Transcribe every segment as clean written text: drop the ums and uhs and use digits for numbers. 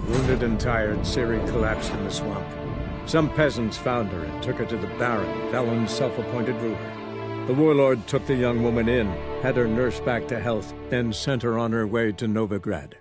Wounded and tired, Ciri collapsed in the swamp. Some peasants found her and took her to the Baron, Valen's self-appointed ruler. The warlord took the young woman in, had her nursed back to health, then sent her on her way to Novigrad.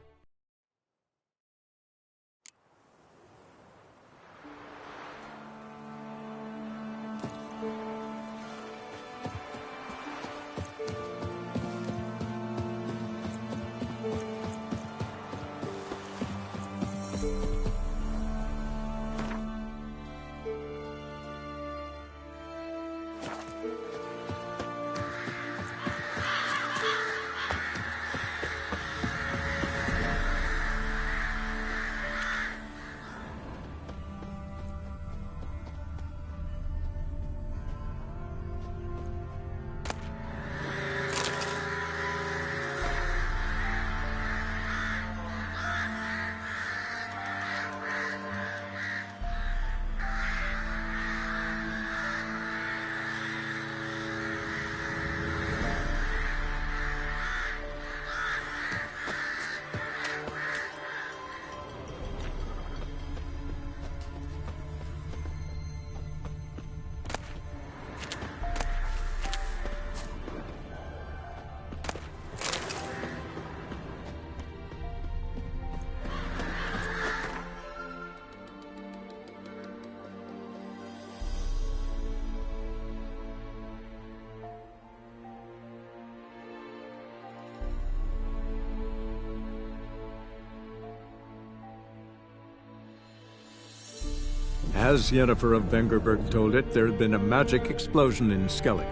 As Yennefer of Vengerberg told it, there had been a magic explosion in Skellige.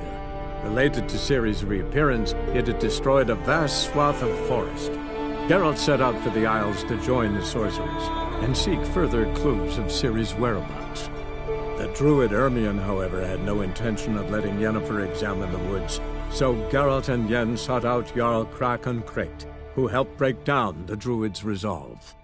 Related to Ciri's reappearance, it had destroyed a vast swath of forest. Geralt set out for the Isles to join the sorcerers, and seek further clues of Ciri's whereabouts. The druid Ermion, however, had no intention of letting Yennefer examine the woods, so Geralt and Yen sought out Jarl Krakon Kricht, who helped break down the druid's resolve.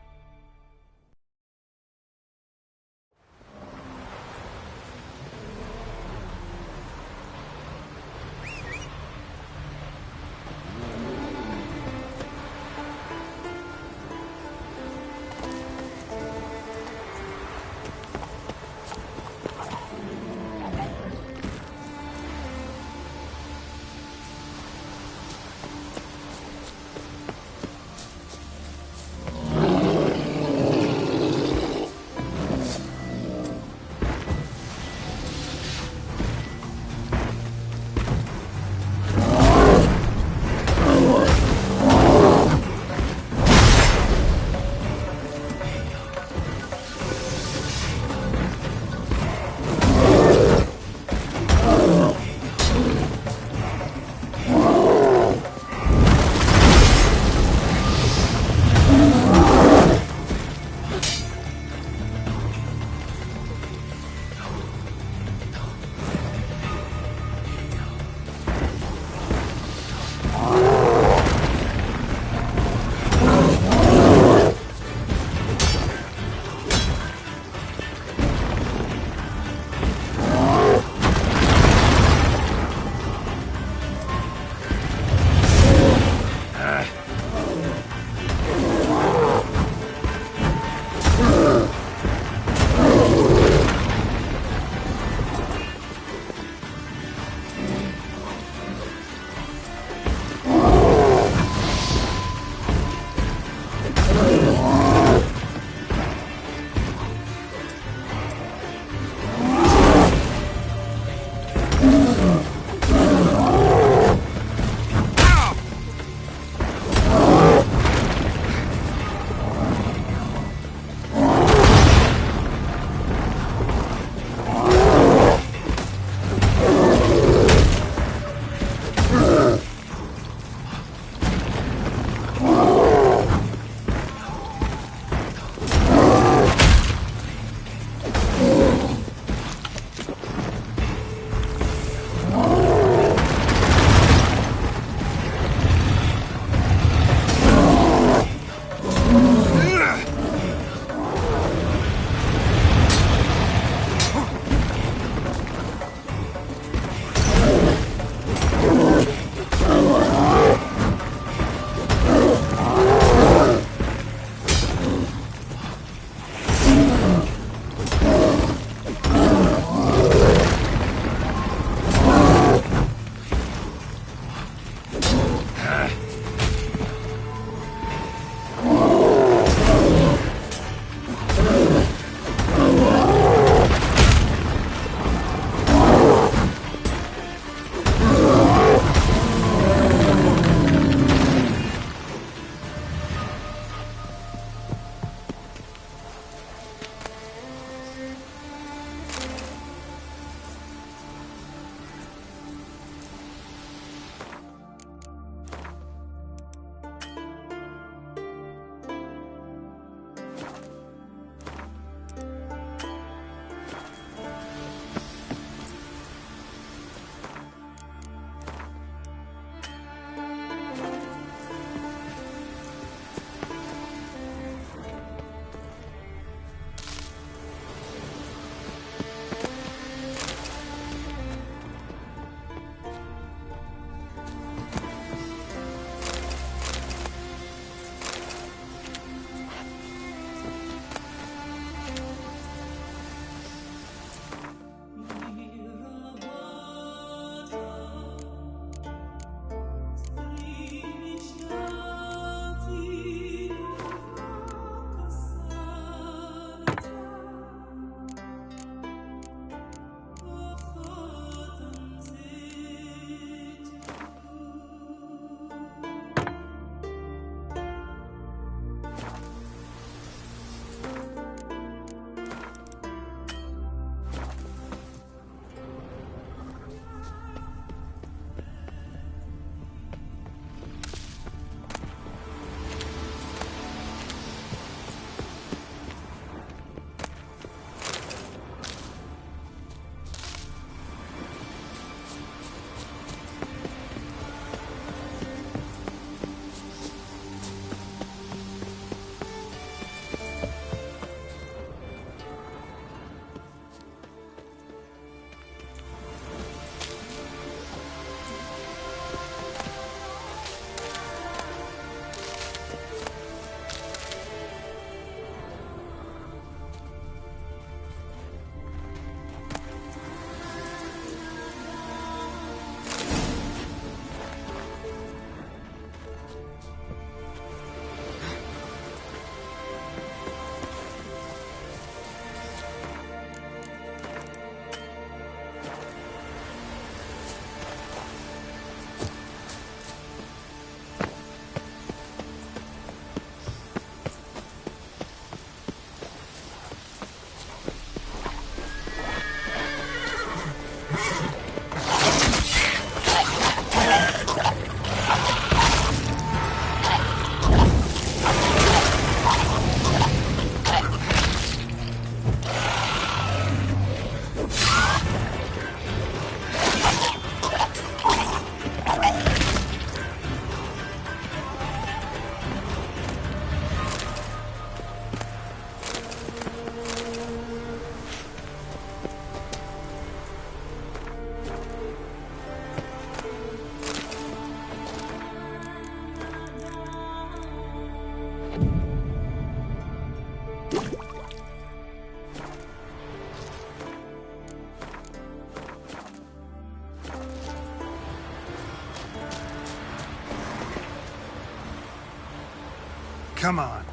Come on.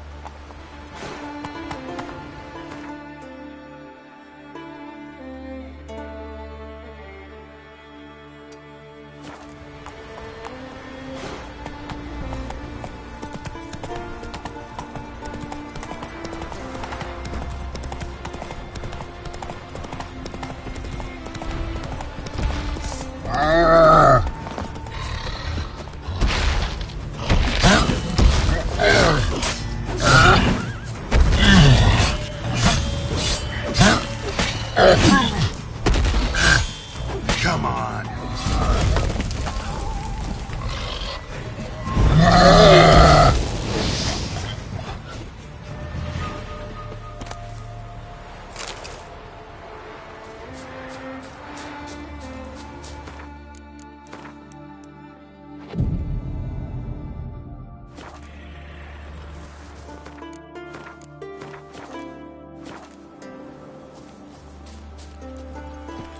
Come on.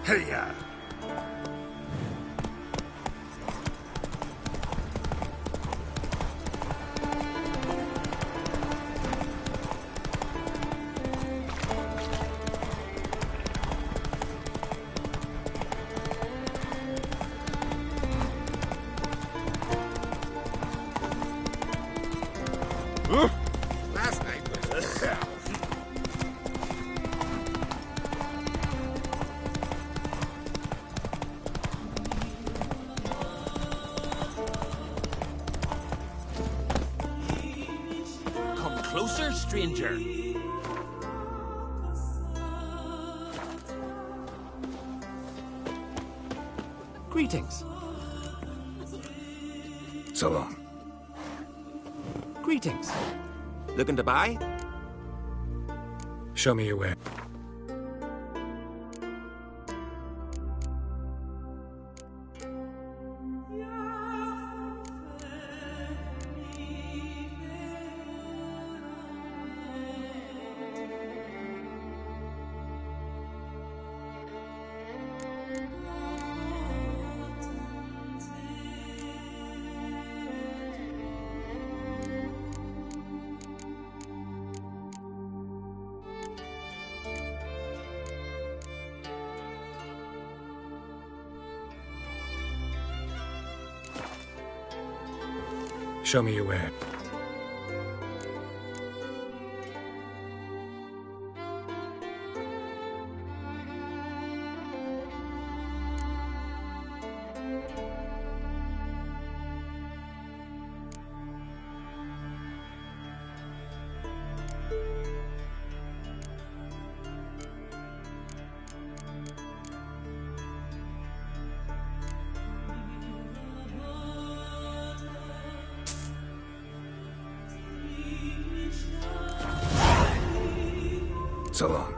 Hey-ya. Last night was... Come closer, stranger. Greetings. So long. Greetings. Looking to buy? Show me your way. Show me your way. So long.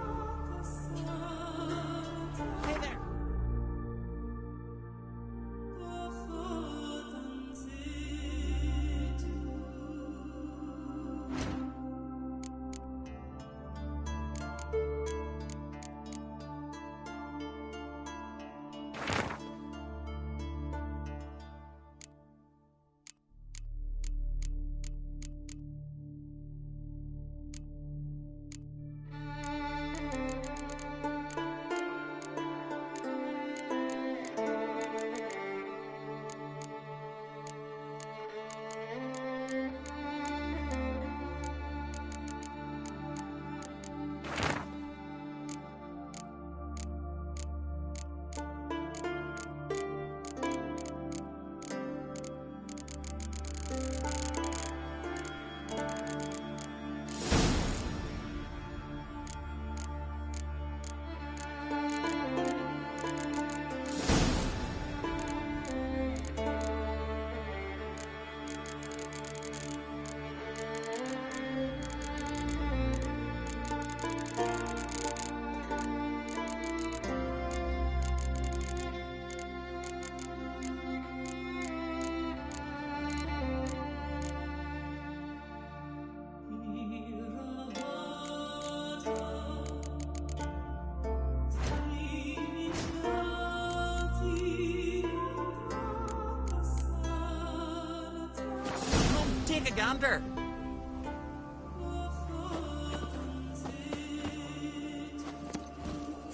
Take a gander.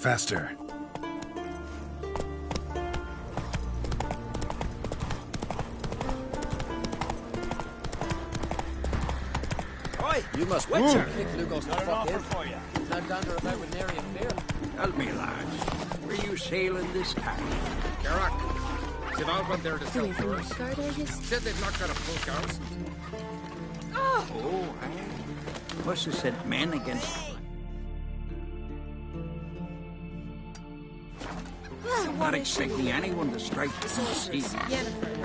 Faster. Oi, You must Witcher! Kick Lugos the fuck in. He's not dander about with nary a fear. Tell me, lads, were you sailing this time? Garak, they've all gone there to sell Anything furs. like guard Aegis? Said they've not got a full garrison. Oh, aye. Must have sent men against... Not expecting anyone to strike the sea. Yennefer,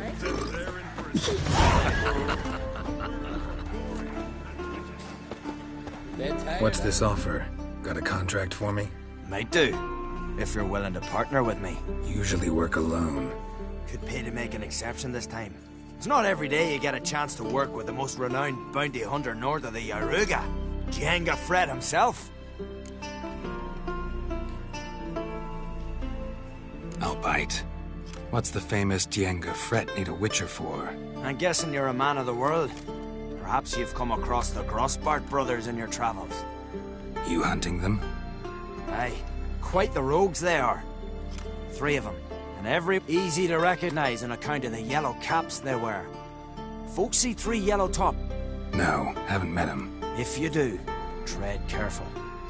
right? What's this offer? Got a contract for me? Might do, if you're willing to partner with me. Usually work alone. Could pay to make an exception this time. It's not every day you get a chance to work with the most renowned bounty hunter north of the Yaruga, Django Fred himself. I'll bite. What's the famous Django Fred need a Witcher for? I'm guessing you're a man of the world. Perhaps you've come across the Grossbart brothers in your travels. You hunting them? Aye, quite the rogues they are. 3 of them, and every easy to recognize on account of the yellow caps they wear. Folks see 3 yellow top. No, haven't met him. If you do, tread careful.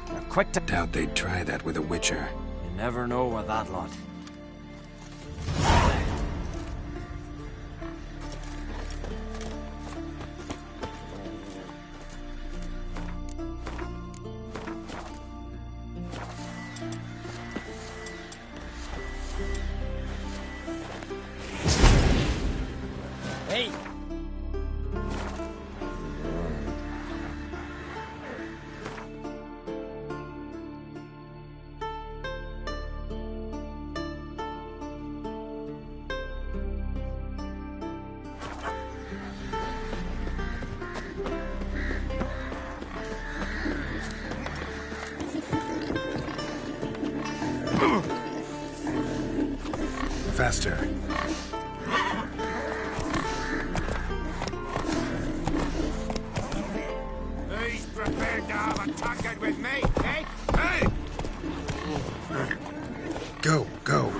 They're quick to... Doubt they'd try that with a Witcher. You never know with that lot. Hey! Faster. Who's prepared to have a tackle with me, eh? Hey! Go, go.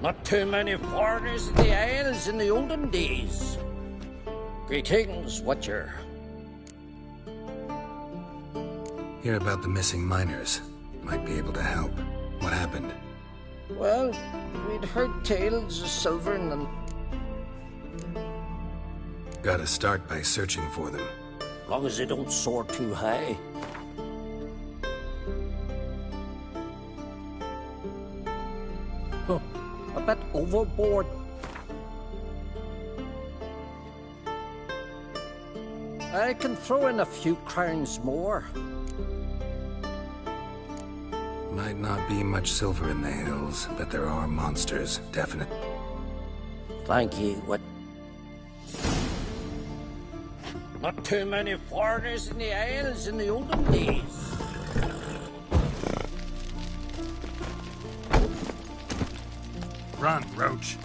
Not too many foreigners in the Isles in the olden days. Greetings, Witcher. Hear about the missing miners. Might be able to help. What happened? Well, we'd heard tales of silvering them. Gotta start by searching for them. Long as they don't soar too high. Huh, a bit overboard. I can throw in a few crowns more. Might not be much silver in the hills, but there are monsters, definite. Thank you, what? Not too many foreigners in the Isles in the olden days. Run, Roach.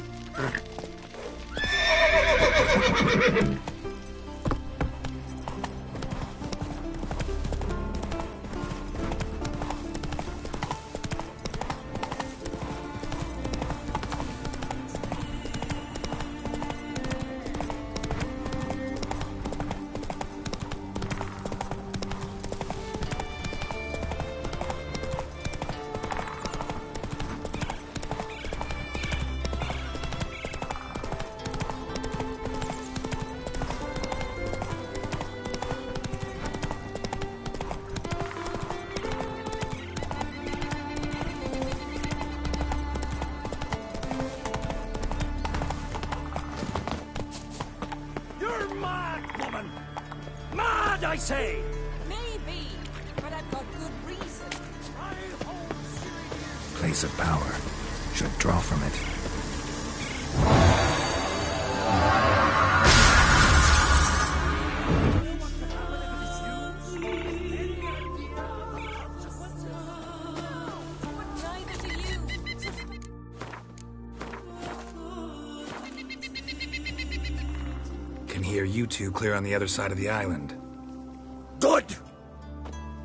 You're mad, woman! Mad, I say! Maybe, but I've got good reason. Place of power. Should draw from it. Can hear you two clear on the other side of the island. Good!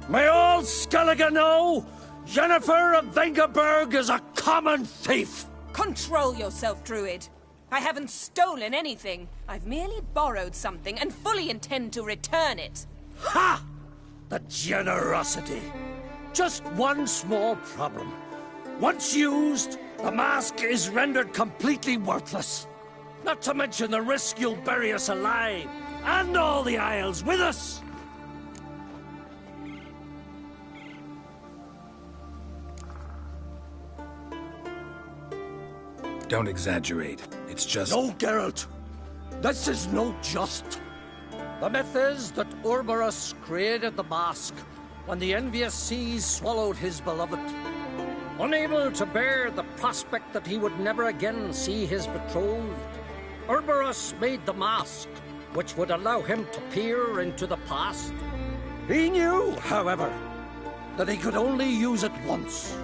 May all Skellige know Yennefer of Vengerberg is a common thief! Control yourself, Druid. I haven't stolen anything. I've merely borrowed something and fully intend to return it. Ha! The generosity. Just one small problem. Once used, the mask is rendered completely worthless. Not to mention the risk you'll bury us alive, and all the Isles with us! Don't exaggerate. It's just... No, Geralt. This is no just. The myth is that Urborus created the mask when the envious seas swallowed his beloved. Unable to bear the prospect that he would never again see his betrothed, Urborus made the mask, which would allow him to peer into the past. He knew, however, that he could only use it once.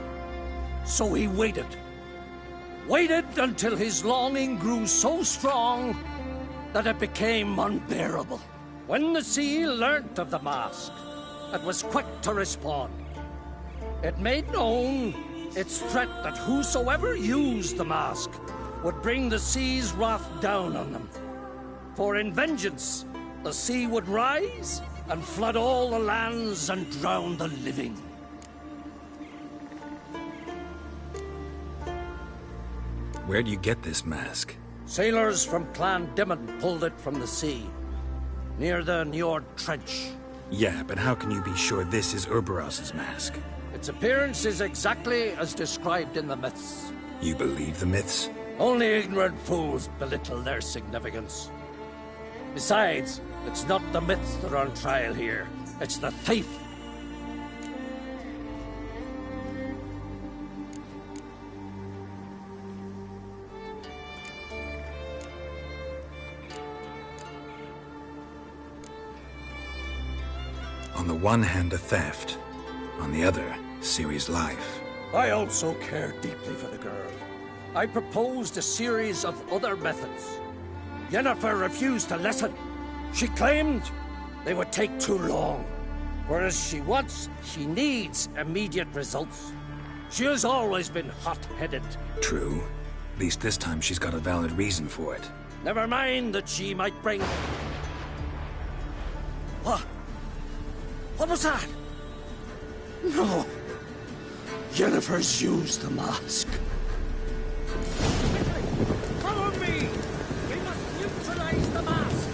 So he waited. Waited until his longing grew so strong that it became unbearable. When the sea learnt of the mask, it was quick to respond. It made known its threat that whosoever used the mask would bring the sea's wrath down on them. For in vengeance, the sea would rise and flood all the lands and drown the living. Where do you get this mask? Sailors from Clan Dimmon pulled it from the sea, near the Njord Trench. Yeah, but how can you be sure this is Urboros's mask? Its appearance is exactly as described in the myths. You believe the myths? Only ignorant fools belittle their significance. Besides, it's not the myths that are on trial here. It's the thief. On the one hand, a theft. On the other, Ciri's life. I also care deeply for the girl. I proposed a series of other methods. Yennefer refused to listen. She claimed they would take too long. Whereas she needs immediate results. She has always been hot-headed. True. At least this time she's got a valid reason for it. Never mind that she might bring... What? What was that? No. Yennefer's used the mask. Follow me! We must neutralize the mask!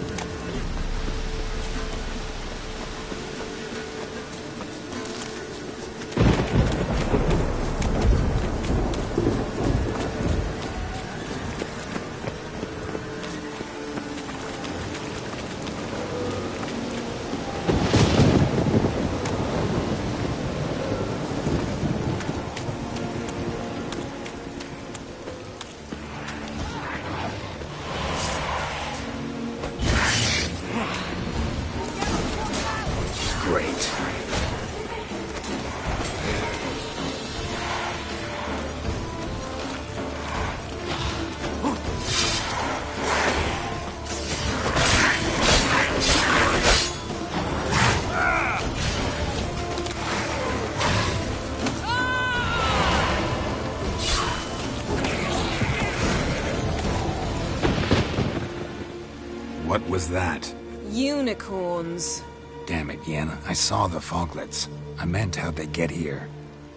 What was that? Unicorns. Damn it, Yen. I saw the foglets. I meant how'd they get here?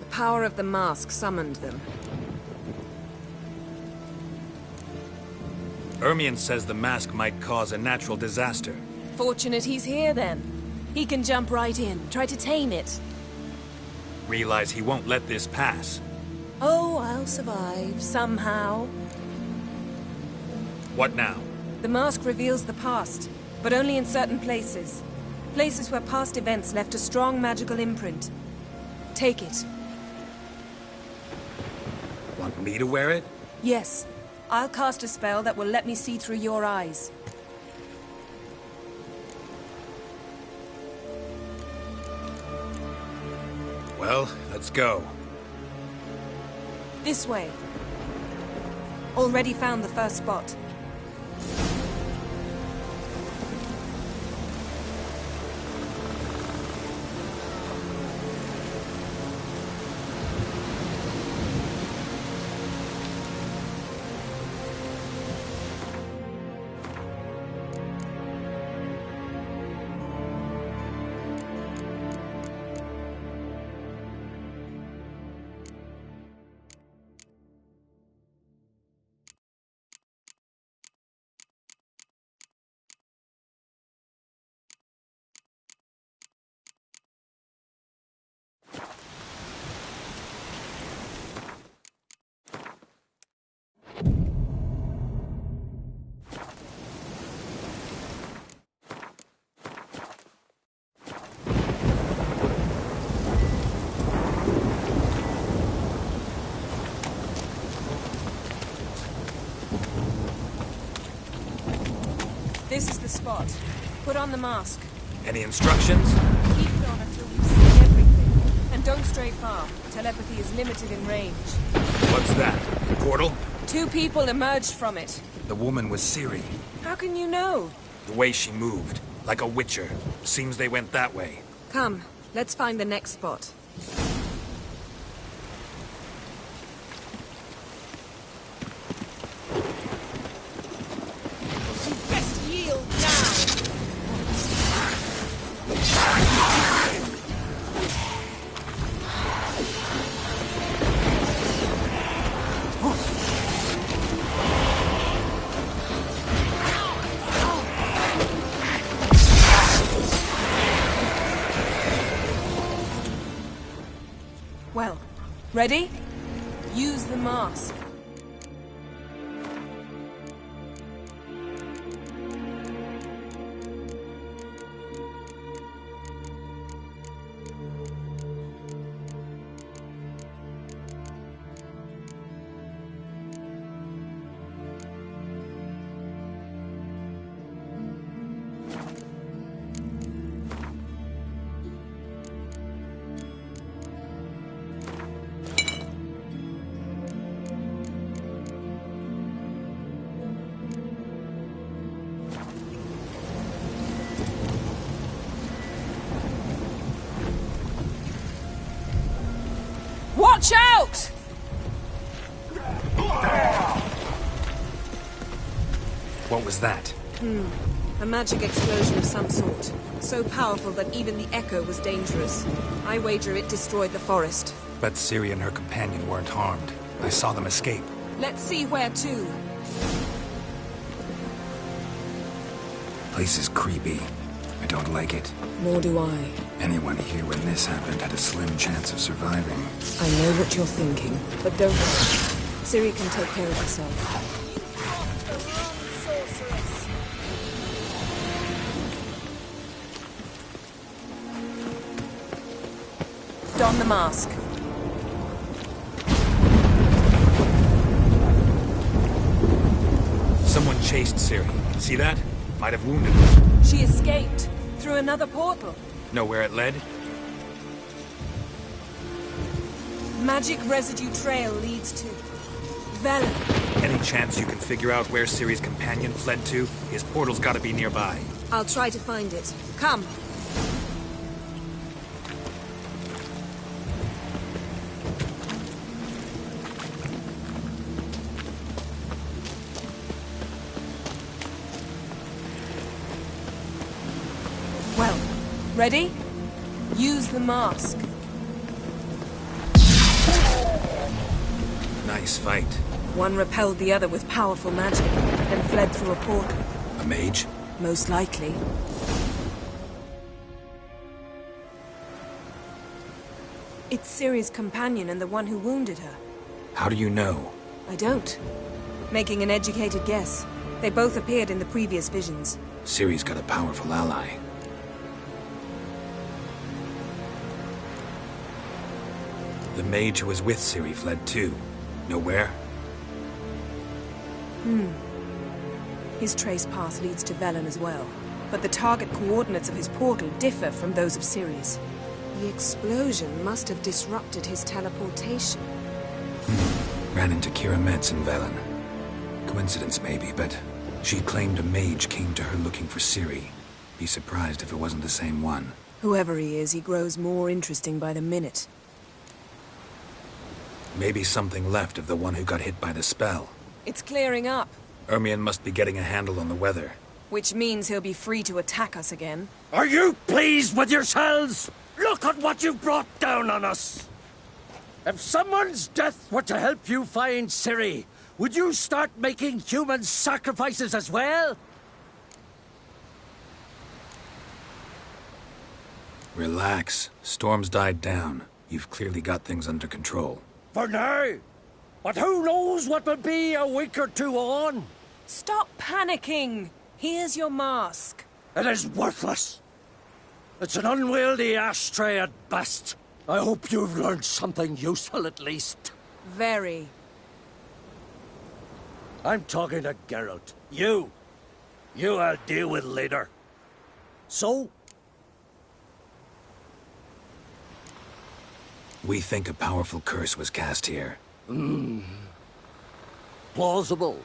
The power of the mask summoned them. Ermion says the mask might cause a natural disaster. Fortunate he's here, then. He can jump right in, try to tame it. Realize he won't let this pass. Oh, I'll survive, somehow. What now? The mask reveals the past, but only in certain places. Places where past events left a strong magical imprint. Take it. Want me to wear it? Yes. I'll cast a spell that will let me see through your eyes. Well, let's go. This way. Already found the first spot. This is the spot. Put on the mask. Any instructions? Keep it on until you see everything. And don't stray far. Telepathy is limited in range. What's that? Portal? 2 people emerged from it. The woman was Ciri. How can you know? The way she moved. Like a witcher. Seems they went that way. Come, let's find the next spot. You best yield now! Well, ready? Use the mask. Watch out! What was that? A magic explosion of some sort. So powerful that even the echo was dangerous. I wager it destroyed the forest. But Ciri and her companion weren't harmed. I saw them escape. Let's see where to. Place is creepy. I don't like it. Nor do I. Anyone here when this happened had a slim chance of surviving. I know what you're thinking, but don't worry. Ciri can take care of herself. Don the mask. Someone chased Ciri. See that? Might have wounded her. She escaped through another portal. Know where it led? Magic residue trail leads to Velen. Any chance you can figure out where Ciri's companion fled to? His portal's gotta be nearby. I'll try to find it. Come. Well, ready? Use the mask. Nice fight. One repelled the other with powerful magic, then fled through a portal. A mage? Most likely. It's Ciri's companion and the one who wounded her. How do you know? I don't. Making an educated guess. They both appeared in the previous visions. Ciri's got a powerful ally. The mage who was with Ciri fled too. Know where? His trace path leads to Velen as well. But the target coordinates of his portal differ from those of Ceres. The explosion must have disrupted his teleportation. Ran into Kira Metz in Velen. Coincidence maybe, but she claimed a mage came to her looking for Ciri. Be surprised if it wasn't the same one. Whoever he is, he grows more interesting by the minute. Maybe something left of the one who got hit by the spell. It's clearing up, Ermion must be getting a handle on the weather. which means he'll be free to attack us again. Are you pleased with yourselves? Look at what you've brought down on us! If someone's death were to help you find Ciri, would you start making human sacrifices as well? Relax. Storm's died down. You've clearly got things under control. For now. But who knows what will be a week or two on? Stop panicking! Here's your mask. It is worthless. It's an unwieldy ashtray at best. I hope you've learned something useful at least. Very. I'm talking to Geralt. You I'll deal with later. So? We think a powerful curse was cast here. Plausible.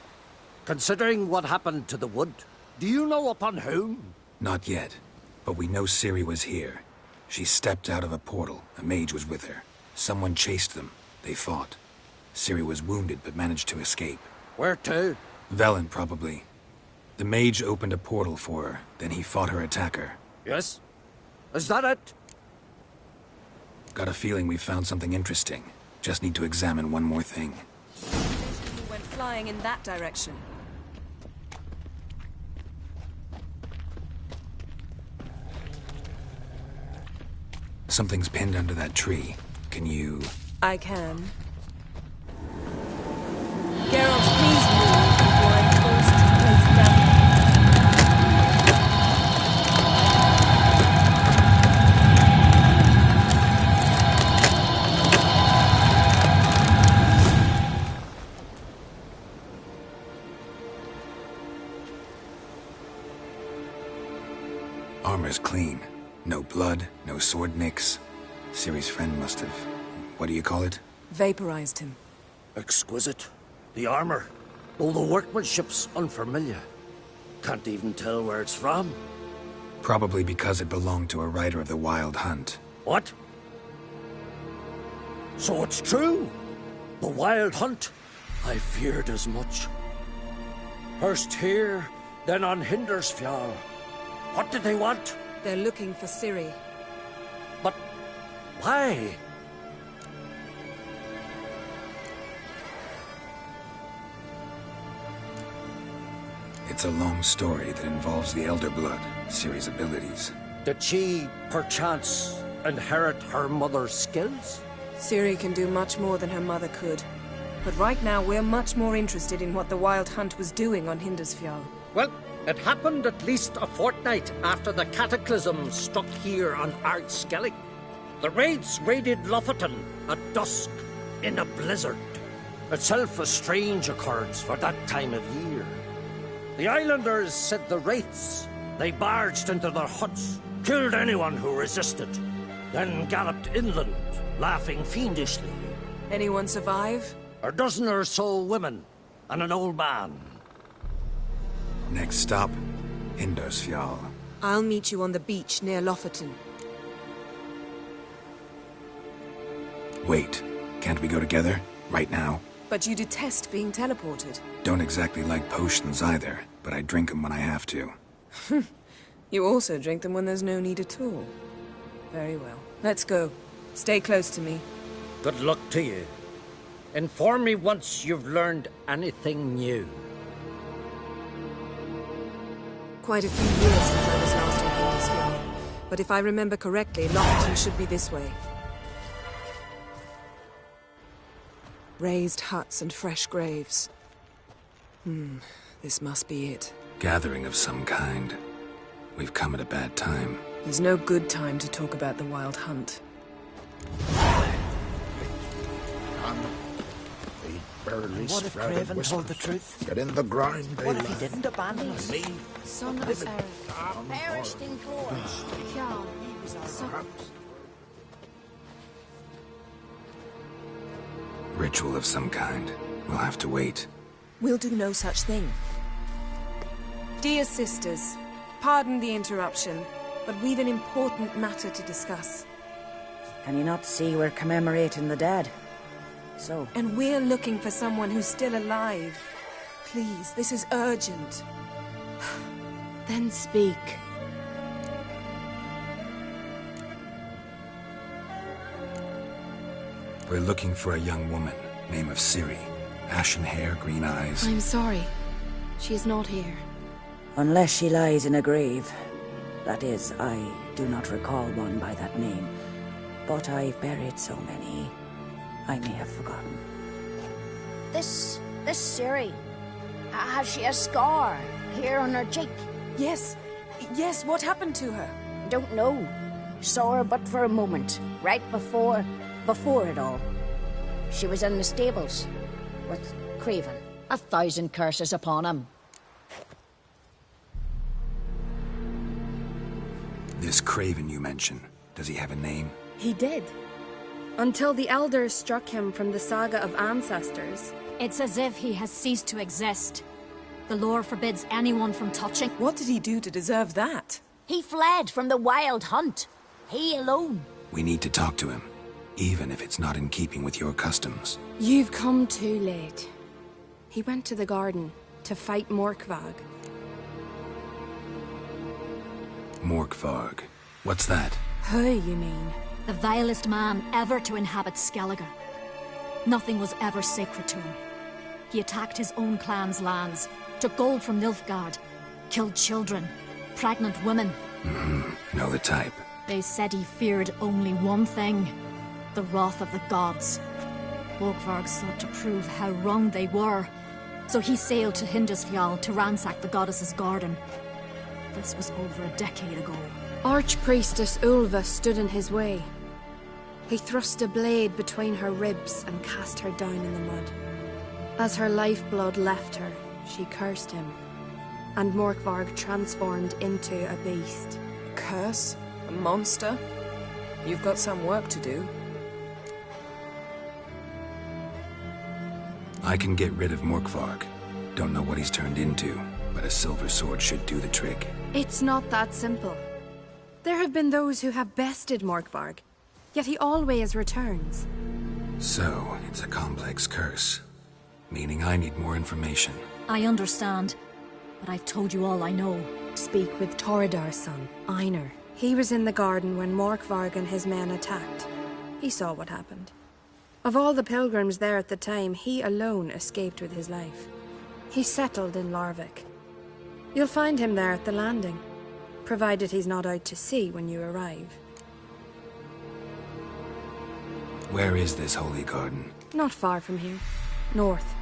Considering what happened to the wood. Do you know upon whom? Not yet, but we know Ciri was here. She stepped out of a portal. A mage was with her. Someone chased them. They fought. Ciri was wounded but managed to escape. Where to? Velen, probably. The mage opened a portal for her, then he fought her attacker. Yes? Is that it? Got a feeling we found something interesting. Just need to examine one more thing. He went flying in that direction. Something's pinned under that tree. Can you... I can. Geralt, please move before I'm forced to place down. Armor's clean. No blood, no sword nicks. Ciri's friend must have... what do you call it? Vaporized him. Exquisite. The armor. Though the workmanship's unfamiliar. Can't even tell where it's from. Probably because it belonged to a rider of the Wild Hunt. What? So it's true? The Wild Hunt? I feared as much. First here, then on Hindersfjall. What did they want? They're looking for Ciri. But why? It's a long story that involves the Elder Blood, Ciri's abilities. Did she, perchance, inherit her mother's skills? Ciri can do much more than her mother could. But right now, we're much more interested in what the Wild Hunt was doing on Hindersfjall. Well, it happened at least a fortnight after the cataclysm struck here on Ard Skellig. The raids raided Lofoten at dusk in a blizzard. Itself a strange occurrence for that time of year. The islanders said the wraiths. They barged into their huts, killed anyone who resisted, then galloped inland, laughing fiendishly. Anyone survive? A dozen or so women, and an old man. Next stop, Hindersfjall. I'll meet you on the beach near Lofoten. Wait, can't we go together? Right now? But you detest being teleported. Don't exactly like potions either, but I drink them when I have to. You also drink them when there's no need at all. Very well. Let's go. Stay close to me. Good luck to you. Inform me once you've learned anything new. Quite a few years since I was last on Hindersfjall. But if I remember correctly, Lofoten should be this way. Raised huts and fresh graves. This must be it. Gathering of some kind. We've come at a bad time. There's no good time to talk about the Wild Hunt. barely What if sprouted Craven whiskers. told the truth? Get in the grind, they What if he lie. didn't abandon us? Me, Son of Eric. Perished in glory. Kjarl. Son. Ritual of some kind. We'll have to wait. We'll do no such thing. Dear sisters, pardon the interruption, but we've an important matter to discuss. Can you not see we're commemorating the dead? So, And we're looking for someone who's still alive. Please, this is urgent. Then speak. We're looking for a young woman, name of Ciri. Ashen hair, green eyes. I'm sorry. She is not here. unless she lies in a grave. That is, I do not recall one by that name. But I've buried so many, I may have forgotten. This Ciri, has she a scar here on her cheek? Yes. Yes, what happened to her? Don't know. Saw her but for a moment, right before it all. She was in the stables with Craven. 1,000 curses upon him. This Craven you mention, does he have a name? He did. Until the Elders struck him from the Saga of Ancestors. It's as if he has ceased to exist. The lore forbids anyone from touching. What did he do to deserve that? He fled from the wild hunt. He alone. We need to talk to him, even if it's not in keeping with your customs. You've come too late. He went to the garden to fight Morkvarg. Morkvarg. What's that? Who, you mean? The vilest man ever to inhabit Skellige. Nothing was ever sacred to him. He attacked his own clan's lands, took gold from Nilfgaard, killed children, pregnant women. Know the type. They said he feared only one thing, the wrath of the gods. Morkvarg sought to prove how wrong they were, so he sailed to Hindisfjall to ransack the goddess's garden. This was over a decade ago. Archpriestess Ulva stood in his way. He thrust a blade between her ribs and cast her down in the mud. As her lifeblood left her, she cursed him, and Morkvarg transformed into a beast. A curse? A monster? You've got some work to do. I can get rid of Morkvarg. Don't know what he's turned into, but a silver sword should do the trick. It's not that simple. There have been those who have bested Morkvarg, yet he always returns. So, it's a complex curse. Meaning I need more information. I understand, but I've told you all I know. Speak with Torridar's son, Einar. He was in the garden when Morkvarg and his men attacked. He saw what happened. Of all the pilgrims there at the time, he alone escaped with his life. He settled in Larvik. You'll find him there at the landing, provided he's not out to sea when you arrive. Where is this holy garden? Not far from here. North.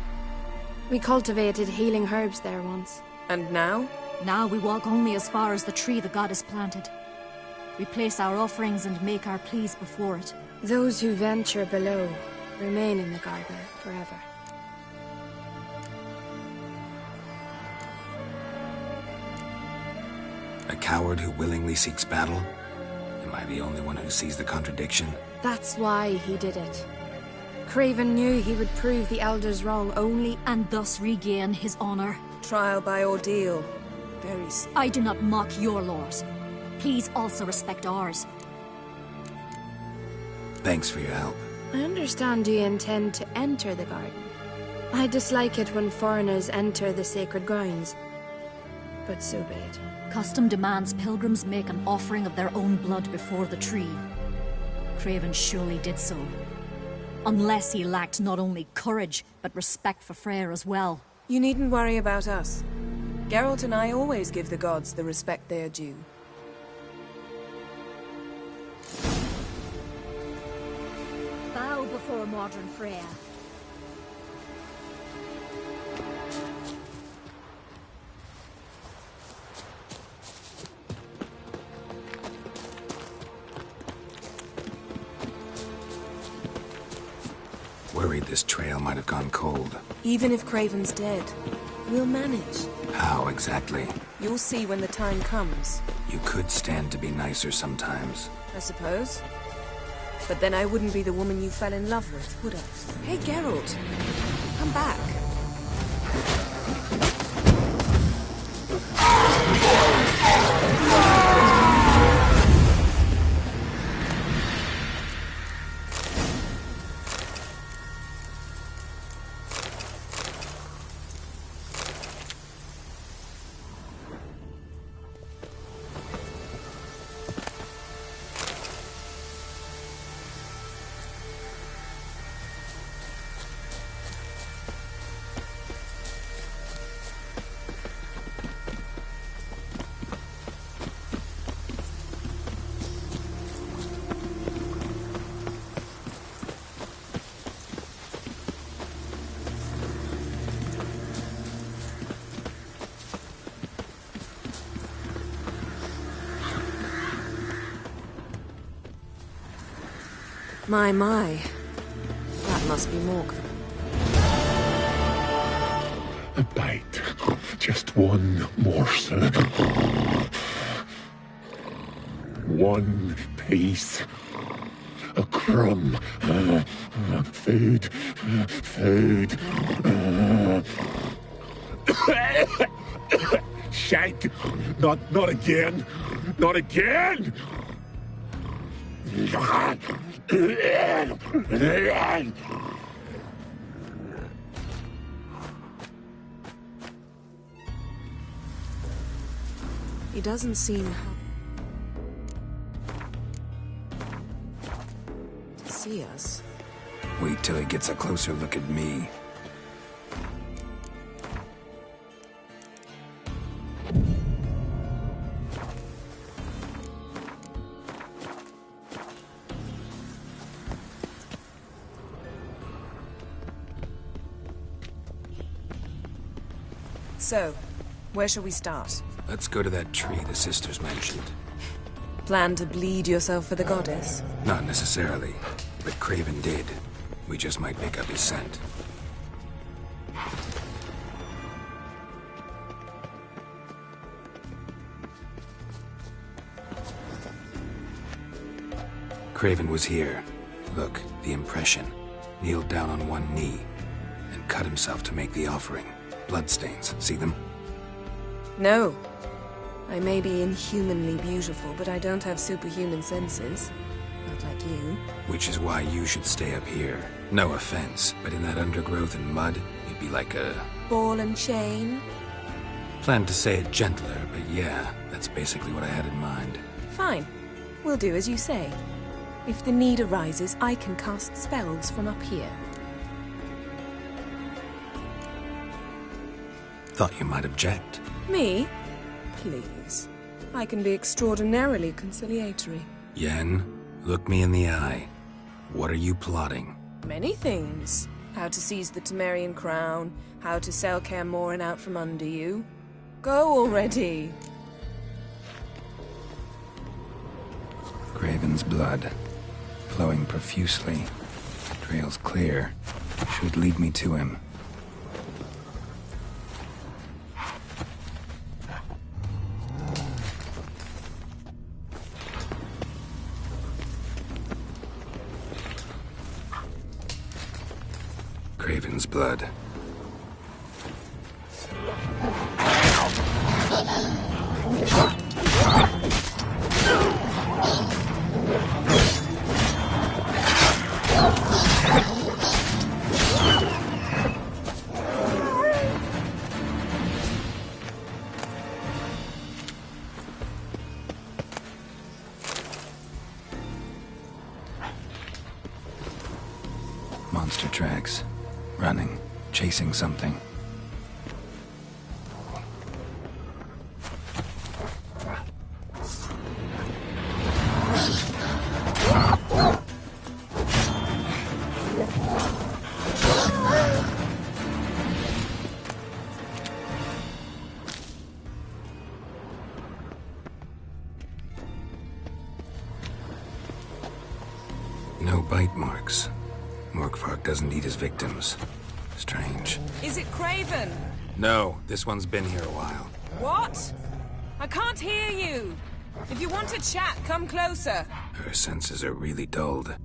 We cultivated healing herbs there once. And now? Now we walk only as far as the tree the goddess planted. We place our offerings and make our pleas before it. Those who venture below remain in the garden forever. A coward who willingly seeks battle? Am I the only one who sees the contradiction? That's why he did it. Craven knew he would prove the Elders wrong only and thus regain his honor. Trial by ordeal. Very I do not mock your laws. Please also respect ours. Thanks for your help. I understand you intend to enter the garden. I dislike it when foreigners enter the sacred grounds. But so be it. Custom demands pilgrims make an offering of their own blood before the tree. Craven surely did so. Unless he lacked not only courage, but respect for Freyr as well. You needn't worry about us. Geralt and I always give the gods the respect they are due. Bow before modern Freyr. Worried This trail might have gone cold. Even if Craven's dead, we'll manage. How exactly? You'll see when the time comes. You could stand to be nicer sometimes. I suppose. But then I wouldn't be the woman you fell in love with, would I? Hey, Geralt. Come back. My. That must be Mork. A bite. Just one morsel. One piece. A crumb. Food. Food. Shank. Not again. Not again! He doesn't seem to see us. Wait till he gets a closer look at me. So, where shall we start? Let's go to that tree the sisters mentioned. Plan to bleed yourself for the goddess? Not necessarily, but Craven did. We just might pick up his scent. Craven was here. Look, the impression. Kneeled down on one knee and cut himself to make the offering. Bloodstains, see them? No. I may be inhumanly beautiful, but I don't have superhuman senses. Not like you. Which is why you should stay up here. No offense, but in that undergrowth and mud, you'd be like a... ball and chain? Planned to say it gentler, but yeah, that's basically what I had in mind. Fine. We'll do as you say. If the need arises, I can cast spells from up here. Thought you might object. Me? Please. I can be extraordinarily conciliatory. Yen, look me in the eye. What are you plotting? Many things. How to seize the Temerian crown, how to sell Kaer Morhen out from under you. Go already! Craven's blood, flowing profusely. Trail's clear. Should lead me to him. Craven's blood. Monster tracks. Running. Chasing something. No bite marks. Morkvarg doesn't eat his victims. Strange. Is it Craven? No, this one's been here a while. What? I can't hear you. If you want to chat, come closer. Her senses are really dulled.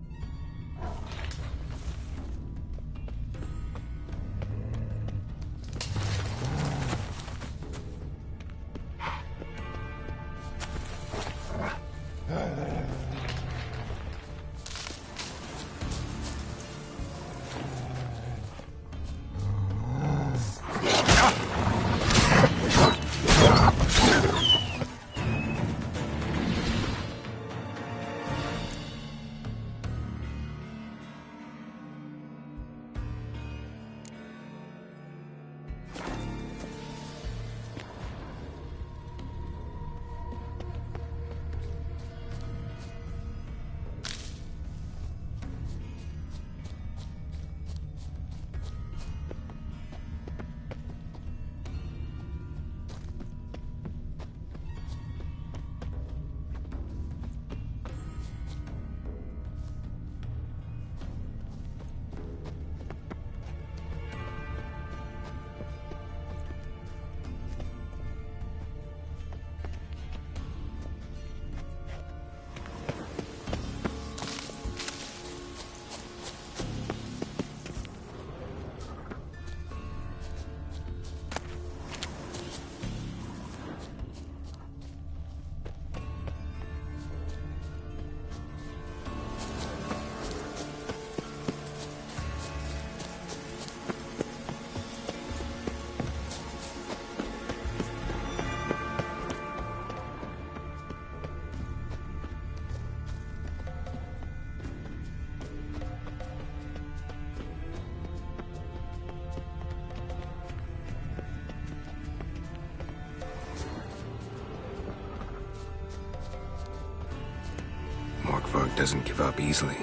Morkvarg doesn't give up easily.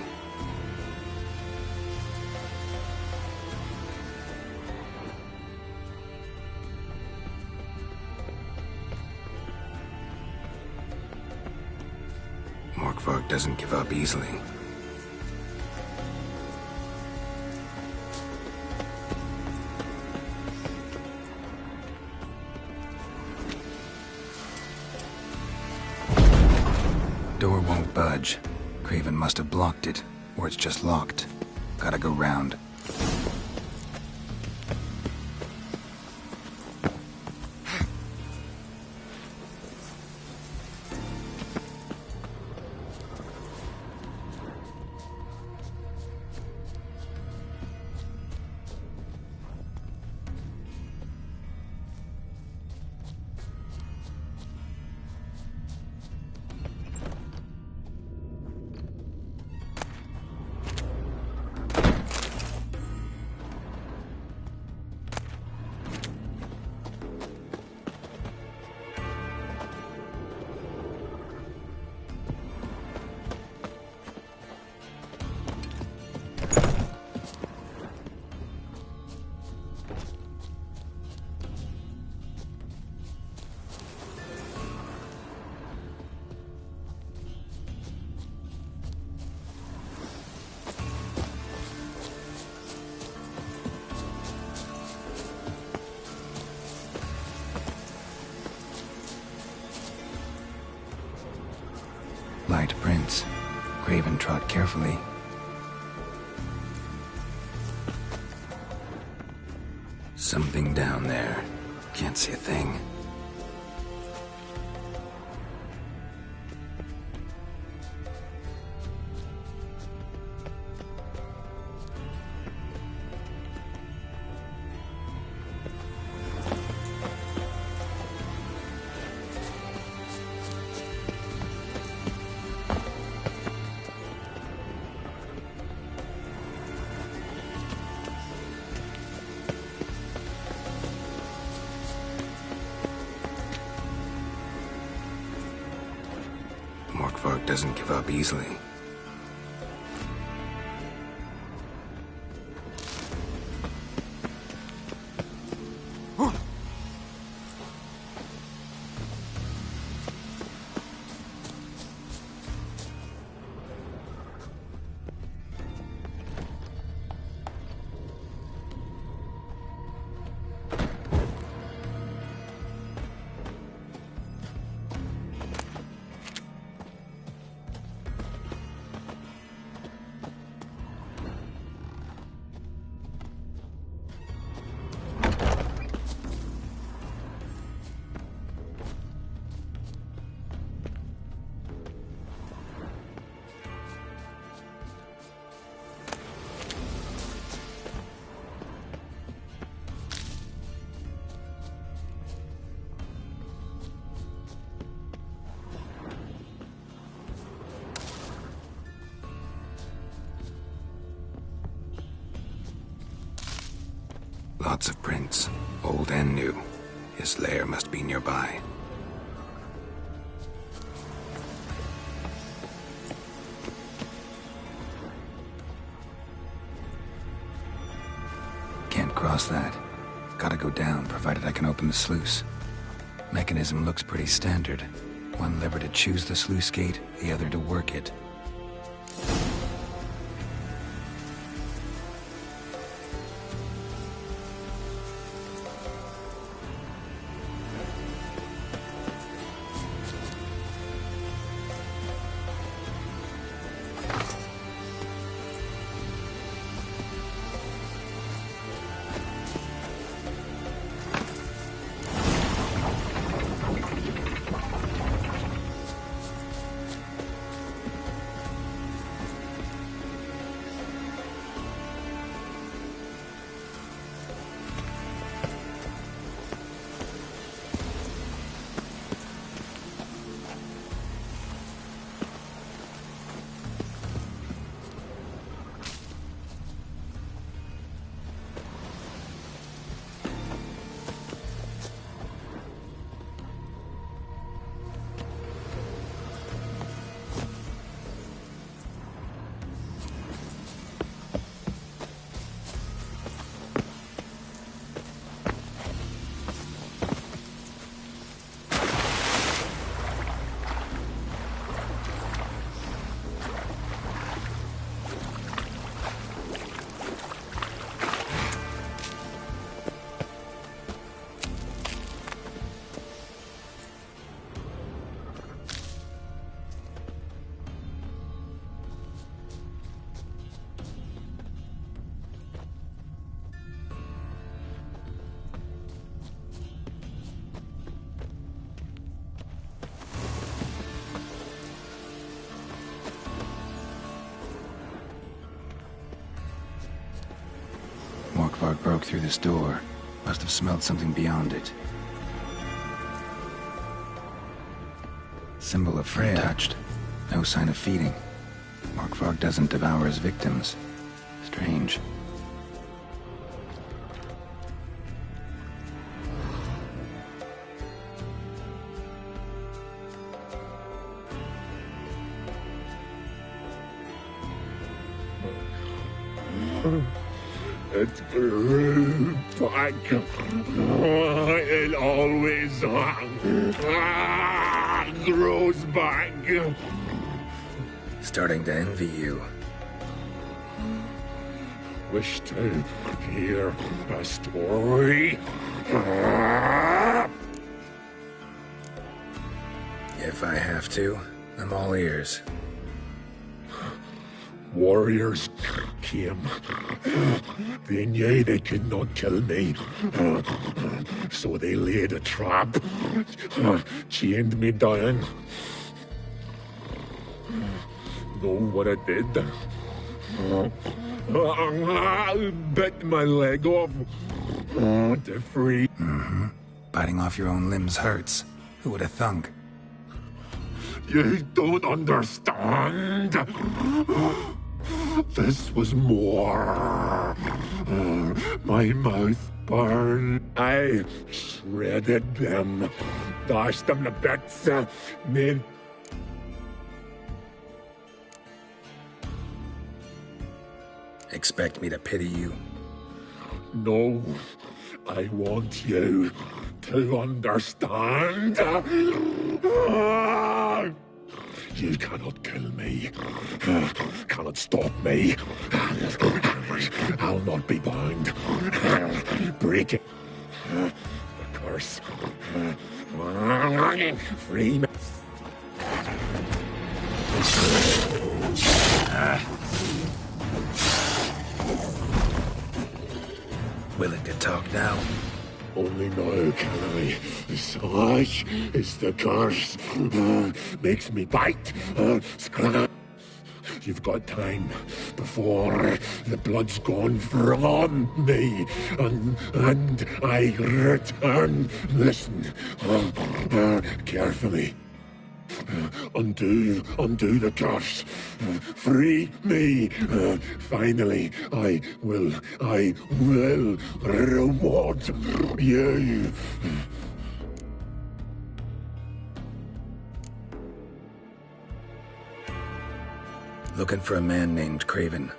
Morkvarg doesn't give up easily. Door won't budge. Craven must have blocked it, or it's just locked. Gotta go round. Light prints. Craven trod carefully. Something down there. Can't see a thing. Morkvarg doesn't give up easily. Lots of prints, old and new. His lair must be nearby. Can't cross that. Gotta go down, provided I can open the sluice. Mechanism looks pretty standard. One lever to choose the sluice gate, the other to work it. Morkvarg broke through this door. Must have smelled something beyond it. Symbol of Freya. Untouched. No sign of feeding. Morkvarg doesn't devour his victims. Strange. It grew back. It always grows back. Starting to envy you. Wish to hear a story. If I have to, I'm all ears. Warriors came. They knew they could not kill me. So they laid a trap. Chained me down. Know what I did? Bit my leg off. To free. Mm-hmm. Biting off your own limbs hurts. Who would have thunk? You don't understand. This was more. My mouth burned. I shredded them. Dashed them to bits. Made... Expect me to pity you? No. I want you to understand. You cannot kill me. Cannot stop me. I'll not be bound. Break it. The curse. Free me. Willing to talk now? Only now can I. Such is the curse. Makes me bite. Scratch. You've got time before the blood's gone from me, and I return. Listen carefully. Undo the curse. Free me. Finally, I will reward you. Looking for a man named Craven.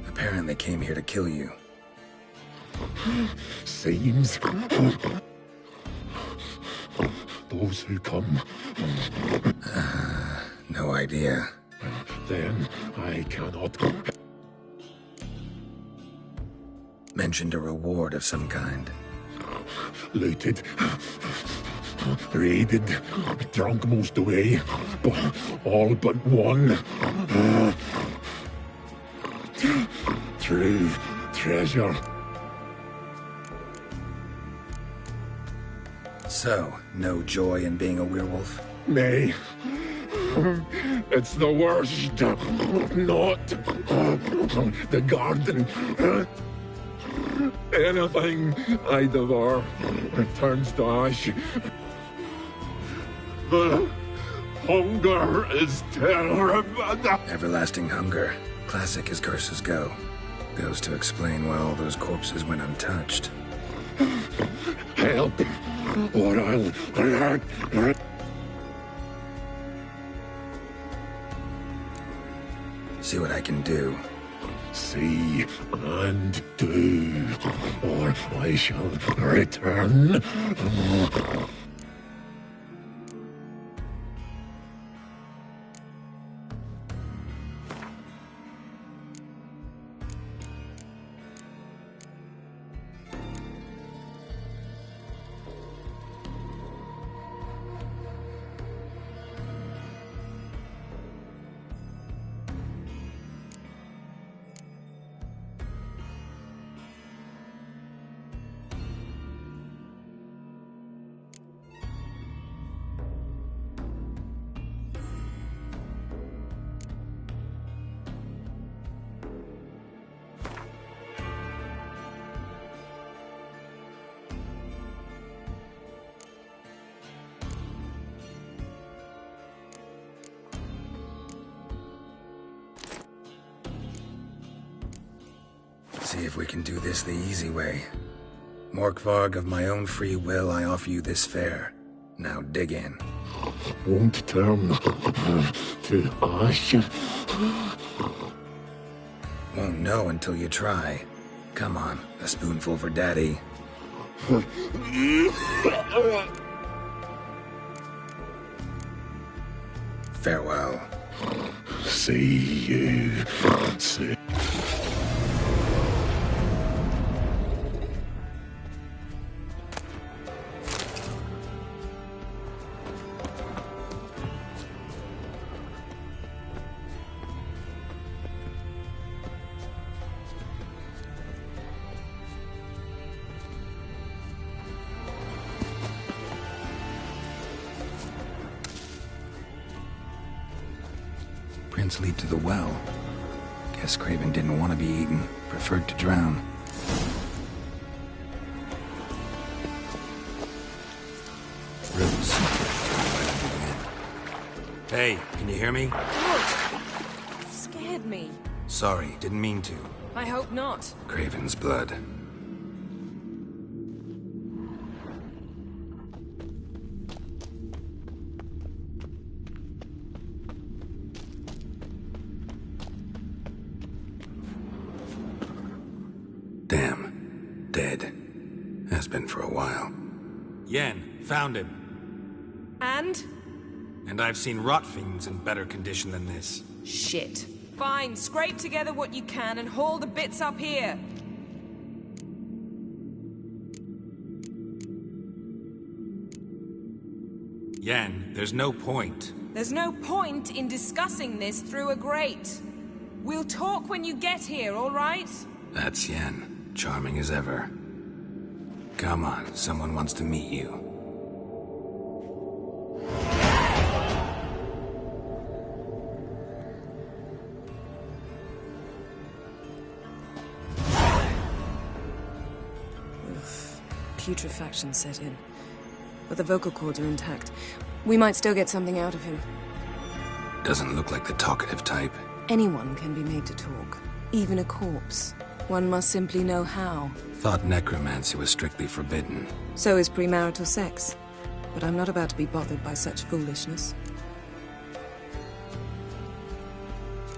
Apparently came here to kill you. Seems those who come. No idea. Then I cannot. Mentioned a reward of some kind. Looted. Raided. Drunk most away. All but one. True treasure. So, no joy in being a werewolf? Nay. It's the worst. Not the garden. Anything I devour turns to ash. The hunger is terrible. Everlasting hunger. Classic as curses go. Goes to explain why all those corpses went untouched. Help, or I'll hurt. See what I can do. See and do, or I shall return. See if we can do this the easy way. Morkvarg, of my own free will, I offer you this fare. Now dig in. Won't turn to ash. Won't know until you try. Come on, a spoonful for Daddy. Farewell. See you. See. Prince lead to the well. Guess Craven didn't want to be eaten, preferred to drown. Roots. Hey, can you hear me? Scared me. Sorry, didn't mean to. I hope not. Craven's blood. Damn. Dead. Has been for a while. Yen, found him. And? And I've seen rot fiends in better condition than this. Shit. Fine, scrape together what you can and haul the bits up here. Yen, there's no point. There's no point in discussing this through a grate. We'll talk when you get here, all right? That's Yen. Charming as ever. Come on, someone wants to meet you. Putrefaction set in. But the vocal cords are intact. We might still get something out of him. Doesn't look like the talkative type. Anyone can be made to talk. Even a corpse. One must simply know how. Thought necromancy was strictly forbidden. So is premarital sex. But I'm not about to be bothered by such foolishness.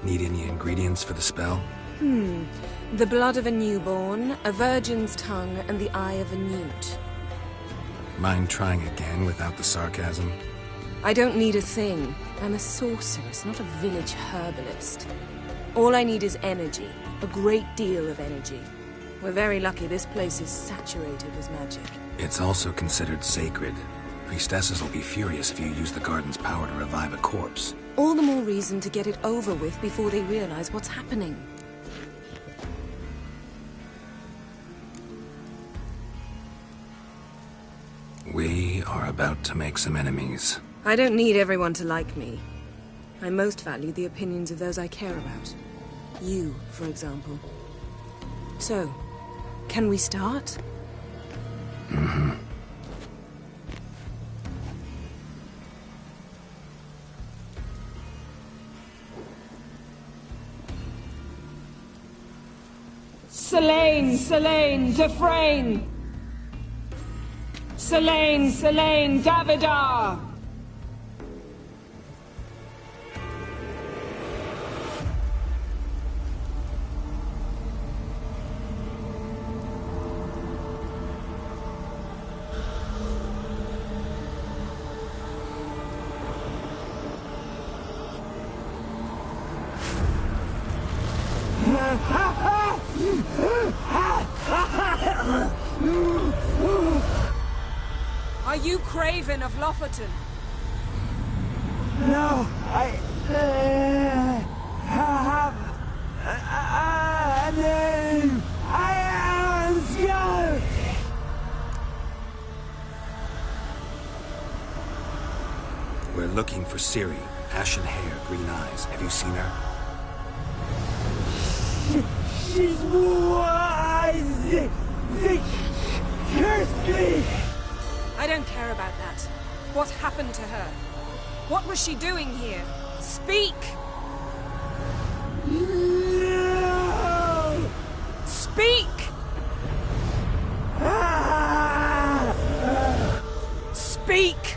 Need any ingredients for the spell? The blood of a newborn, a virgin's tongue, and the eye of a newt. Mind trying again without the sarcasm? I don't need a thing. I'm a sorceress, not a village herbalist. All I need is energy. A great deal of energy. We're very lucky this place is saturated with magic. It's also considered sacred. Priestesses will be furious if you use the garden's power to revive a corpse. All the more reason to get it over with before they realize what's happening. We are about to make some enemies. I don't need everyone to like me. I most value the opinions of those I care about. You, for example. So, can we start? Mm-hmm. Selene, Selene, Dufresne! Selene, Selene, Davidar! Are you Craven of Lofoten? No, I have a name. I am Skjall. We're looking for Ciri. Ashen hair, green eyes. Have you seen her? She's wise. They cursed me. I don't care about that. What happened to her? What was she doing here? Speak! No! Speak! Speak!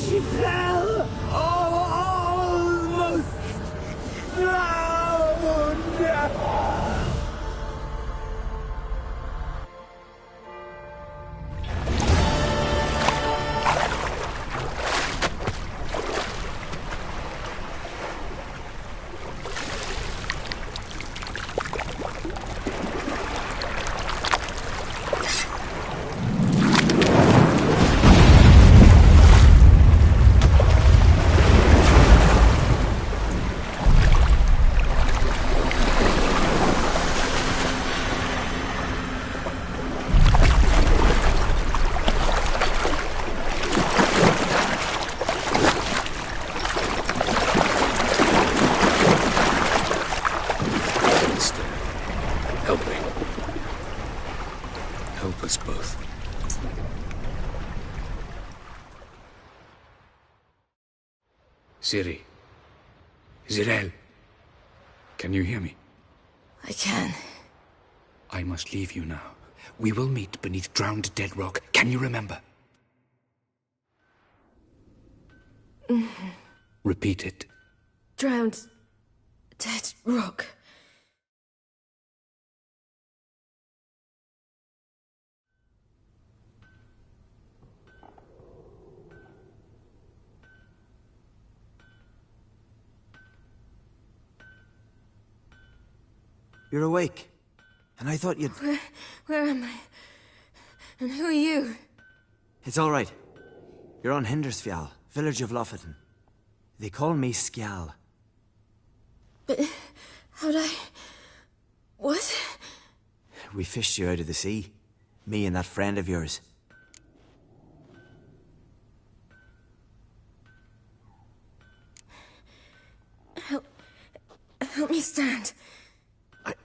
She fell almost drowned. Help us both. Ciri. Zireael. Can you hear me? I can. I must leave you now. We will meet beneath drowned dead rock. Can you remember? Repeat it. Drowned. Dead rock. You're awake. And I thought you'd... Where am I? And who are you? It's all right. You're on Hindersfjall, village of Lofoten. They call me Skjall. But how'd I... What? We fished you out of the sea. Me and that friend of yours. Help me stand.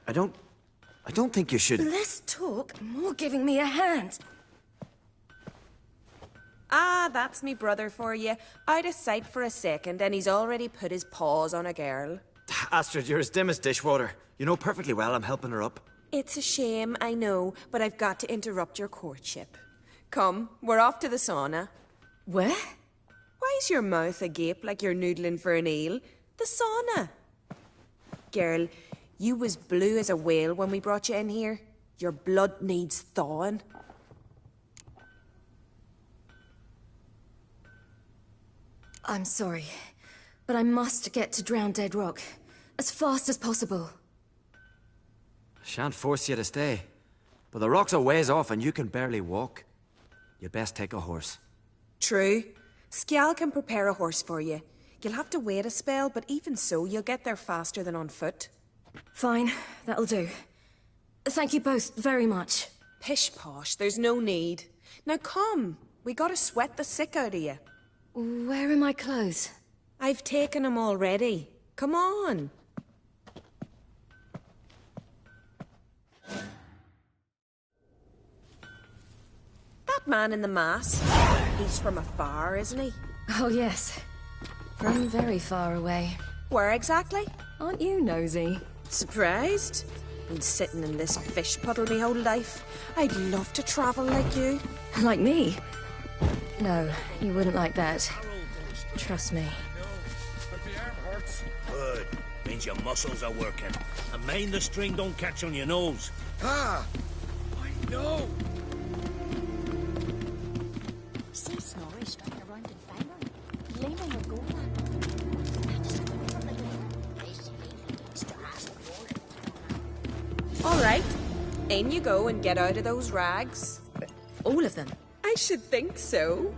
I don't think you should... Less talk, more giving me a hand. Ah, that's me brother for you. Out of sight for a second, and he's already put his paws on a girl. Astrid, you're as dim as dishwater. You know perfectly well I'm helping her up. It's a shame, I know, but I've got to interrupt your courtship. Come, we're off to the sauna. Where? Why's your mouth agape like you're noodling for an eel? The sauna. Girl, you was blue as a whale when we brought you in here. Your blood needs thawing. I'm sorry, but I must get to Drowned Dead Rock as fast as possible. Shan't force you to stay, but the rock's a ways off and you can barely walk. You best take a horse. True. Skjal can prepare a horse for you. You'll have to wait a spell, but even so, you'll get there faster than on foot. Fine, that'll do. Thank you both very much. Pish-posh, there's no need. Now come, we gotta sweat the sick out of you. Where are my clothes? I've taken them already. Come on. That man in the mask, he's from afar, isn't he? Oh, yes. From very far away. Where exactly? Aren't you nosy? Surprised? Been sitting in this fish puddle me whole life. I'd love to travel like you. Like me? No, you wouldn't like that. Trust me. Good. Means your muscles are working. And mind the string don't catch on your nose. Ah! I know! See Snorri strutting around in Fangor? Leaning or going All right. In you go and get out of those rags. All of them? I should think so.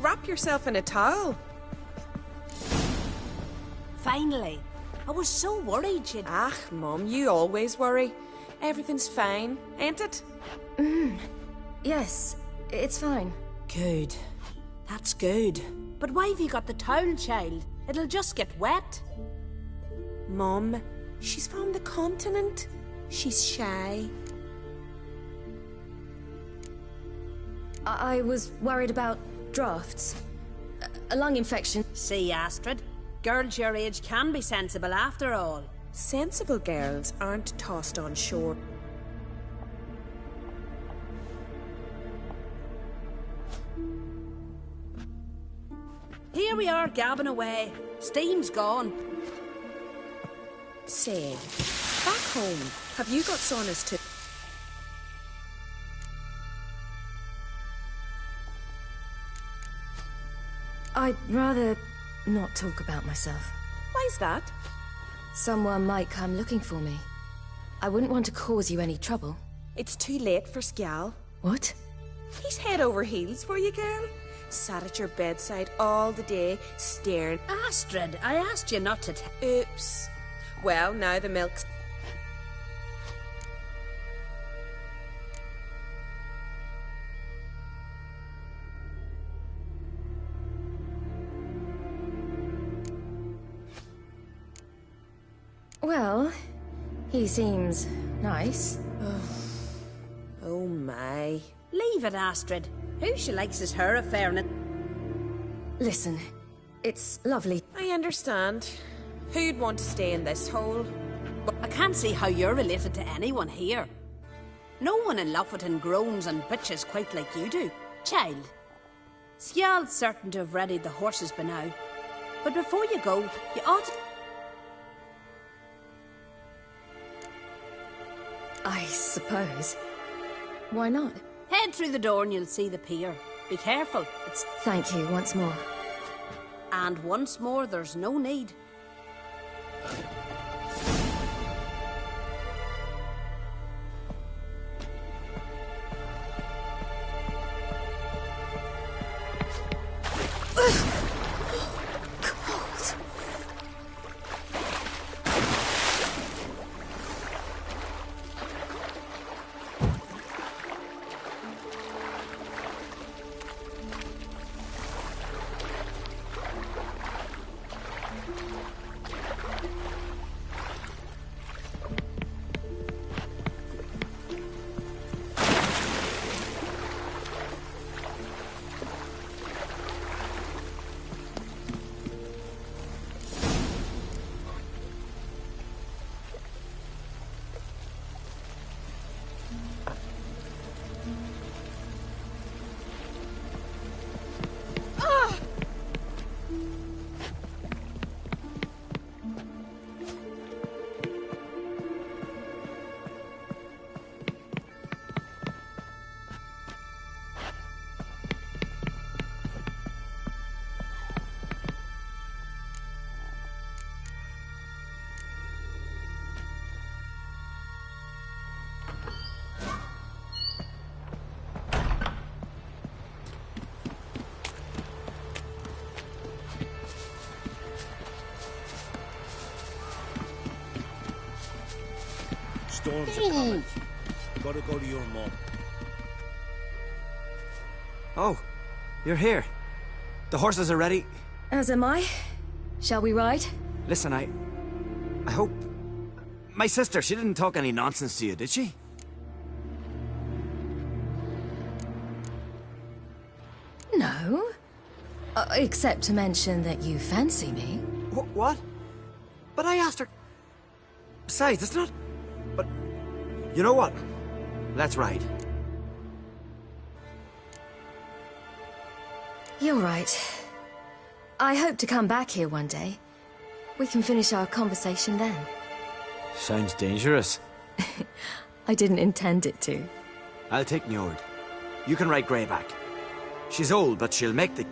Wrap yourself in a towel. Finally. I was so worried you'd... Ah, Mum, you always worry. Everything's fine, ain't it? Yes, it's fine. Good. That's good. But why have you got the towel, child? It'll just get wet. Mum, she's from the continent. She's shy. I was worried about drafts. A lung infection. See, Astrid? Girls your age can be sensible after all. Sensible girls aren't tossed on shore. Here we are gabbing away. Steam's gone. Say, back home, have you got saunas too? I'd rather not talk about myself. Why's that? Someone might come looking for me. I wouldn't want to cause you any trouble. It's too late for Skjal. What? He's head over heels for you, girl. Sat at your bedside all the day, staring. Astrid, I asked you not to Oops. Well, now the milk's... Well, he seems nice. Oh my. Leave it, Astrid. Who she likes is her affair, and it... Listen, it's lovely. I understand. Who'd want to stay in this hole? I can't see how you're related to anyone here. No one in Lofoten groans and bitches quite like you do. Child, Skjal's certain to have readied the horses by now. But before you go, you ought to... I suppose. Why not? Head through the door and you'll see the pier. Be careful, it's... Thank you once more. And once more, there's no need. Storms are coming. Gotta go to your mom. Oh, you're here. The horses are ready. As am I. Shall we ride? Listen, I hope... My sister, she didn't talk any nonsense to you, did she? No. Except to mention that you fancy me. What? But I asked her... Besides, it's not... But... You know what? Let's ride. You're right. I hope to come back here one day. We can finish our conversation then. Sounds dangerous. I didn't intend it to. I'll take Njord. You can ride Greyback. She's old, but she'll make the...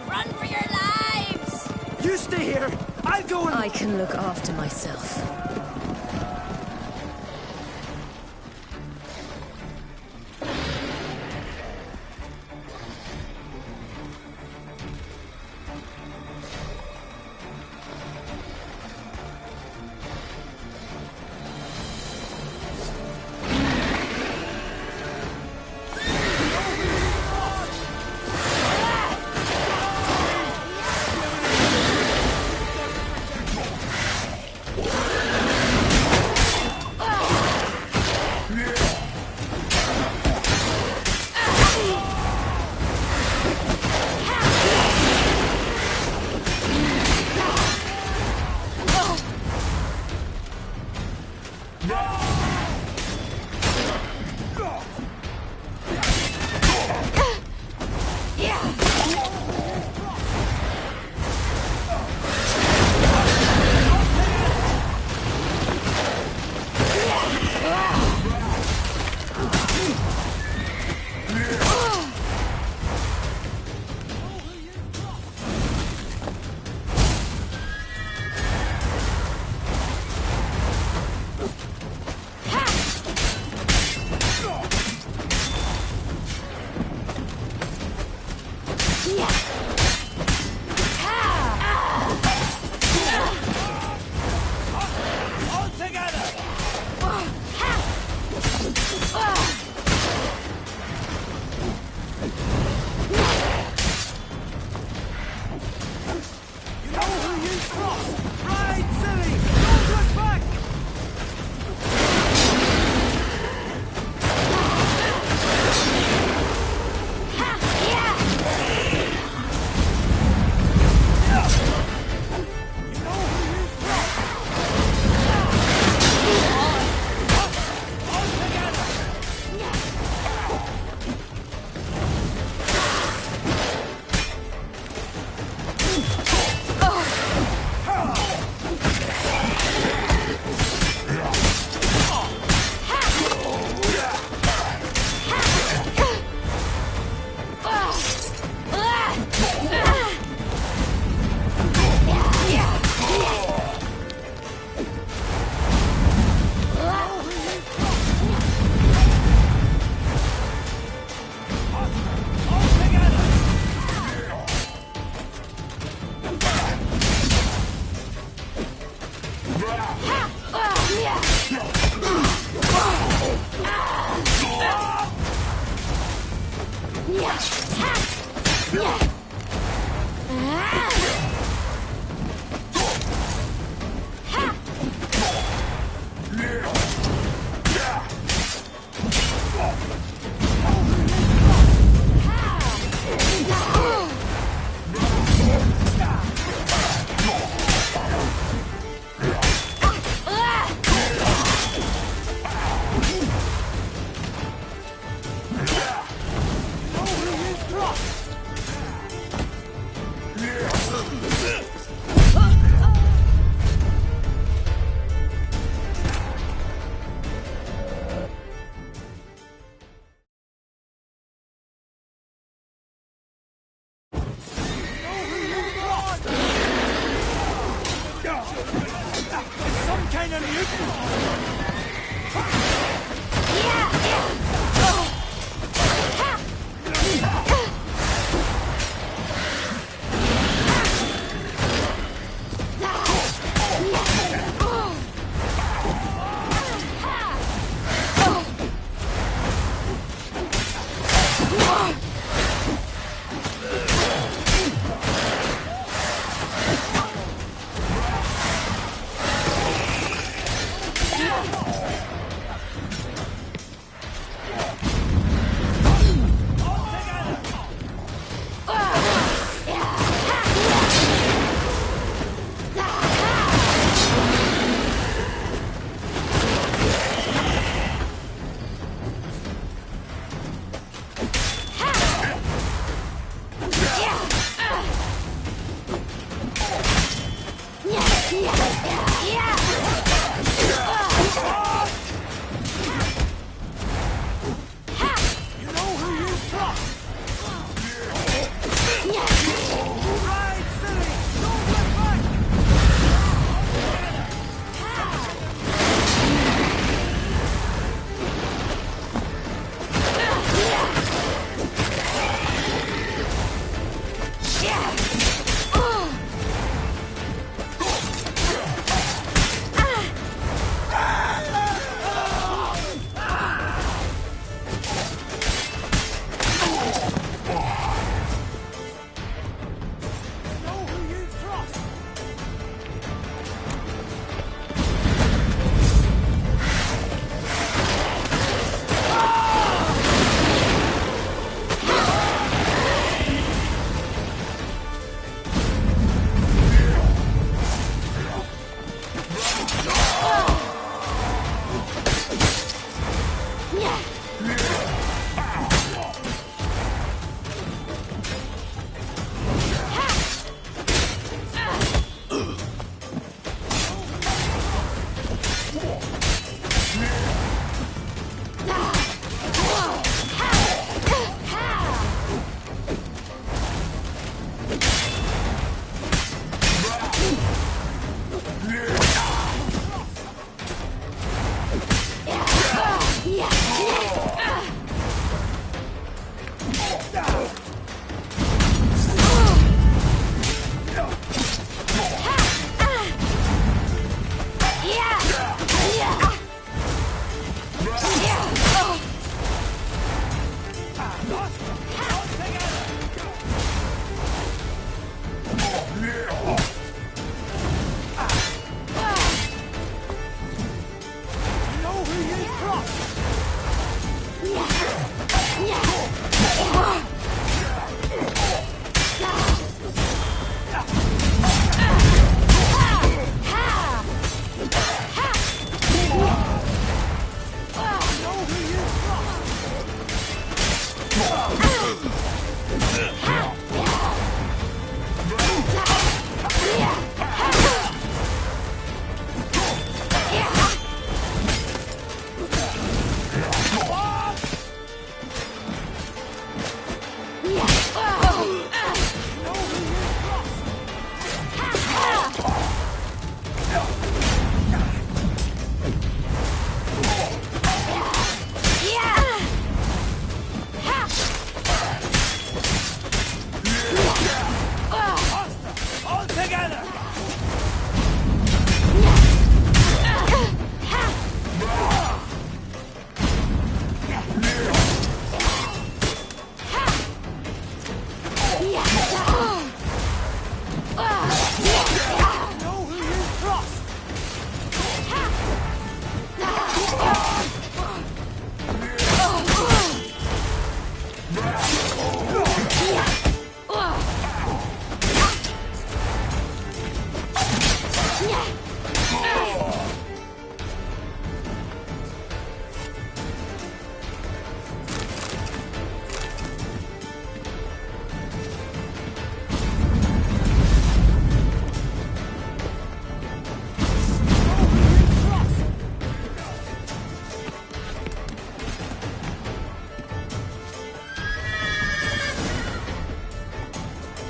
Run for your lives! You stay here! I'll go and... I can look after myself.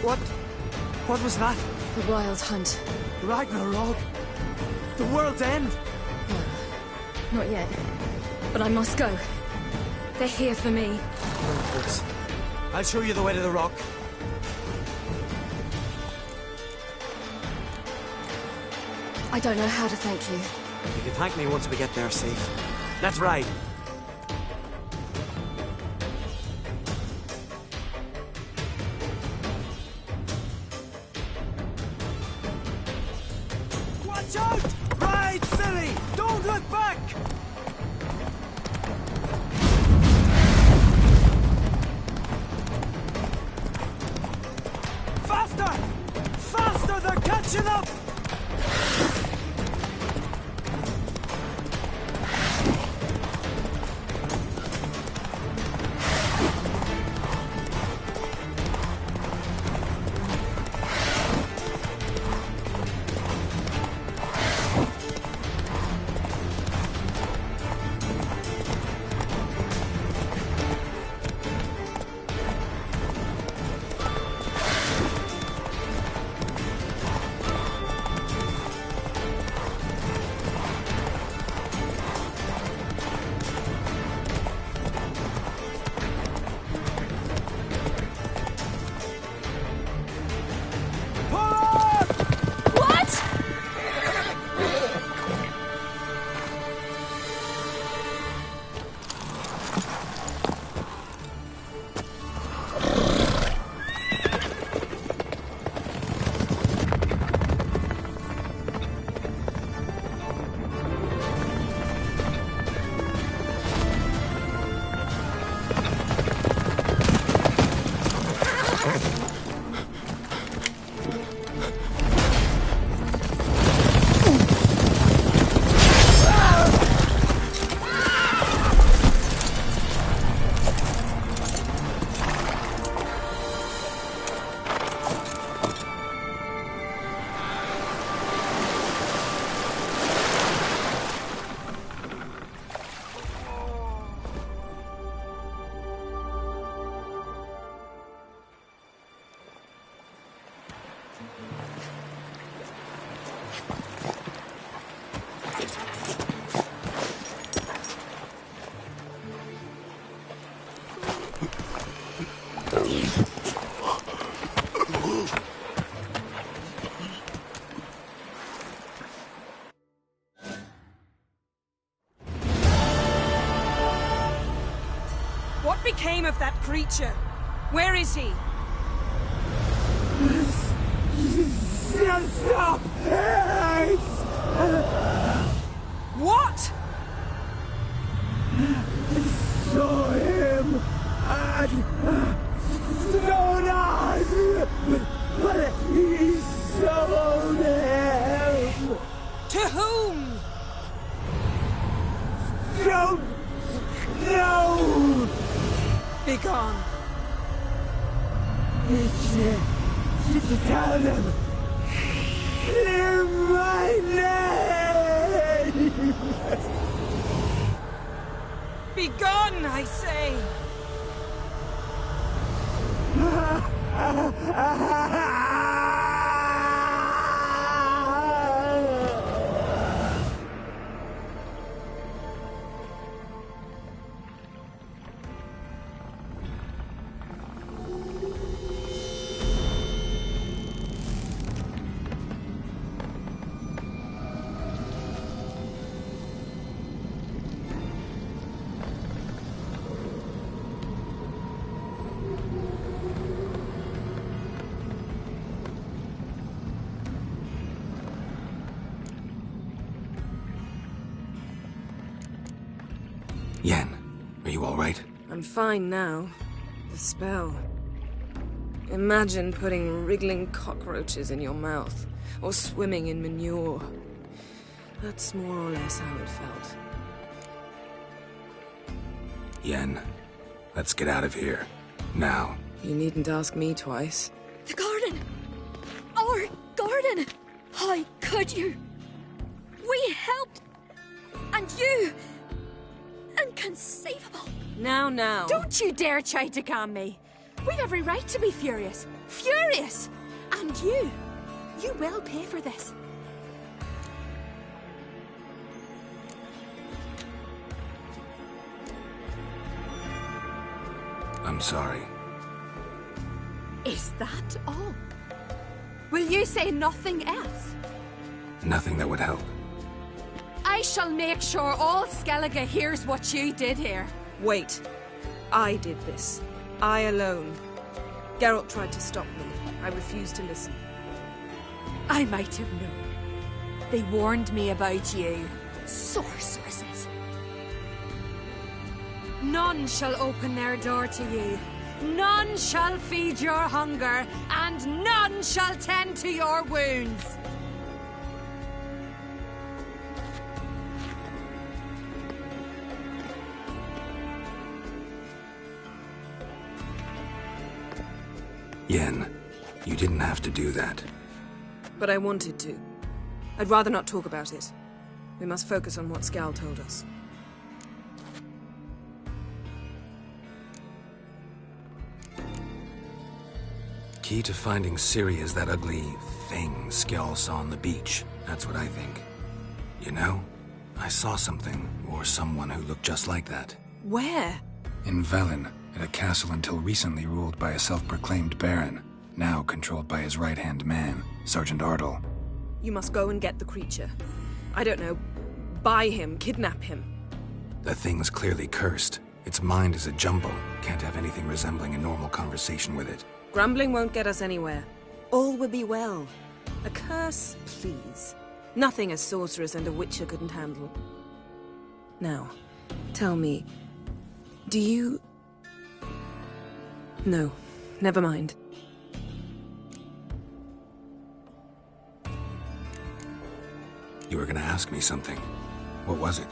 What was that? The Wild Hunt. Ragnarok? The world's end? Not yet. But I must go. They're here for me. I'll show you the way to the rock. I don't know how to thank you. You can thank me once we get there safe. Let's ride. Watch out! Ride, silly! Don't look back! Faster! Faster! They're catching up! What became of that creature? Where is he? Stop! What? Saw him at Stone, but he sold him. To whom? Don't know. Be gone. Tell them. Clear my name. Be gone, I say. Yen, are you all right? I'm fine now. The spell. Imagine putting wriggling cockroaches in your mouth, or swimming in manure. That's more or less how it felt. Yen, let's get out of here. Now. You needn't ask me twice. The garden! Our garden! How could you? We helped! And you! Inconceivable! Now. Don't you dare try to calm me. We've every right to be furious. Furious! And you will pay for this. I'm sorry. Is that all? Will you say nothing else? Nothing that would help. I shall make sure all Skellige hears what you did here. Wait. I did this. I alone. Geralt tried to stop me. I refused to listen. I might have known. They warned me about you. Sorceresses. None shall open their door to you. None shall feed your hunger, and none shall tend to your wounds. Yen, you didn't have to do that. But I wanted to. I'd rather not talk about it. We must focus on what Scal told us. Key to finding Ciri is that ugly thing Skjall saw on the beach. That's what I think. You know, I saw something, or someone who looked just like that. Where? In Velen, at a castle until recently ruled by a self-proclaimed baron, now controlled by his right-hand man, Sergeant Ardle. You must go and get the creature. I don't know, buy him, kidnap him. The thing's clearly cursed. Its mind is a jumble. Can't have anything resembling a normal conversation with it. Grumbling won't get us anywhere. All will be well. A curse, please. Nothing a sorceress and a witcher couldn't handle. Now, tell me, do you... No, never mind. You were gonna ask me something. What was it?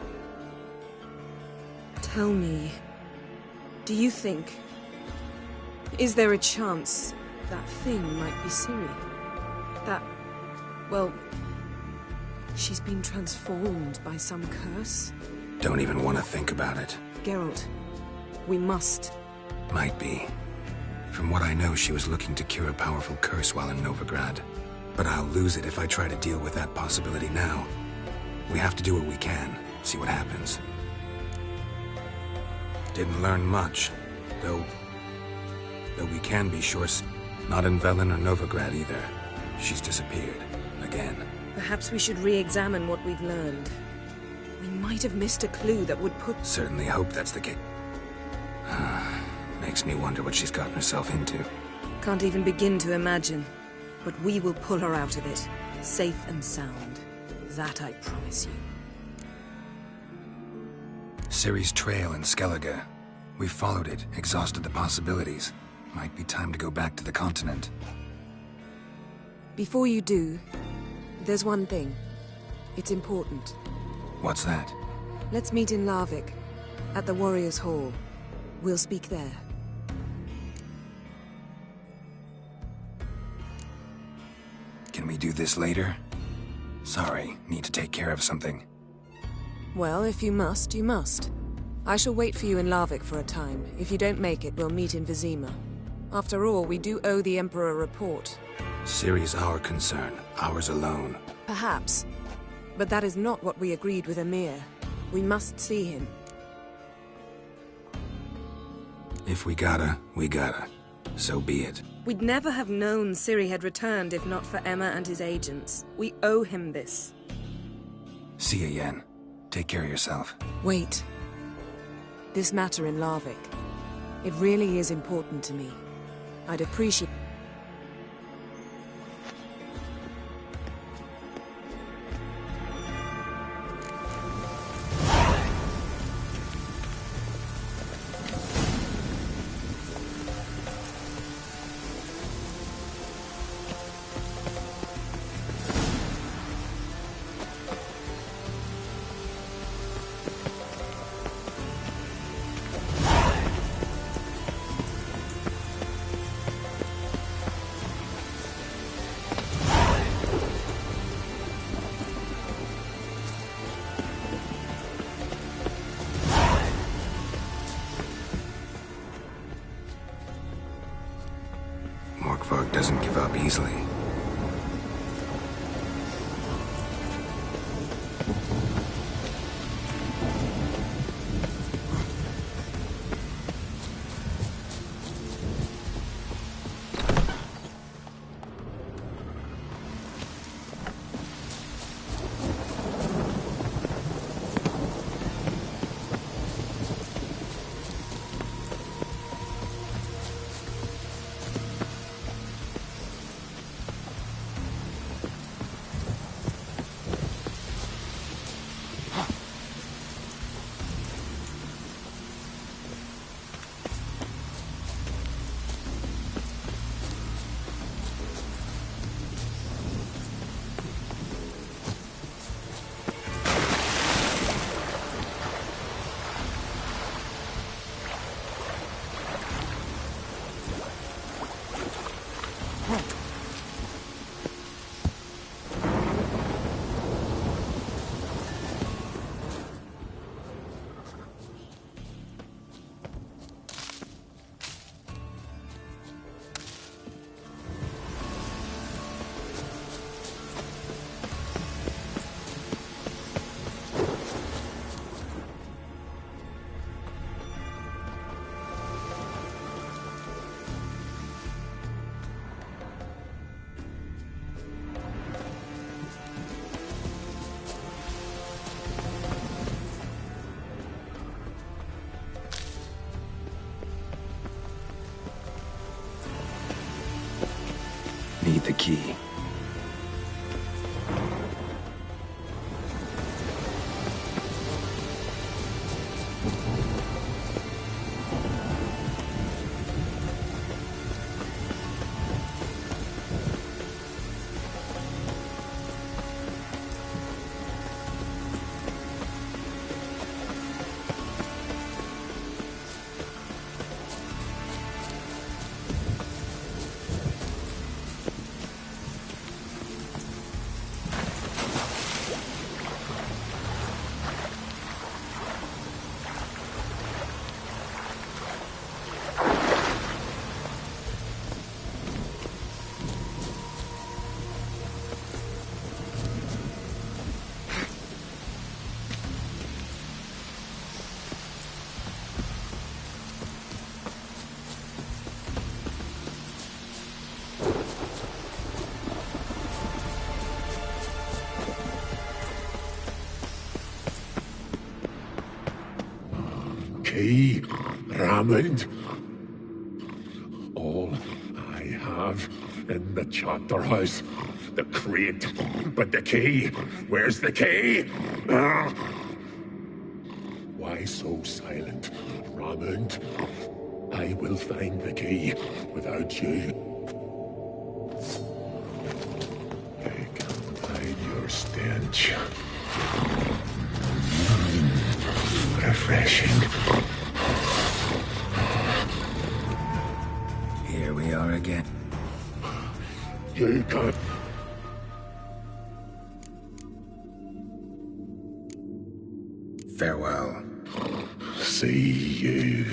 Tell me, do you think... Is there a chance that thing might be Ciri? That... well... she's been transformed by some curse? Don't even want to think about it. Geralt, we must. Might be. From what I know, she was looking to cure a powerful curse while in Novigrad. But I'll lose it if I try to deal with that possibility now. We have to do what we can, see what happens. Didn't learn much, though we can be sure not in Velen or Novigrad either. She's disappeared. Again. Perhaps we should re-examine what we've learned. We might have missed a clue that would put... Certainly hope that's the case. Makes me wonder what she's gotten herself into. Can't even begin to imagine. But we will pull her out of it, safe and sound. That I promise you. Ciri's trail in Skellige. We followed it, exhausted the possibilities. Might be time to go back to the continent. Before you do, there's one thing. It's important. What's that? Let's meet in Larvik, at the Warriors' Hall. We'll speak there. Can we do this later? Sorry, need to take care of something. Well, if you must, you must. I shall wait for you in Larvik for a time. If you don't make it, we'll meet in Vizima. After all, we do owe the Emperor a report. Ciri's our concern, ours alone. Perhaps. But that is not what we agreed with Emhyr. We must see him. If we gotta, we gotta. So be it. We'd never have known Ciri had returned if not for Emma and his agents. We owe him this. See ya, Yen. Take care of yourself. Wait. This matter in Larvik. It really is important to me. I'd appreciate... Morkvarg doesn't give up easily. Need the key. Key, Raymond. All I have in the Charterhouse. The crate, but the key. Where's the key? Why so silent, Raymond? I will find the key without you. I can't hide your stench. Refreshing. Here we are again. You can't. Farewell. See you.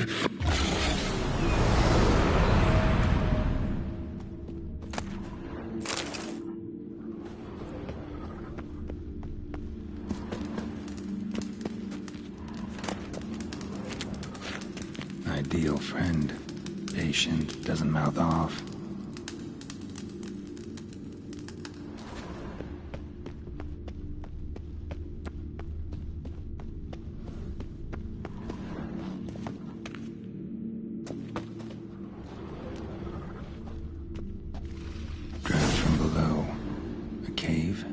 Ideal friend. Patient, doesn't mouth off. Draft from below. A cave?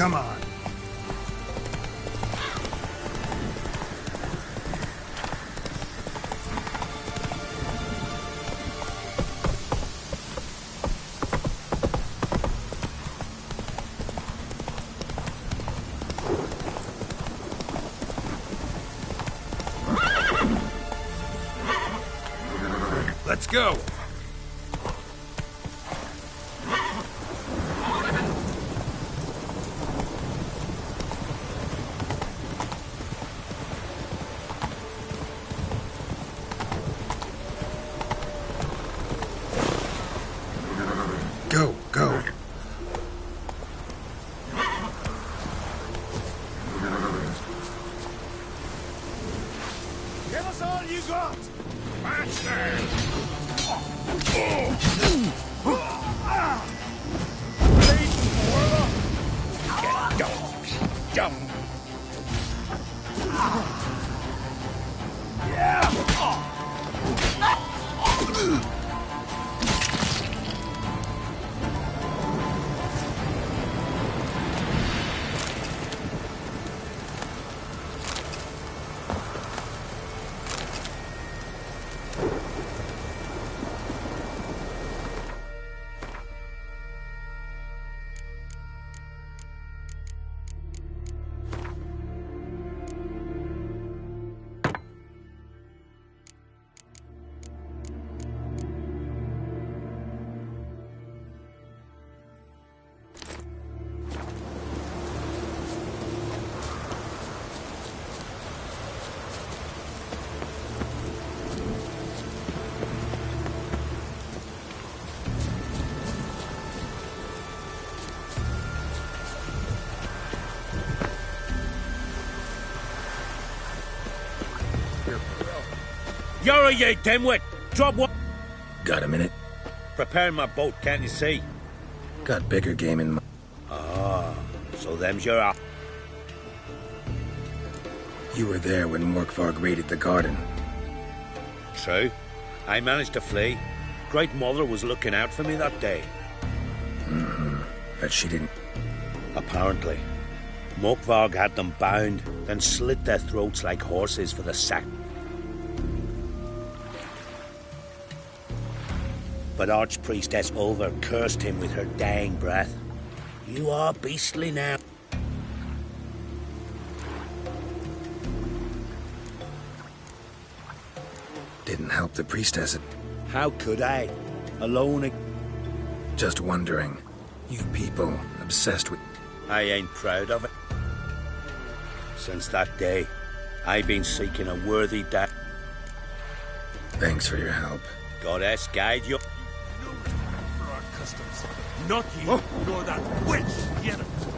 Come on. Let's go! Go, go. Give us all you got! Master! Get dogs! Jump! Yeah! You're a ye dimwit! Drop one! Got a minute? Preparing my boat, can't you see? Got bigger game in mind. Ah, so them's your op. You were there when Morkvarg raided the garden. True. I managed to flee. Great Mother was looking out for me that day. Mm-hmm. But she didn't... Apparently. Morkvarg had them bound, then slit their throats like horses for the sack. But Archpriestess Ulver cursed him with her dying breath. You are beastly now. Didn't help the priestess. How could I? Alone. Just wondering. You people, obsessed with... I ain't proud of it. Since that day, I've been seeking a worthy death. Thanks for your help. Goddess guide you. For our customs. Not you, nor that witch, Yennefer.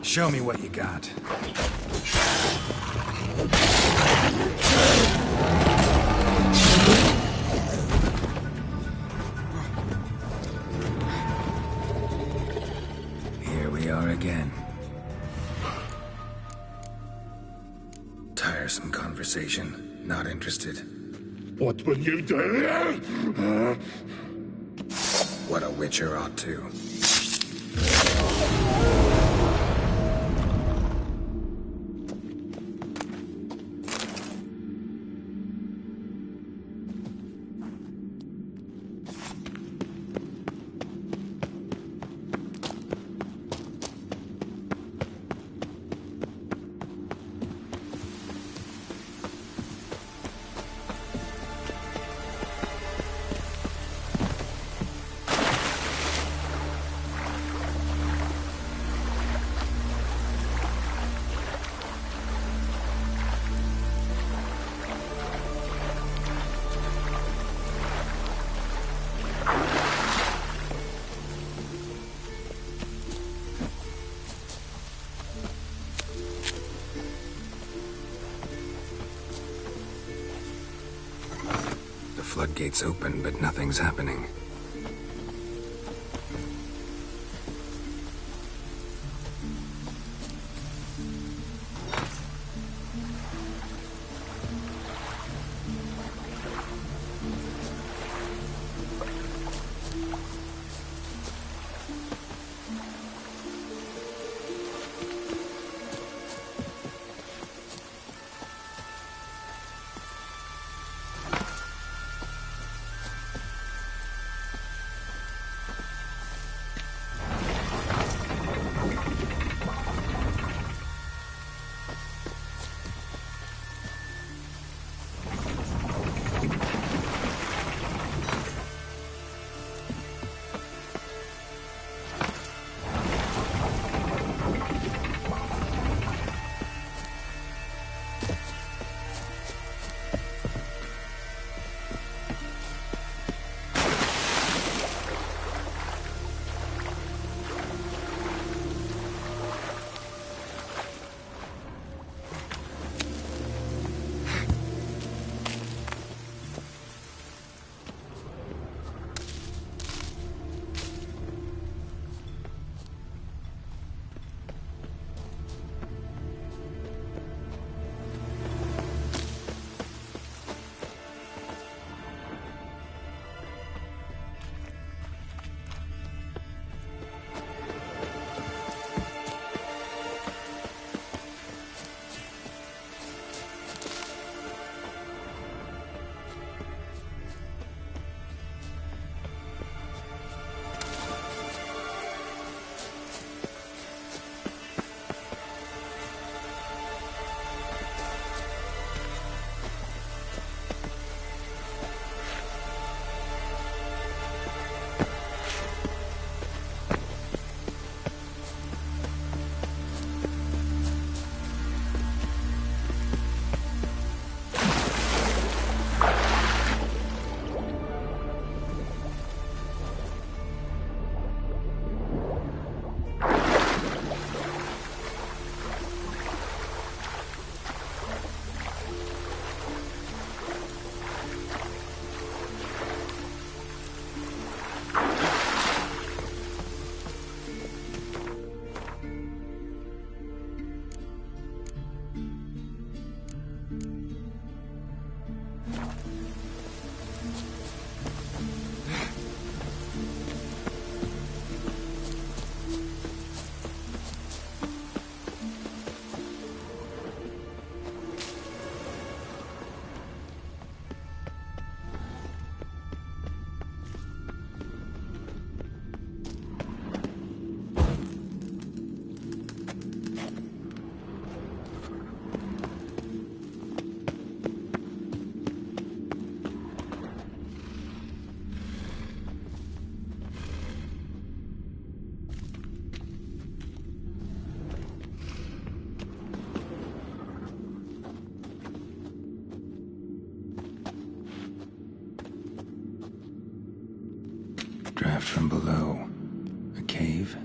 Show me what you got. Here we are again. Tiresome conversation. Not interested. What will you do? What a witcher ought to. Floodgates open, but nothing's happening. Draft from below. A cave?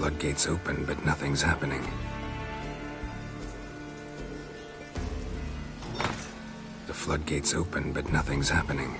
floodgates open, but nothing's happening. The floodgates open, but nothing's happening.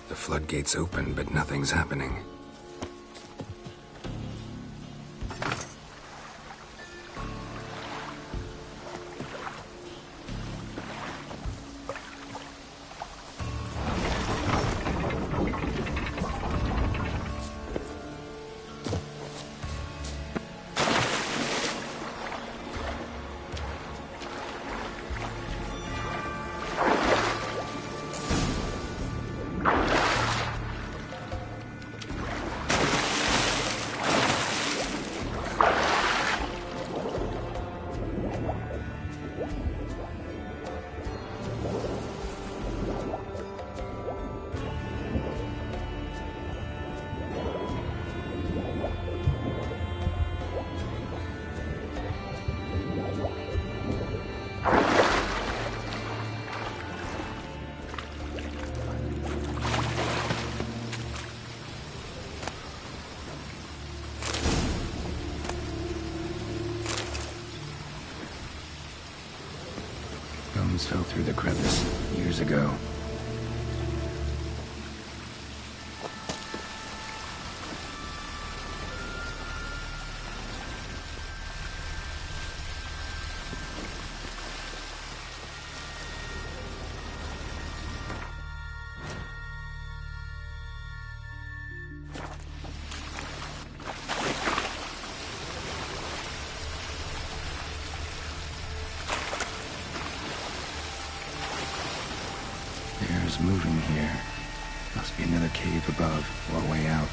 The floodgates open, but nothing's happening. Bones fell through the crevice years ago. There's moving here. Must be another cave above or a way out.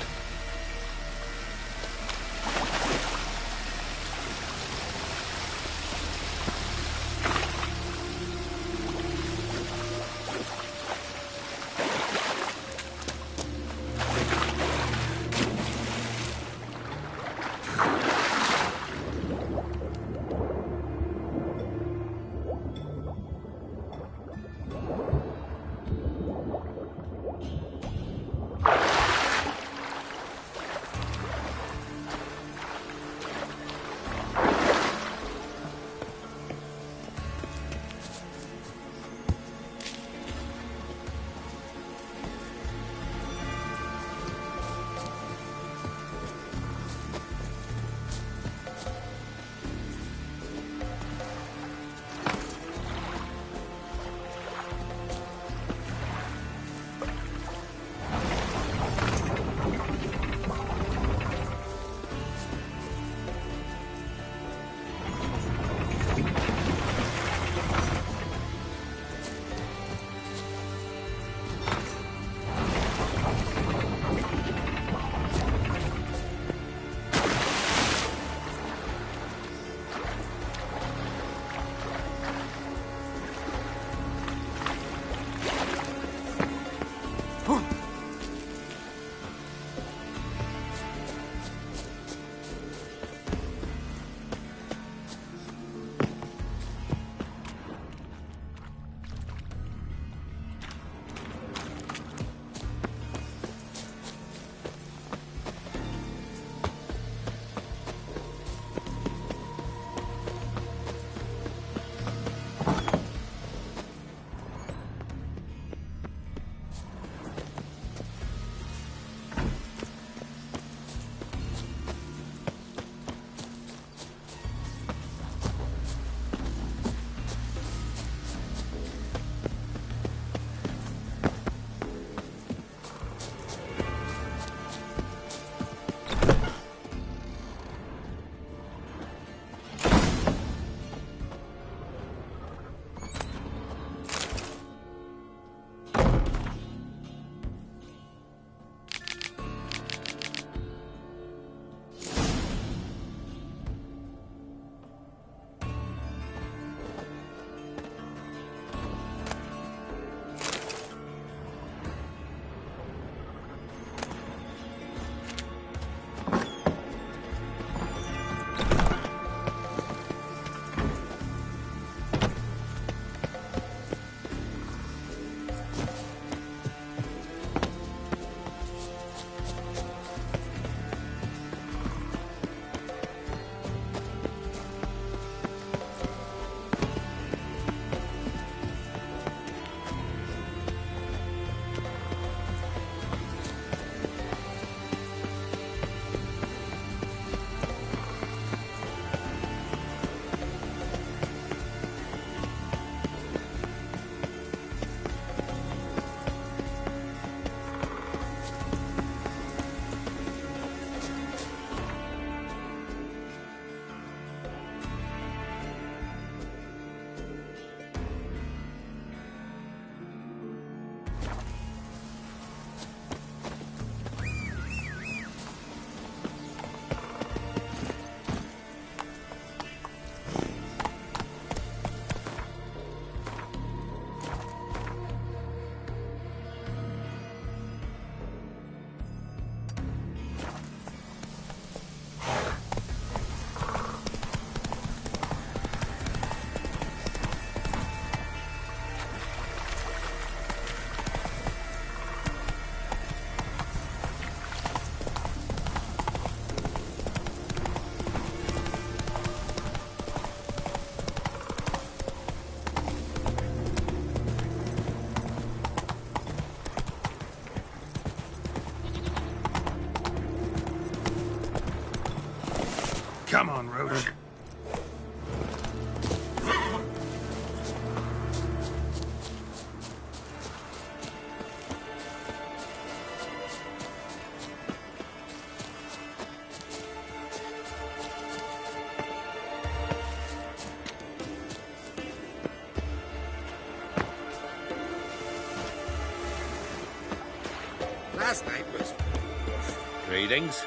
Greetings.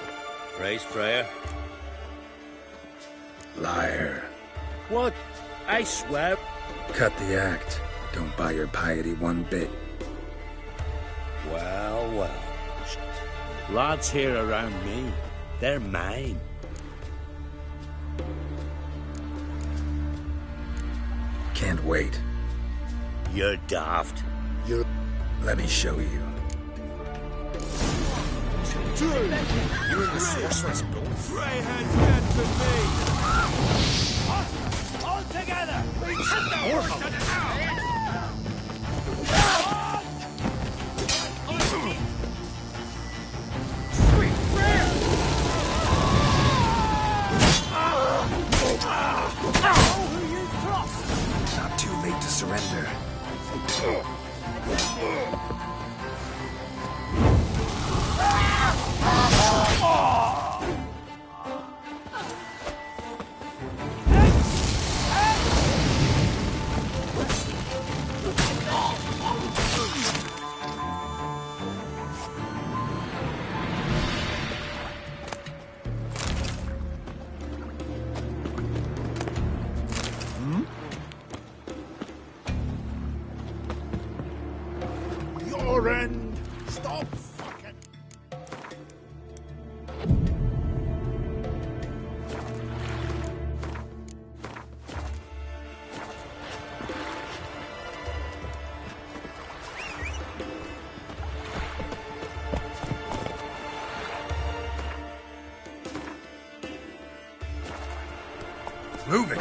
Praise Freya. Liar. What? I swear. Cut the act. Don't buy your piety one bit. Well, well. Lads here around me, they're mine. Can't wait. You're daft. You're... Let me show you. You're in the sorcerer's blood. Freyhead's dead to me. All together! We cut the horse to the house! Not too late to surrender. Your end! Stop fucking... Move it!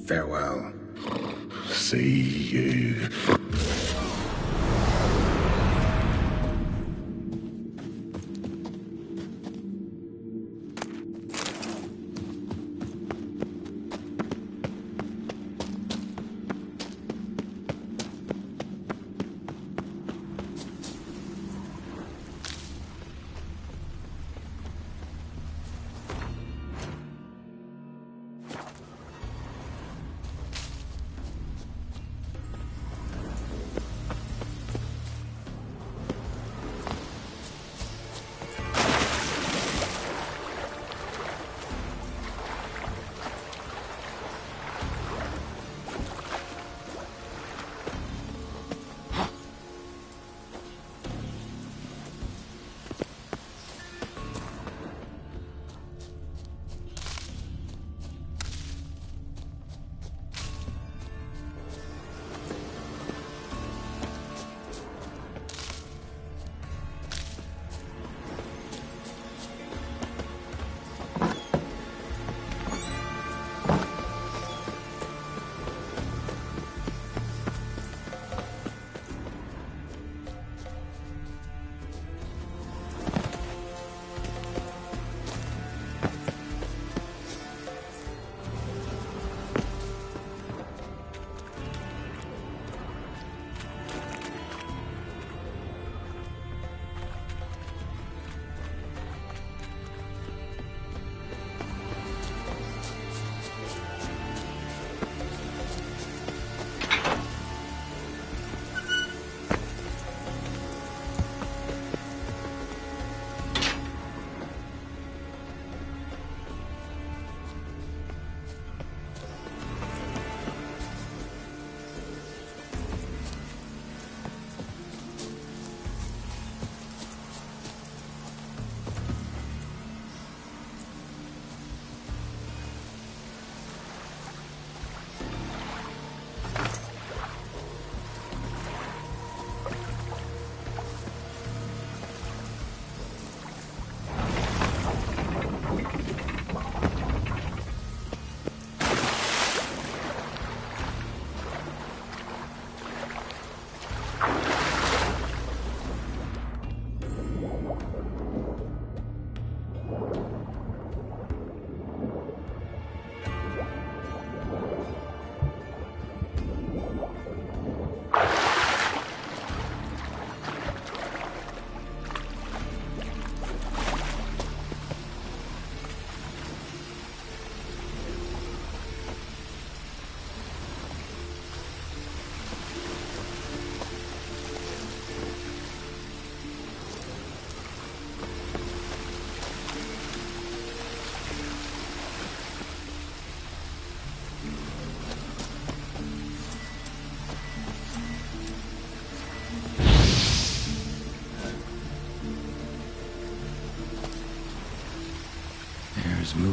Farewell. See you.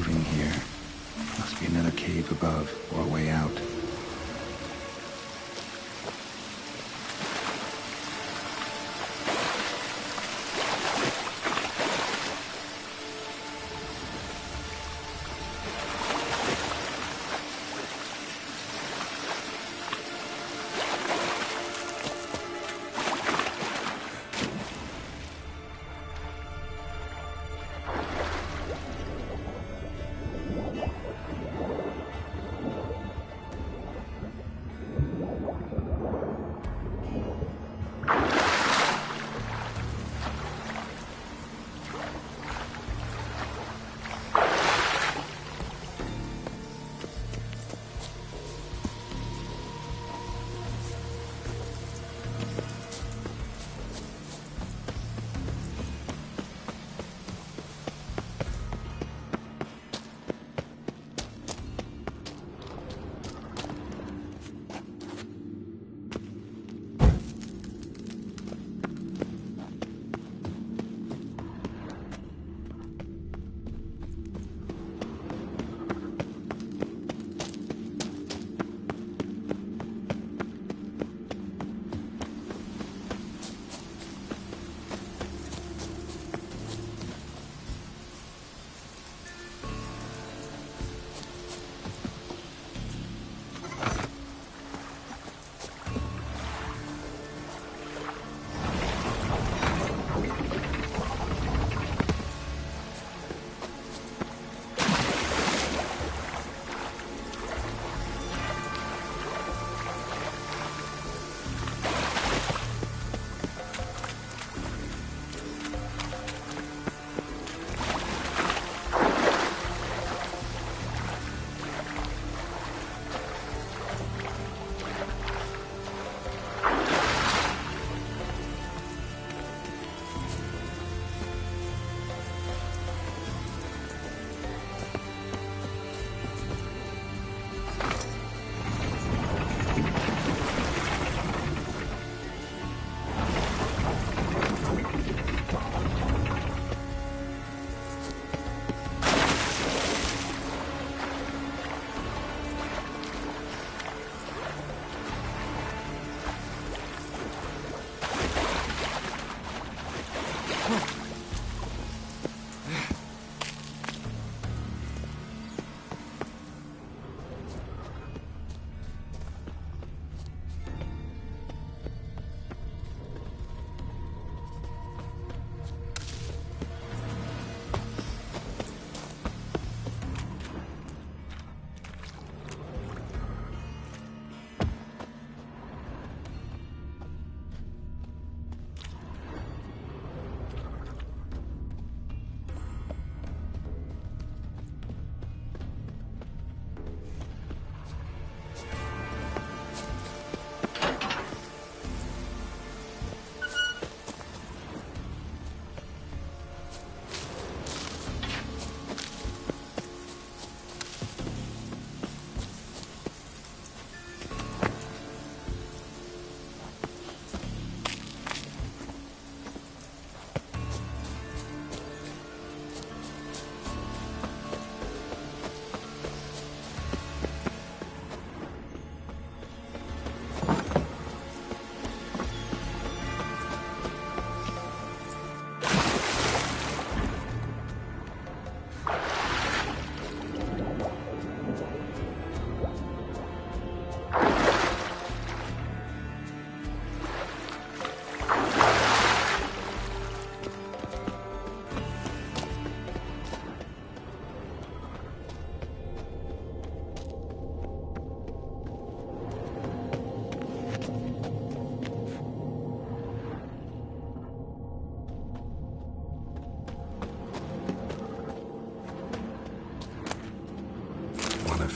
moving here. Must be another cave above, or a way out.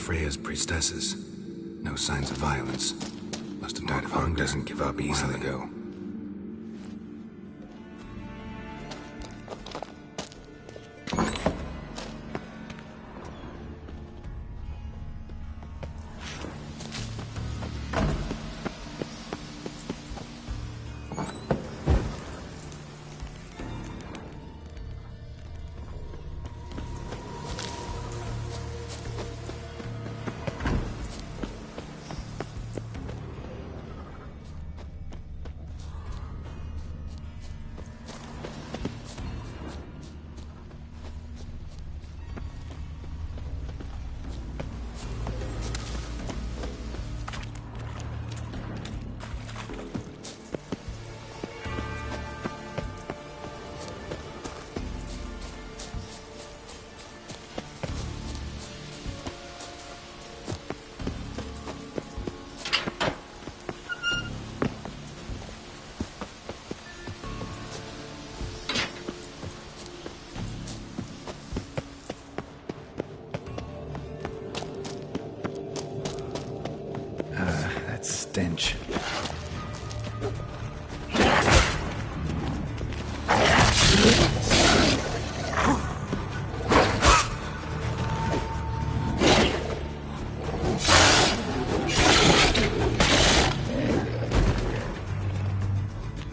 Freya's priestesses. No signs of violence. Must have died of hunger. Doesn't give up easily. Go. stench.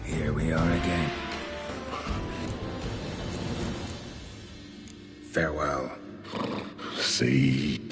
Here we are again. Farewell. See.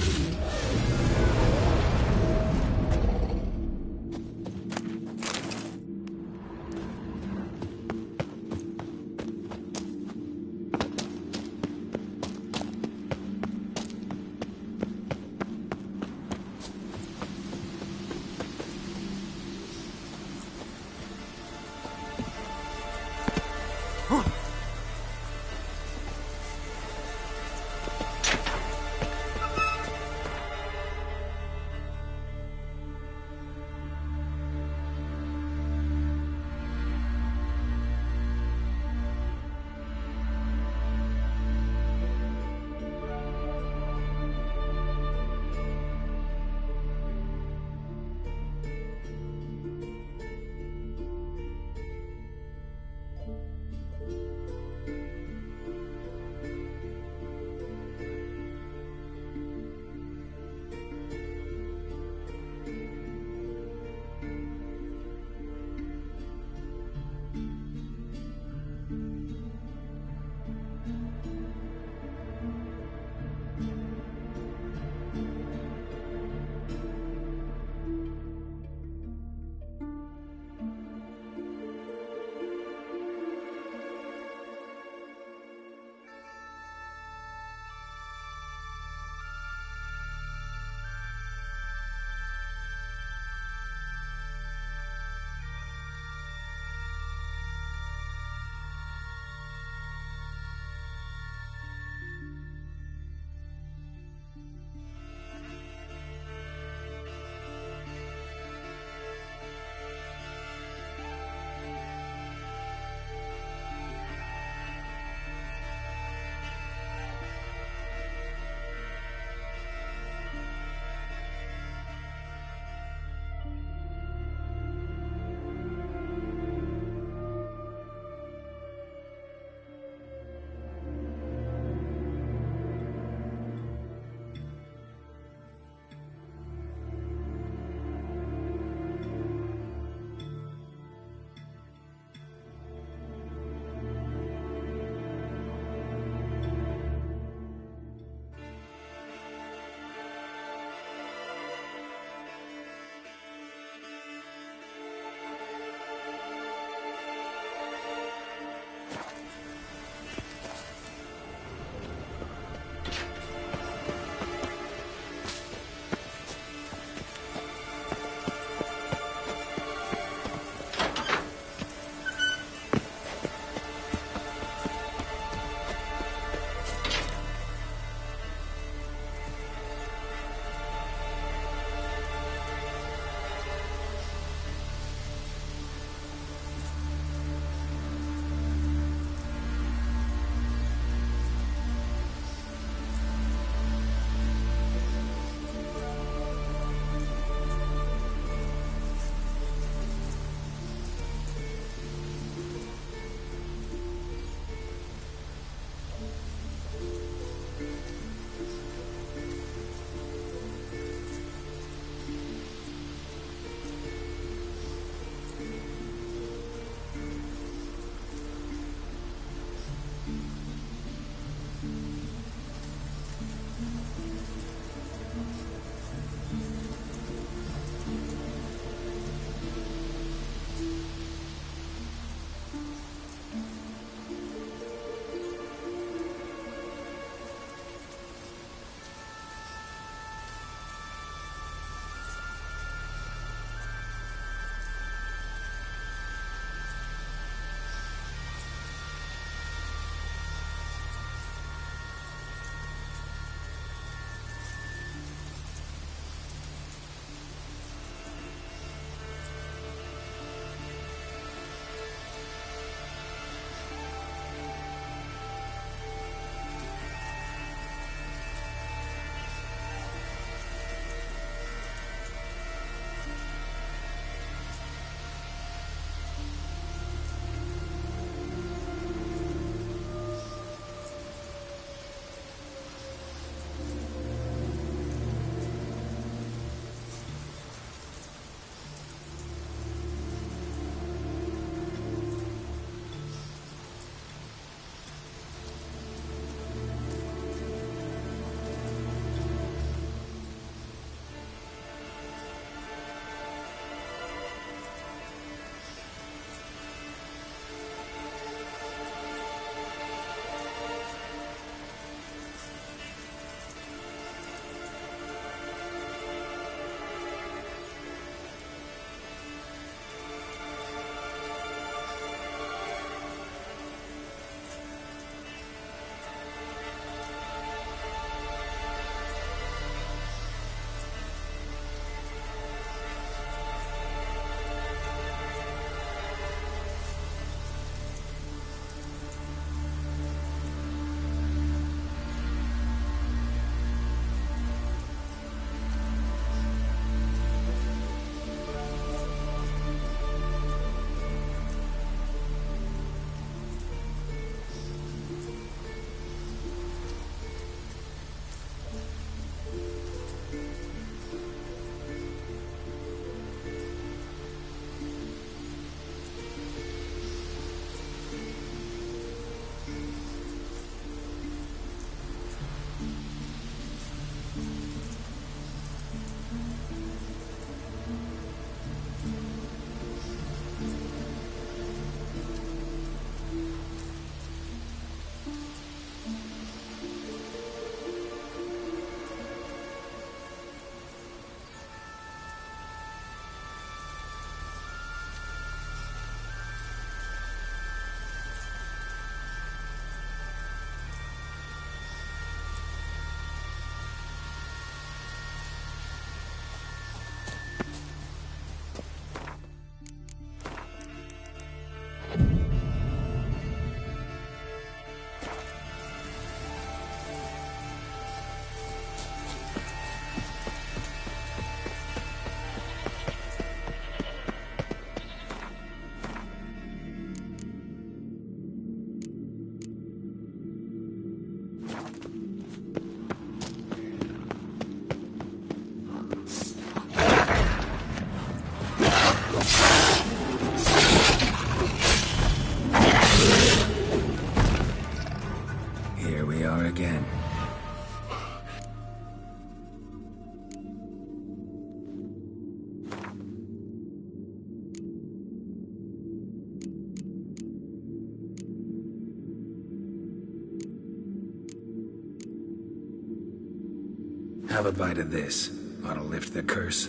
Have a bite of this. Ought to lift the curse.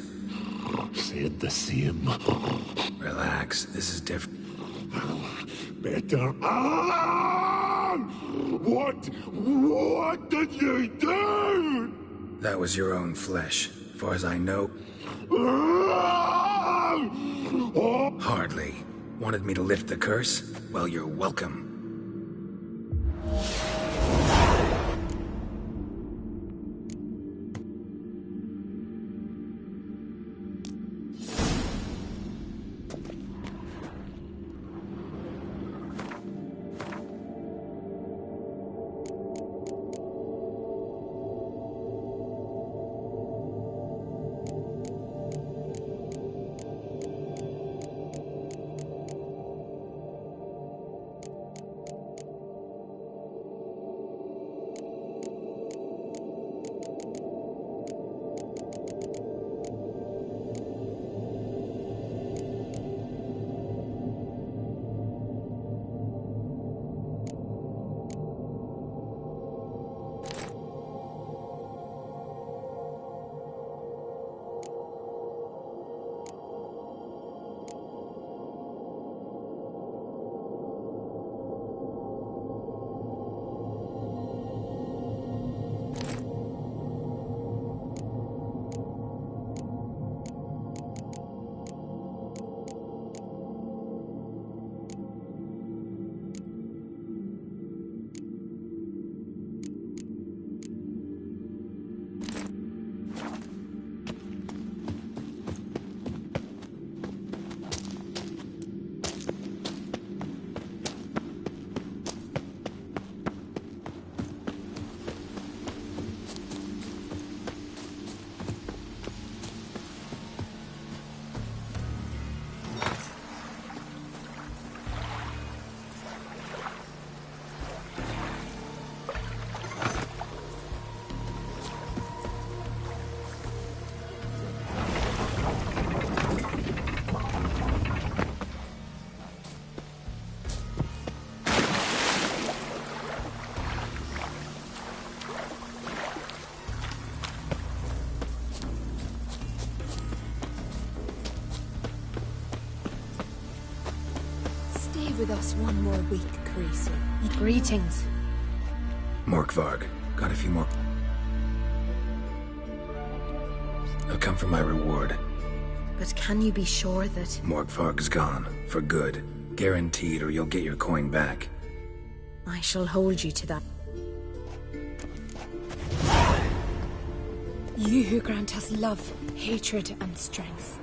Said the same. Relax, this is different. Better. Ah! What did you do? That was your own flesh. As far as I know. Hardly. Wanted me to lift the curse? Well, you're welcome. With us one more week, Carissa. Greetings. Morkvarg. Got a few more. I'll come for my reward. But can you be sure that... Morkvarg's gone. For good. Guaranteed, or you'll get your coin back. I shall hold you to that. You who grant us love, hatred, and strength.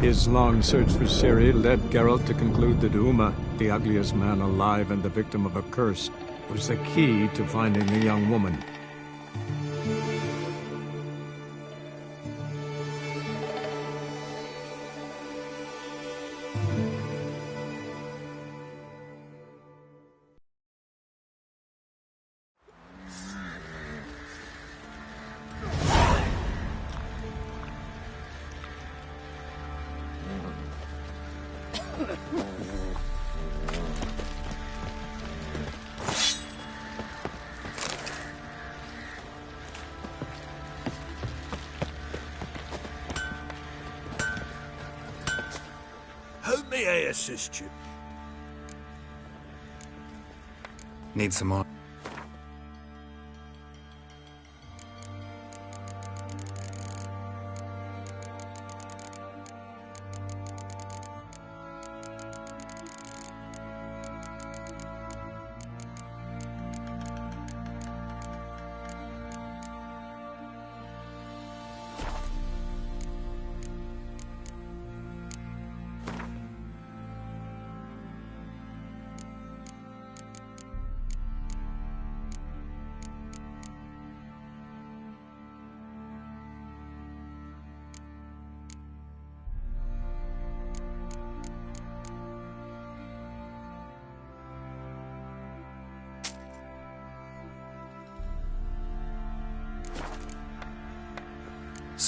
His long search for Ciri led Geralt to conclude that Uma, the ugliest man alive and the victim of a curse, was the key to finding the young woman. How may I assist you? Need some more.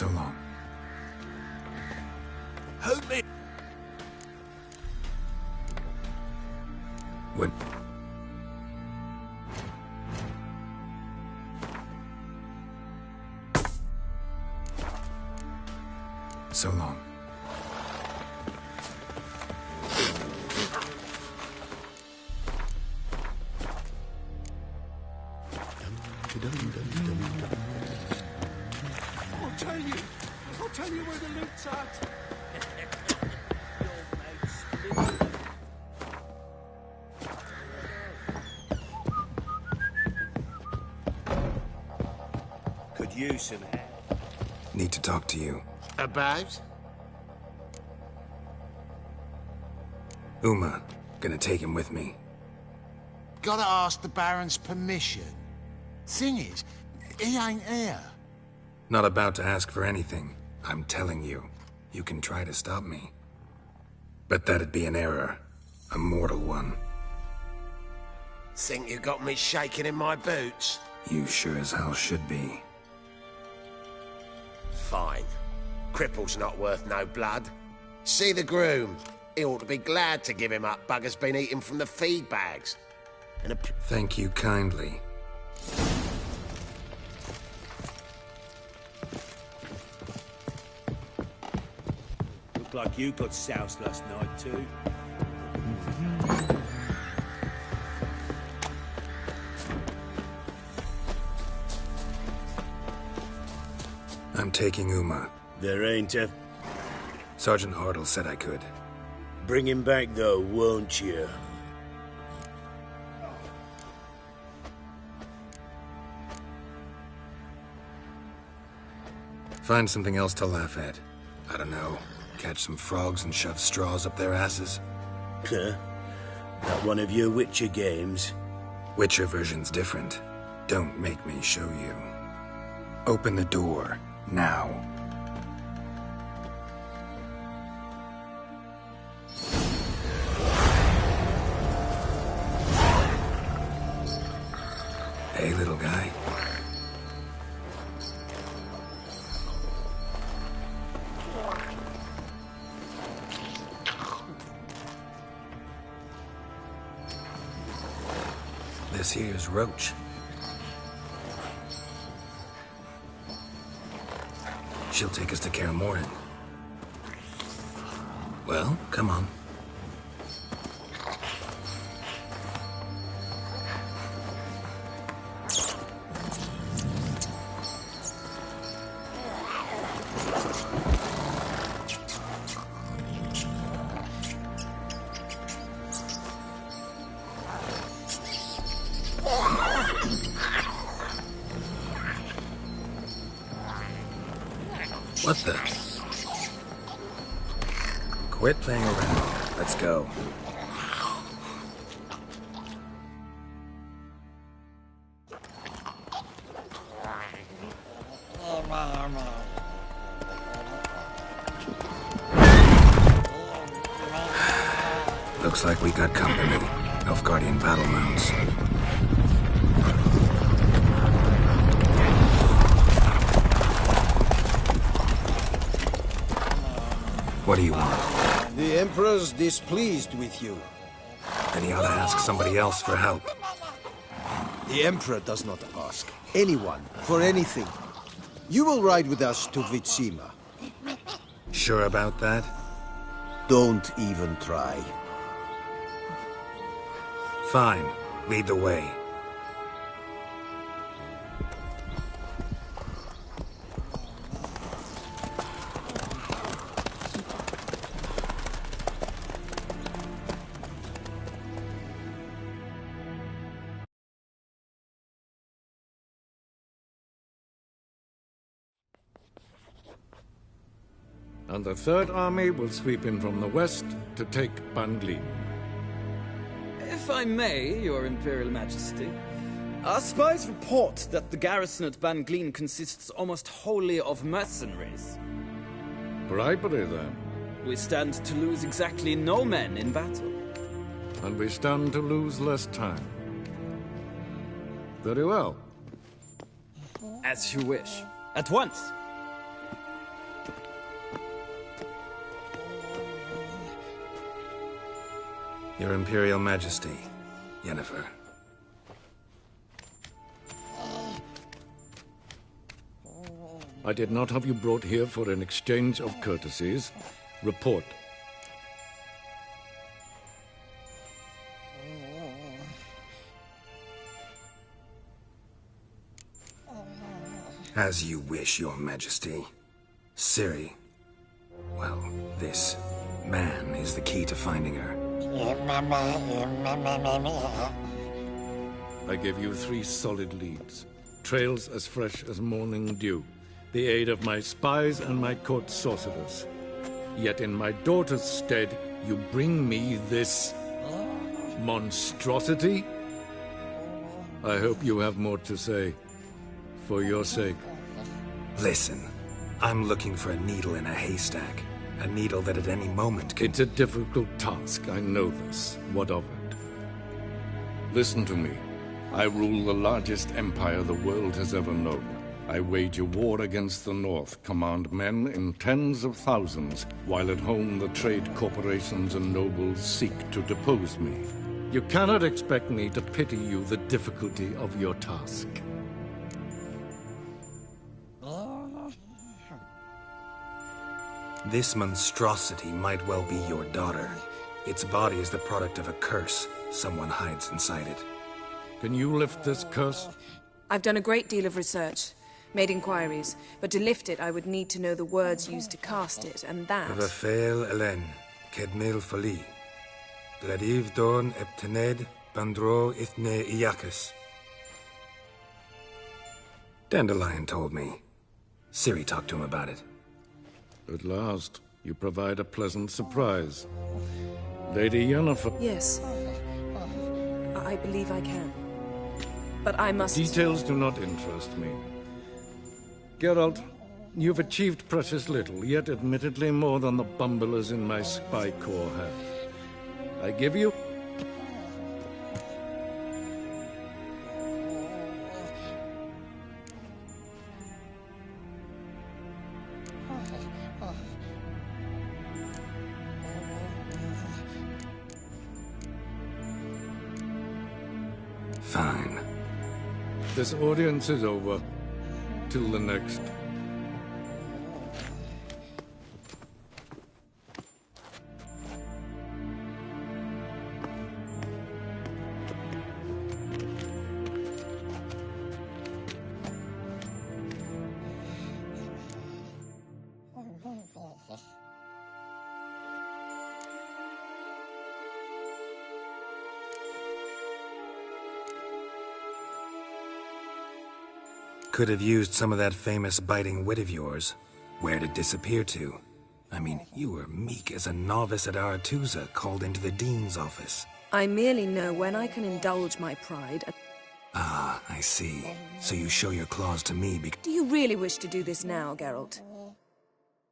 So long. Help me! When... So long. I'll tell you where the loot's at. Could use some help. Need to talk to you. About? Uma. Gonna take him with me. Gotta ask the Baron's permission. Thing is, he ain't here. Not about to ask for anything. I'm telling you. You can try to stop me. But that'd be an error. A mortal one. Think you got me shaking in my boots? You sure as hell should be. Fine. Cripple's not worth no blood. See the groom. He ought to be glad to give him up. Bugger's been eating from the feed bags. And Thank you kindly. Looked like you got soused last night, too. I'm taking Uma. There ain't a... Sergeant Hartle said I could. Bring him back, though, won't you? Find something else to laugh at. I don't know. Catch some frogs and shove straws up their asses. Huh? Not one of your Witcher games? Witcher version's different. Don't make me show you. Open the door. Now. Hey, little guy. This here's Roach. She'll take us to Kaer Morhen. Well, come on. What the? Quit playing around. Let's go. Looks like we got company. Nilfgaardian battle mounts. What do you want? The Emperor's displeased with you. Then he ought to ask somebody else for help. The Emperor does not ask anyone for anything. You will ride with us to Vitsima. Sure about that? Don't even try. Fine. Lead the way. And the Third Army will sweep in from the west to take Ban Glin. If I may, Your Imperial Majesty, our spies report that the garrison at Ban Glin consists almost wholly of mercenaries. Bribery, then. We stand to lose exactly no men in battle. And we stand to lose less time. Very well. As you wish. At once. Your Imperial Majesty, Yennefer. I did not have you brought here for an exchange of courtesies. Report. As you wish, Your Majesty. Ciri. Well, this man is the key to finding her. I gave you 3 solid leads. Trails as fresh as morning dew. The aid of my spies and my court sorcerers. Yet in my daughter's stead, you bring me this monstrosity? I hope you have more to say. For your sake. Listen, I'm looking for a needle in a haystack. A needle that at any moment can... It's a difficult task, I know this. What of it? Listen to me. I rule the largest empire the world has ever known. I wage a war against the North, command men in tens of thousands, while at home the trade corporations and nobles seek to depose me. You cannot expect me to pity you the difficulty of your task. This monstrosity might well be your daughter. Its body is the product of a curse. Someone hides inside it. Can you lift this curse? I've done a great deal of research, made inquiries, but to lift it I would need to know the words used to cast it, and that... Vafael Elen, Kedmil Fali. Gladiv Dorn Eptened, Bandro Ithne Iacus. Dandelion told me. Ciri talked to him about it. At last, you provide a pleasant surprise. Lady Yennefer... Yes. I believe I can. But I must... Details do not interest me. Geralt, you've achieved precious little, yet admittedly more than the bumblers in my spy corps have. I give you... Fine. This audience is over. Till the next. Could have used some of that famous biting wit of yours. Where'd it disappear to? I mean, you were meek as a novice at Aretuza called into the Dean's office. I merely know when I can indulge my pride. Ah, I see. So you show your claws to me because... Do you really wish to do this now, Geralt?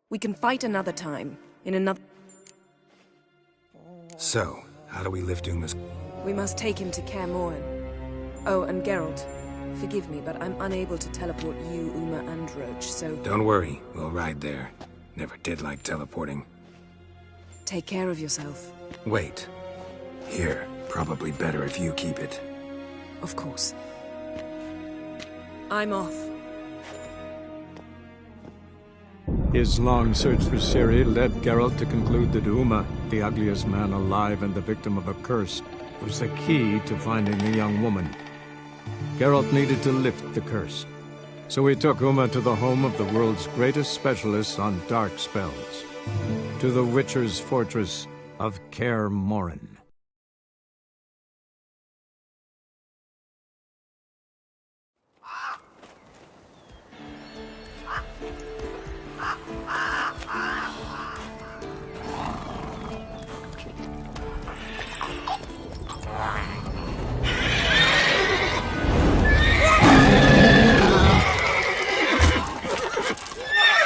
We can fight another time, in another... So, how do we lift Uma's... We must take him to Kaer Morhen. Oh, and Geralt, forgive me, but I'm unable to teleport you, Uma, and Roach, so... Don't worry, we'll ride there. Never did like teleporting. Take care of yourself. Wait. Here, probably better if you keep it. Of course. I'm off. His long search for Ciri led Geralt to conclude that Uma, the ugliest man alive and the victim of a curse, was the key to finding the young woman. Geralt needed to lift the curse. So he took Uma to the home of the world's greatest specialists on dark spells. To the Witcher's fortress of Kaer Morhen.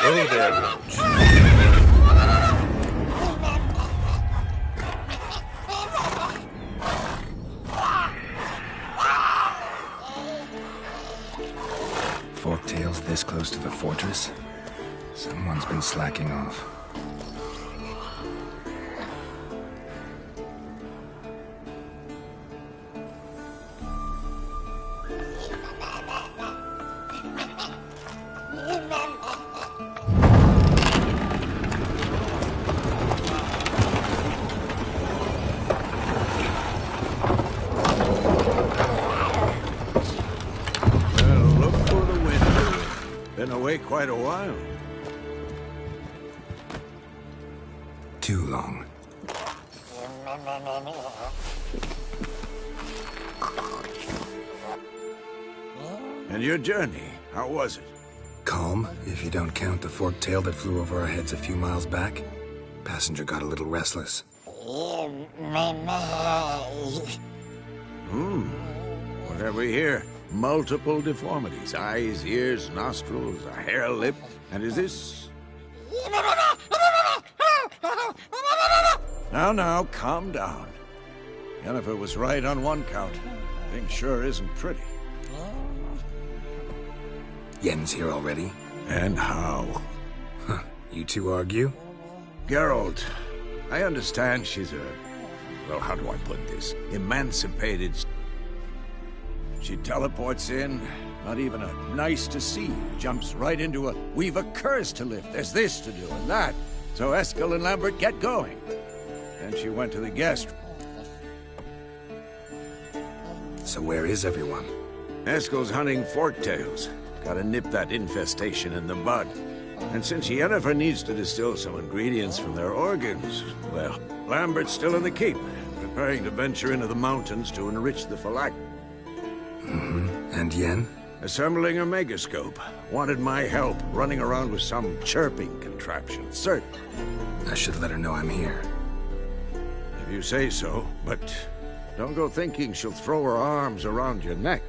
Oh, there, Roach. Forktails this close to the fortress? Someone's been slacking off. quite a while. Too long. And your journey, how was it? Calm, if you don't count the forked tail that flew over our heads a few miles back. Passenger got a little restless. What have we here? Multiple deformities. Eyes, ears, nostrils, a hair lip. And is this... Now, calm down. Yennefer was right on one count. Thing sure isn't pretty. Yen's here already? And how? Huh. You two argue? Geralt, I understand she's a... well, how do I put this? Emancipated... She teleports in, not even a nice to see, jumps right into a, we've a curse to lift, there's this to do and that. So Eskel and Lambert get going. Then she went to the guest. So where is everyone? Eskel's hunting forktails. Gotta nip that infestation in the bud. And since Yennefer needs to distill some ingredients from their organs, well, Lambert's still in the keep, preparing to venture into the mountains to enrich the phylactery. And Yen? Assembling a megascope. Wanted my help running around with some chirping contraption, certain. I should let her know I'm here. If you say so, but don't go thinking she'll throw her arms around your neck.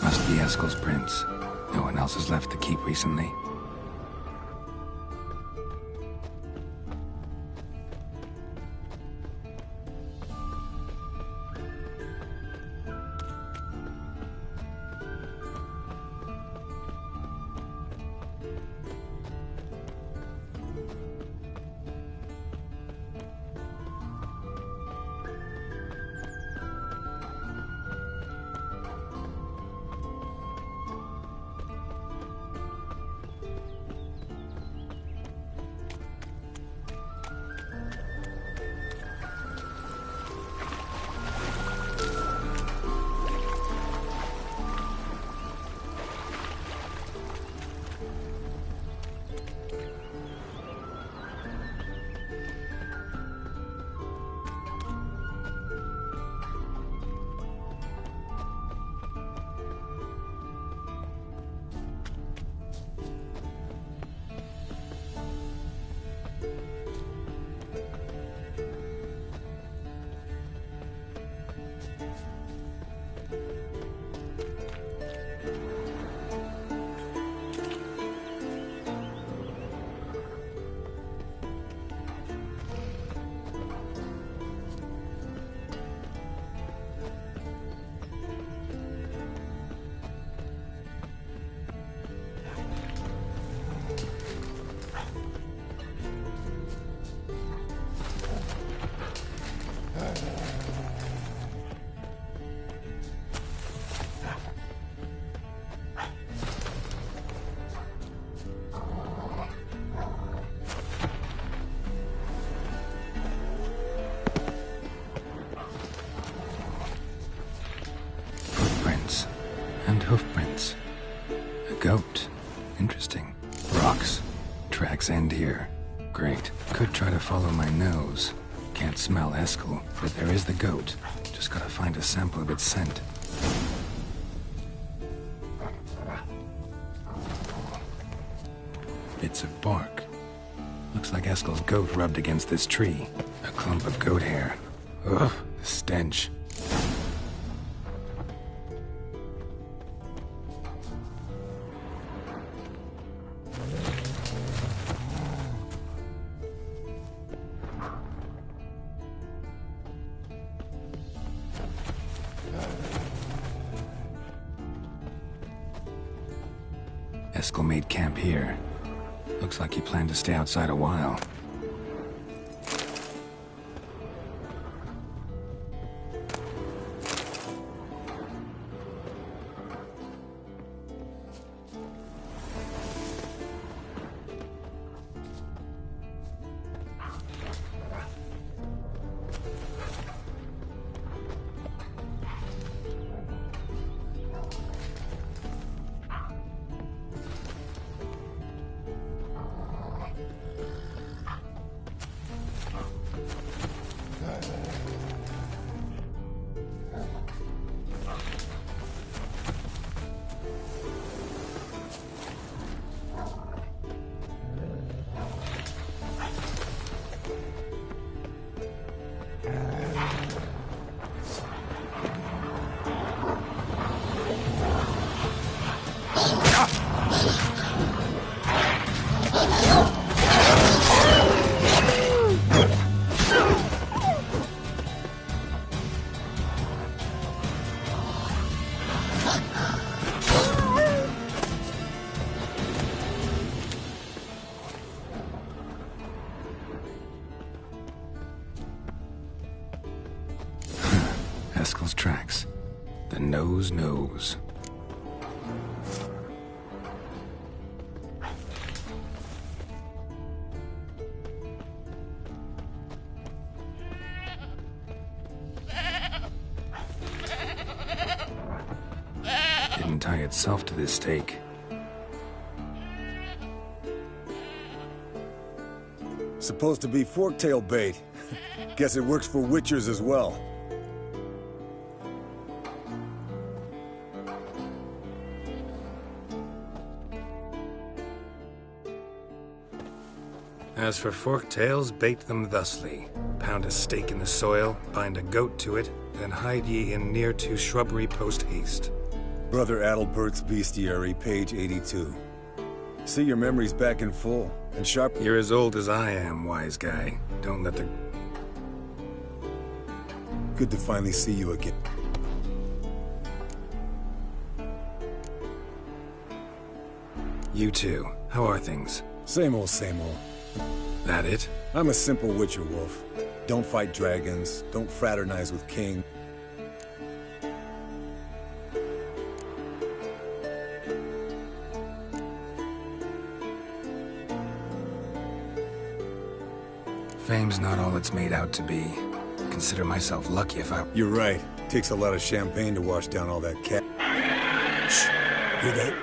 Must be Eskel's prints. No one else has left the keep recently. And hoofprints. A goat. Interesting. Rocks. Tracks end here. Great. Could try to follow my nose. Can't smell Eskel, but there is the goat. Just gotta find a sample of its scent. Bits of bark. Looks like Eskel's goat rubbed against this tree. A clump of goat hair. Ugh, the stench. Eskel made camp here. Looks like he planned to stay outside a while. Eskel's tracks. The nose knows. Didn't tie itself to this stake. Supposed to be forktail bait. Guess it works for witchers as well. As for forktails, bait them thusly. Pound a stake in the soil, bind a goat to it, then hide ye in near to shrubbery post haste. Brother Adalbert's Bestiary, page 82. See your memories back in full, and sharp— You're as old as I am, wise guy. Don't let the— Good to finally see you again. You too. How are things? Same old, same old. That it? I'm a simple witcher wolf. Don't fight dragons, don't fraternize with king. Fame's not all it's made out to be. Consider myself lucky if I— You're right. Takes a lot of champagne to wash down all that cat. Shh. Hear that?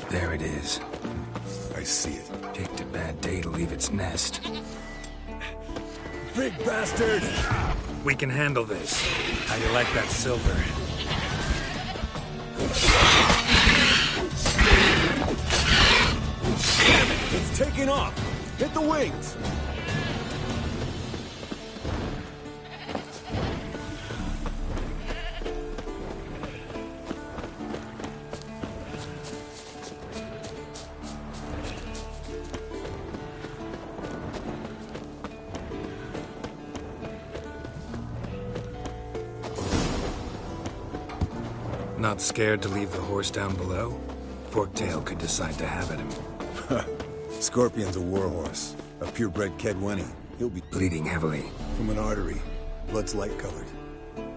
There it is. I see it. Picked a bad day to leave its nest. Big bastard! We can handle this. How you like that silver? Damn it! It's taking off! Hit the wings! Not scared to leave the horse down below? Forktail could decide to have at him. Scorpion's a warhorse. A purebred Kedwenny. He'll be bleeding heavily. From an artery. Blood's light-colored.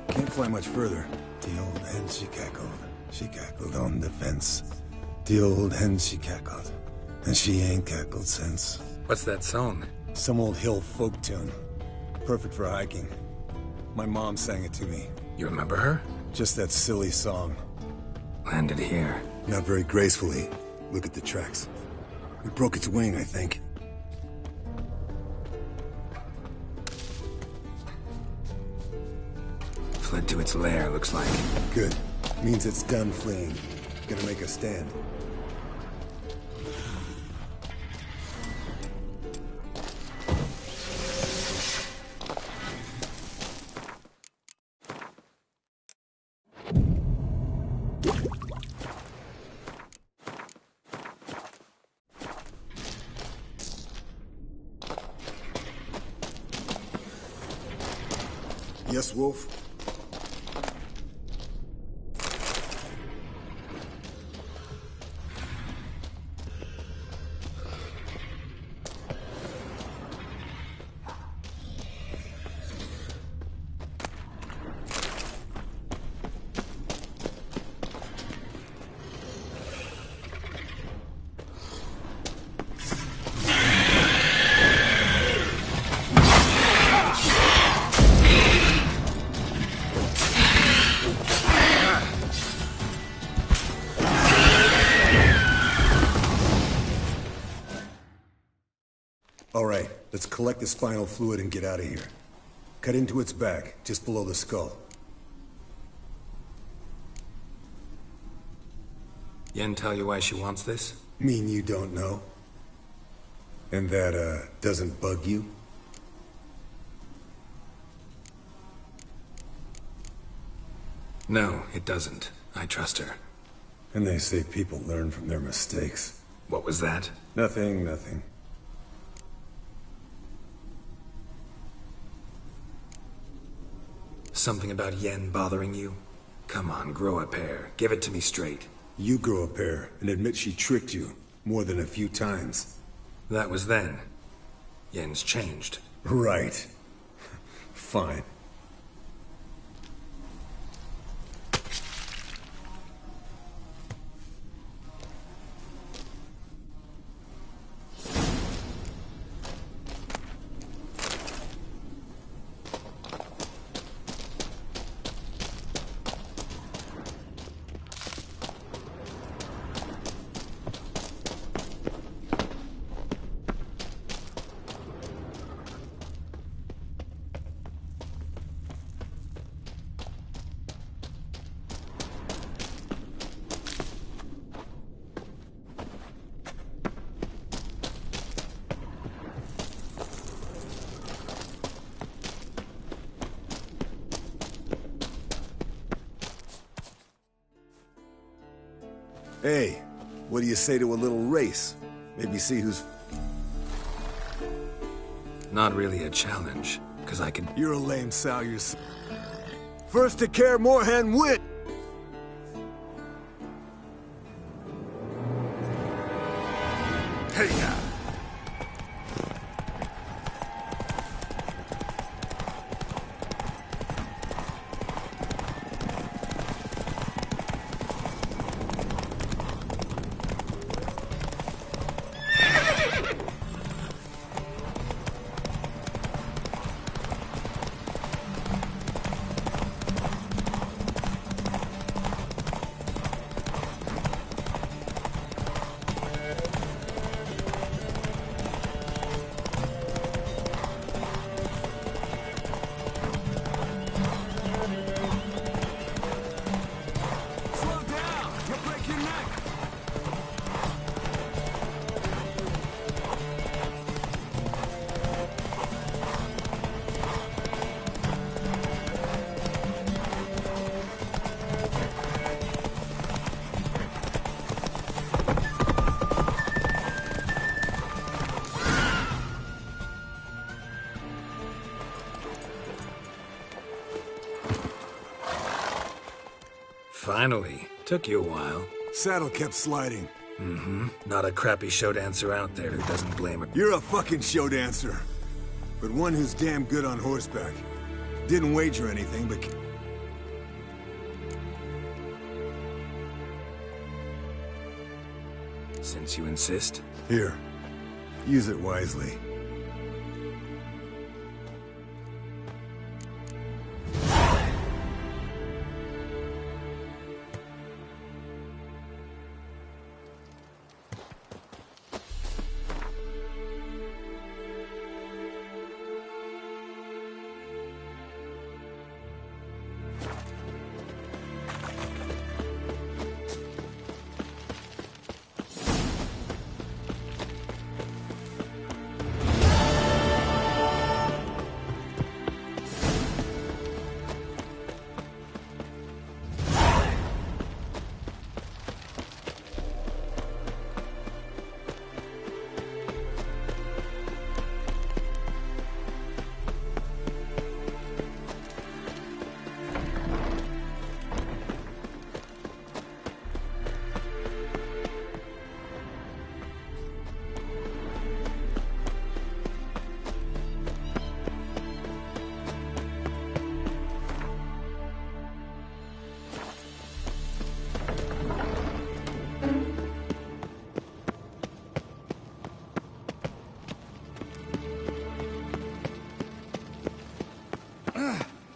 Can't fly much further. The old hen, she cackled. She cackled on the fence. The old hen, she cackled. And she ain't cackled since. What's that song? Some old hill folk tune. Perfect for hiking. My mom sang it to me. You remember her? Just that silly song. Landed here. Not very gracefully. Look at the tracks. We broke its wing, I think. Fled to its lair, looks like. Good. Means it's done fleeing. Gonna make a stand. Yes, Wolf? All right, let's collect the spinal fluid and get out of here. Cut into its back, just below the skull. Yen tell you why she wants this? Mean you don't know? And that, doesn't bug you? No, it doesn't. I trust her. And they say people learn from their mistakes. What was that? Nothing, nothing. Something about Yen bothering you? Come on, grow a pair. Give it to me straight. You grow a pair and admit she tricked you more than a few times. That was then. Yen's changed. Right. Fine. Hey, what do you say to a little race? Maybe see who's... Not really a challenge, because I can... You're a lame sow yourself. First to care, Moorhen wit! Hey-ya! Finally. Took you a while. Saddle kept sliding. Mm-hmm. Not a crappy show dancer out there who doesn't blame it. You're a fucking show dancer. But one who's damn good on horseback. Didn't wager anything, but... Since you insist. Here. Use it wisely.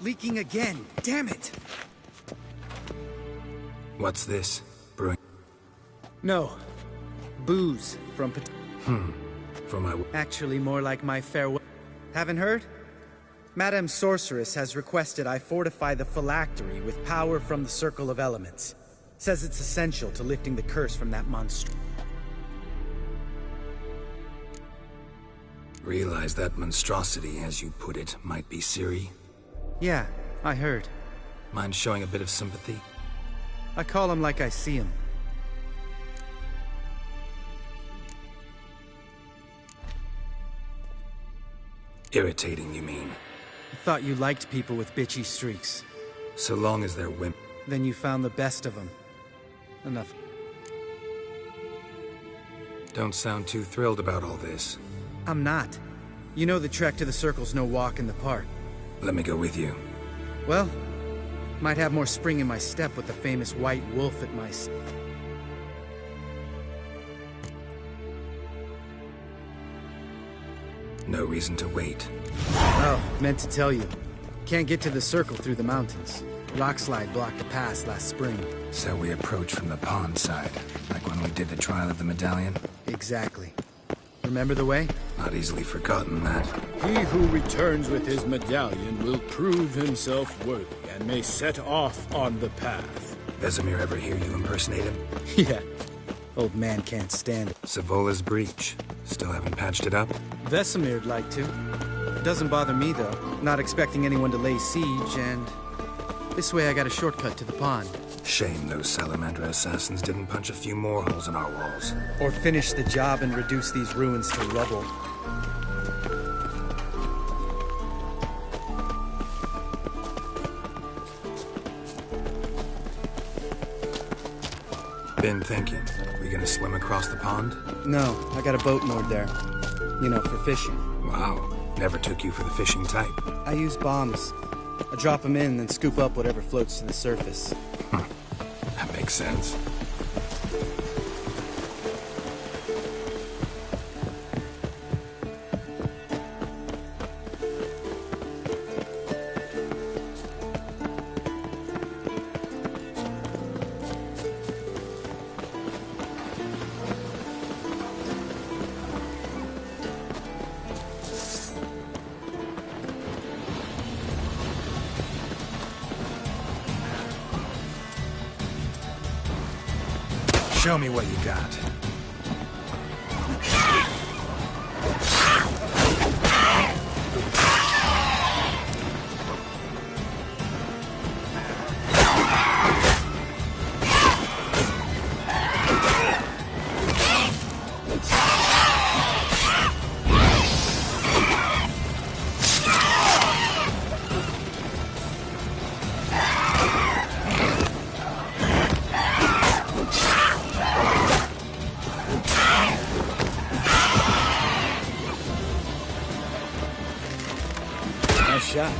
Leaking again. Damn it. What's this? Brewing? No. Booze from For my... Actually, more like my farewell. Haven't heard? Madame Sorceress has requested I fortify the phylactery with power from the Circle of Elements. Says it's essential to lifting the curse from that monster. Realize that monstrosity, as you put it, might be Ciri? Yeah, I heard. Mind showing a bit of sympathy? I call him like I see him. Irritating, you mean? I thought you liked people with bitchy streaks. So long as they're women. Then you found the best of them. Enough. Don't sound too thrilled about all this. I'm not. You know the trek to the Circle's no walk in the park. Let me go with you. Well, might have more spring in my step with the famous white wolf at my side. No reason to wait. Oh, meant to tell you. Can't get to the Circle through the mountains. Rockslide blocked the pass last spring. So we approach from the pond side, like when we did the trial of the medallion? Exactly. Remember the way? Not easily forgotten, that. He who returns with his medallion will prove himself worthy and may set off on the path. Vesemir ever hear you impersonate him? Yeah. Old man can't stand it. Savola's breach. Still haven't patched it up? Vesemir'd like to. Doesn't bother me, though. Not expecting anyone to lay siege, and... this way I got a shortcut to the pond. Shame those Salamandra assassins didn't punch a few more holes in our walls. Or finish the job and reduce these ruins to rubble. Been thinking. We gonna swim across the pond? No, I got a boat moored there. You know, for fishing. Wow. Never took you for the fishing type. I use bombs. I drop them in, then scoop up whatever floats to the surface. That makes sense. Show me what you got. Shot.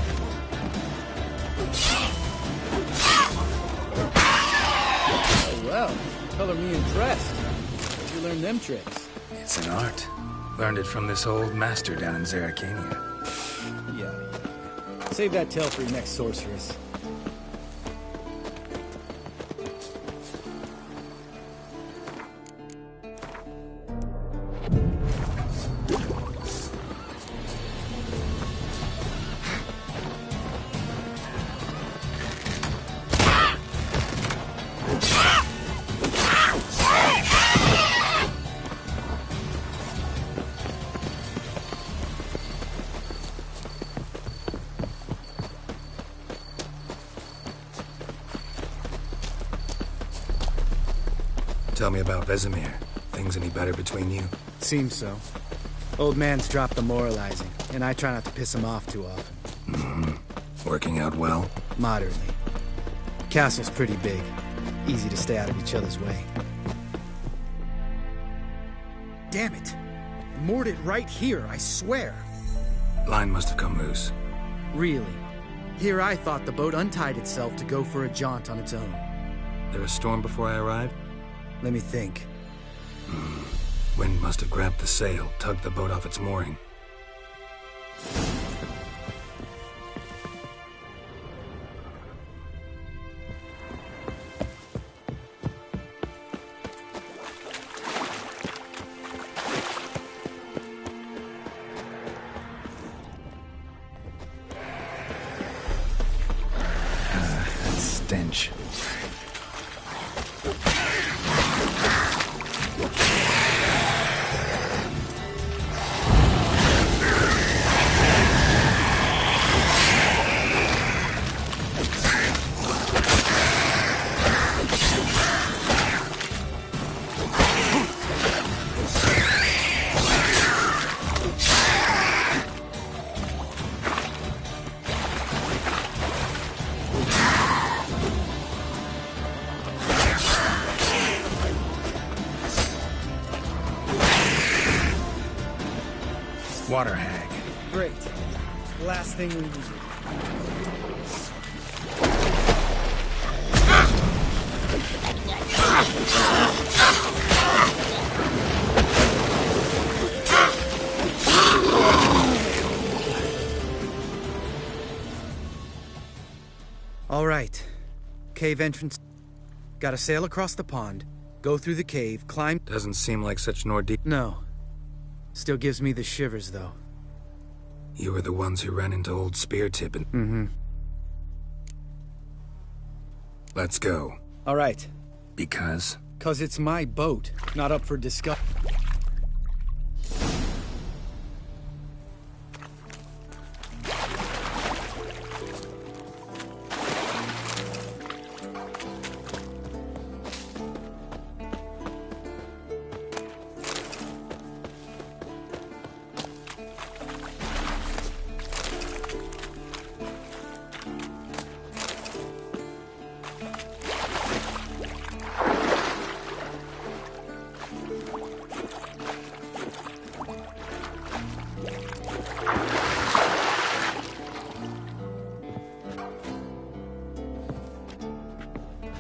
Oh, well, color me impressed. You're learn them tricks? It's an art. Learned it from this old master down in Zerrikania. Yeah. Save that tale for your next sorceress. Tell me about Vesemir. Things any better between you? Seems so. Old man's dropped the moralizing, and I try not to piss him off too often. Mm-hmm. Working out well? Moderately. Castle's pretty big. Easy to stay out of each other's way. Damn it! I moored it right here, I swear. Line must have come loose. Really? Here I thought the boat untied itself to go for a jaunt on its own. There a storm before I arrived? Let me think. Wind must have grabbed the sail, tugged the boat off its mooring. Stench. Water hag. Great. Last thing we need. All right. Cave entrance. Gotta sail across the pond, go through the cave, climb... Doesn't seem like such Nordic... No. Still gives me the shivers, though. You were the ones who ran into old Speartip and... Mm-hmm. Let's go. All right. Because? 'Cause it's my boat, not up for discussion.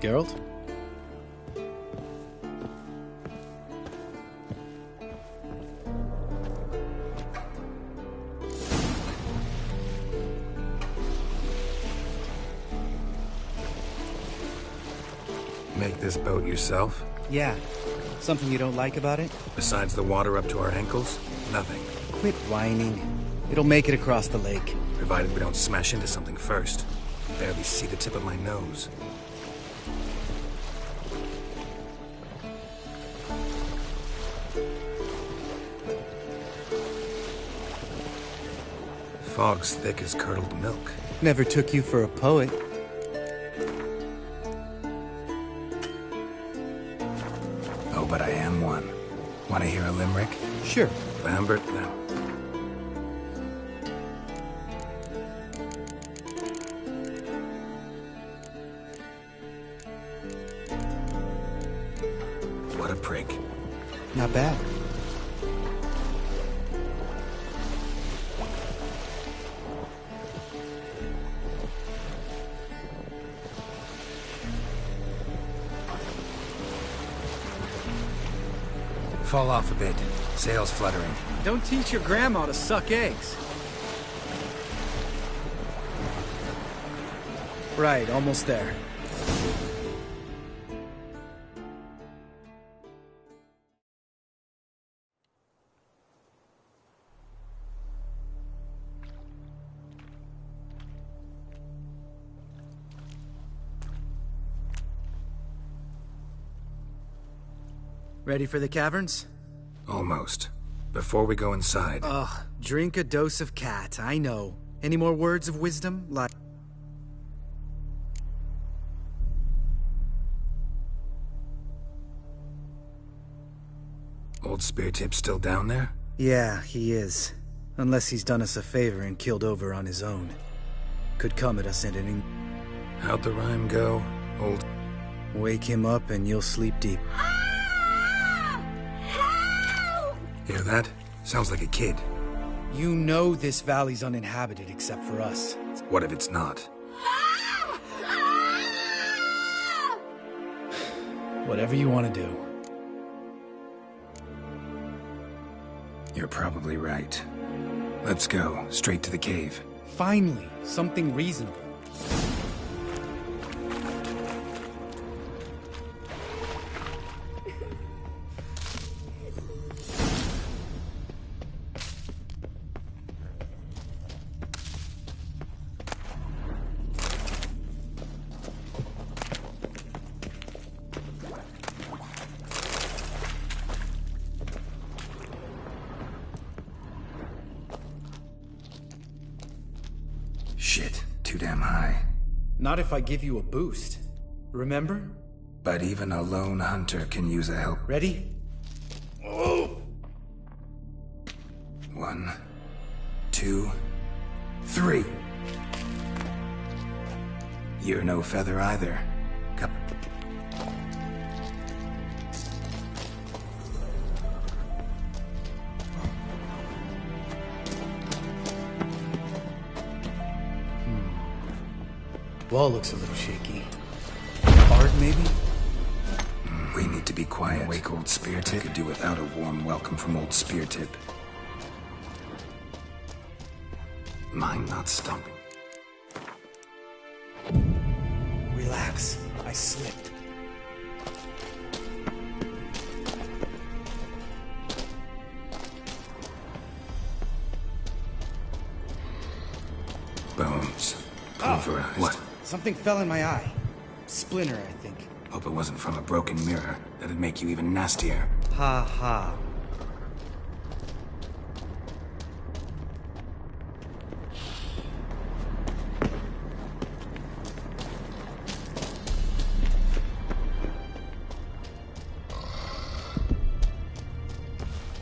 Geralt? Make this boat yourself? Yeah. Something you don't like about it? Besides the water up to our ankles? Nothing. Quit whining. It'll make it across the lake. Provided we don't smash into something first. Barely see the tip of my nose. Fog's thick as curdled milk. Never took you for a poet. Oh, but I am one. Want to hear a limerick? Sure. Lambert, now. What a prick. Not bad. fall off a bit. Sail's fluttering. Don't teach your grandma to suck eggs. Right, almost there. Ready for the caverns? Almost. Before we go inside... Ugh, drink a dose of cat, I know. Any more words of wisdom? Like... Old Speartip's still down there? Yeah, he is. Unless he's done us a favor and killed over on his own. Could come at us at any... How'd the rhyme go, old... Wake him up and you'll sleep deep. Hear that? Sounds like a kid. You know this valley's uninhabited except for us. What if it's not? Whatever you want to do. You're probably right. Let's go, straight to the cave. Finally, something reasonable. Shit, too damn high. Not if I give you a boost. Remember? But even a lone hunter can use a help. Ready? Oh! 1, 2, 3. You're no feather either. Come. Wall looks a little shaky. Hard, maybe? We need to be quiet. Wake old Speartip could do without a warm welcome from old Speartip. Mine not stopping. Relax. I slipped. Bones. Pulverized. What? Something fell in my eye. Splinter, I think. Hope it wasn't from a broken mirror. That'd make you even nastier. Ha ha.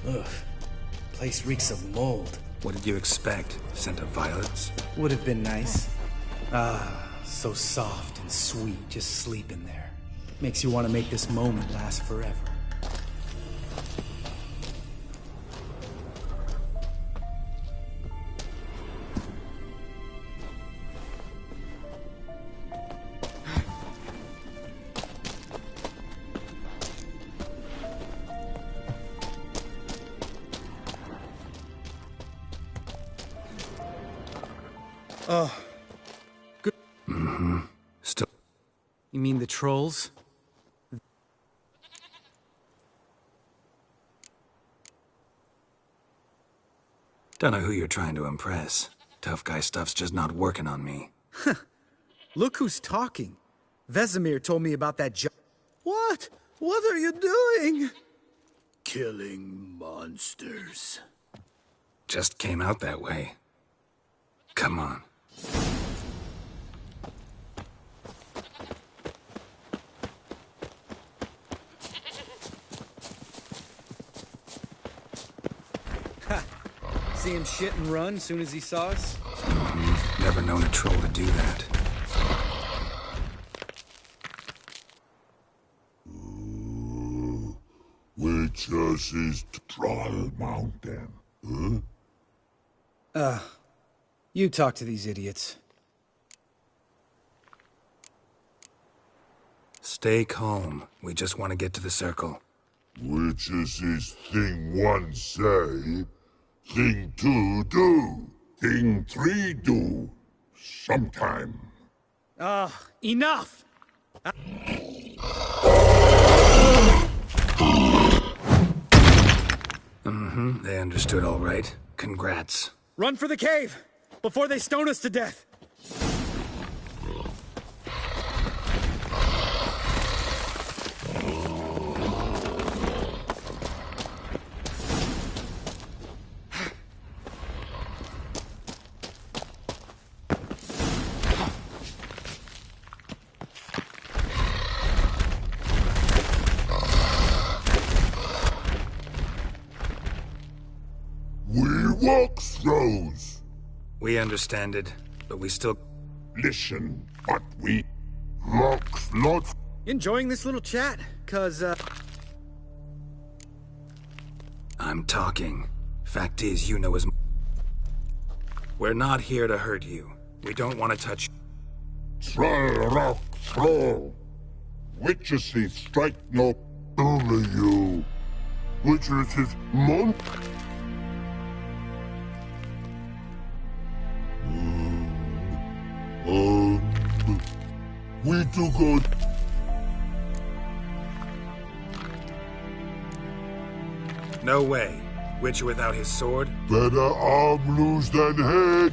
Ugh. Place reeks of mold. What did you expect? Scent of violets? Would have been nice. Ah, so soft and sweet, just sleeping there. Makes you want to make this moment last forever. Oh. Good. Mm-hmm. Still. You mean the trolls? Don't know who you're trying to impress. Tough guy stuff's just not working on me. Look who's talking. Vesemir told me about that What? What are you doing? Killing monsters. Just came out that way. Come on. See him shit and run as soon as he saw us? Never known a troll to do that. Which is Troll Mountain? Huh? You talk to these idiots. Stay calm. We just want to get to the circle. Which is his thing 1 say, thing 2 do, thing 3 do, sometime. Enough! They understood all right. Congrats. Run for the cave! Before they stone us to death! Walks throws. We understand it, but we still... Listen, but we... Walks not... Enjoying this little chat? 'Cause, I'm talking. Fact is, you know as... We're not here to hurt you. We don't want to touch... Try rock throw. Witches he strike no... Only you. Witches his mon... We do good. No way. Witcher without his sword? Better arm loose than head.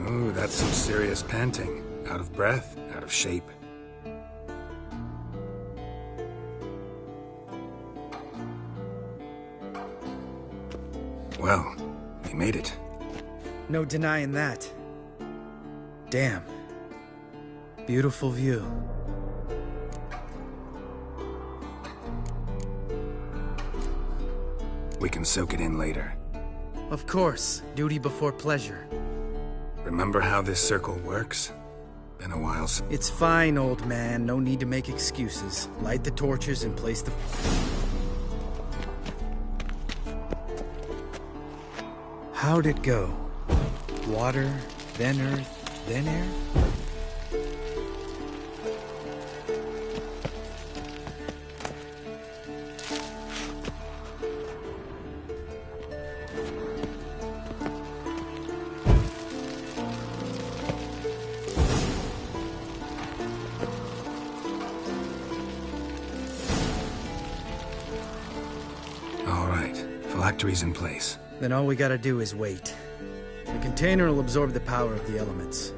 Ooh, that's some serious panting. Out of breath, out of shape. Well, we made it. No denying that. Damn. Beautiful view. We can soak it in later. Of course. Duty before pleasure. Remember how this circle works? Been a while since... It's fine, old man. No need to make excuses. Light the torches and place the... How'd it go? Water, then earth, then air? All right. Phylactery's in place. Then all we gotta do is wait. The container will absorb the power of the elements.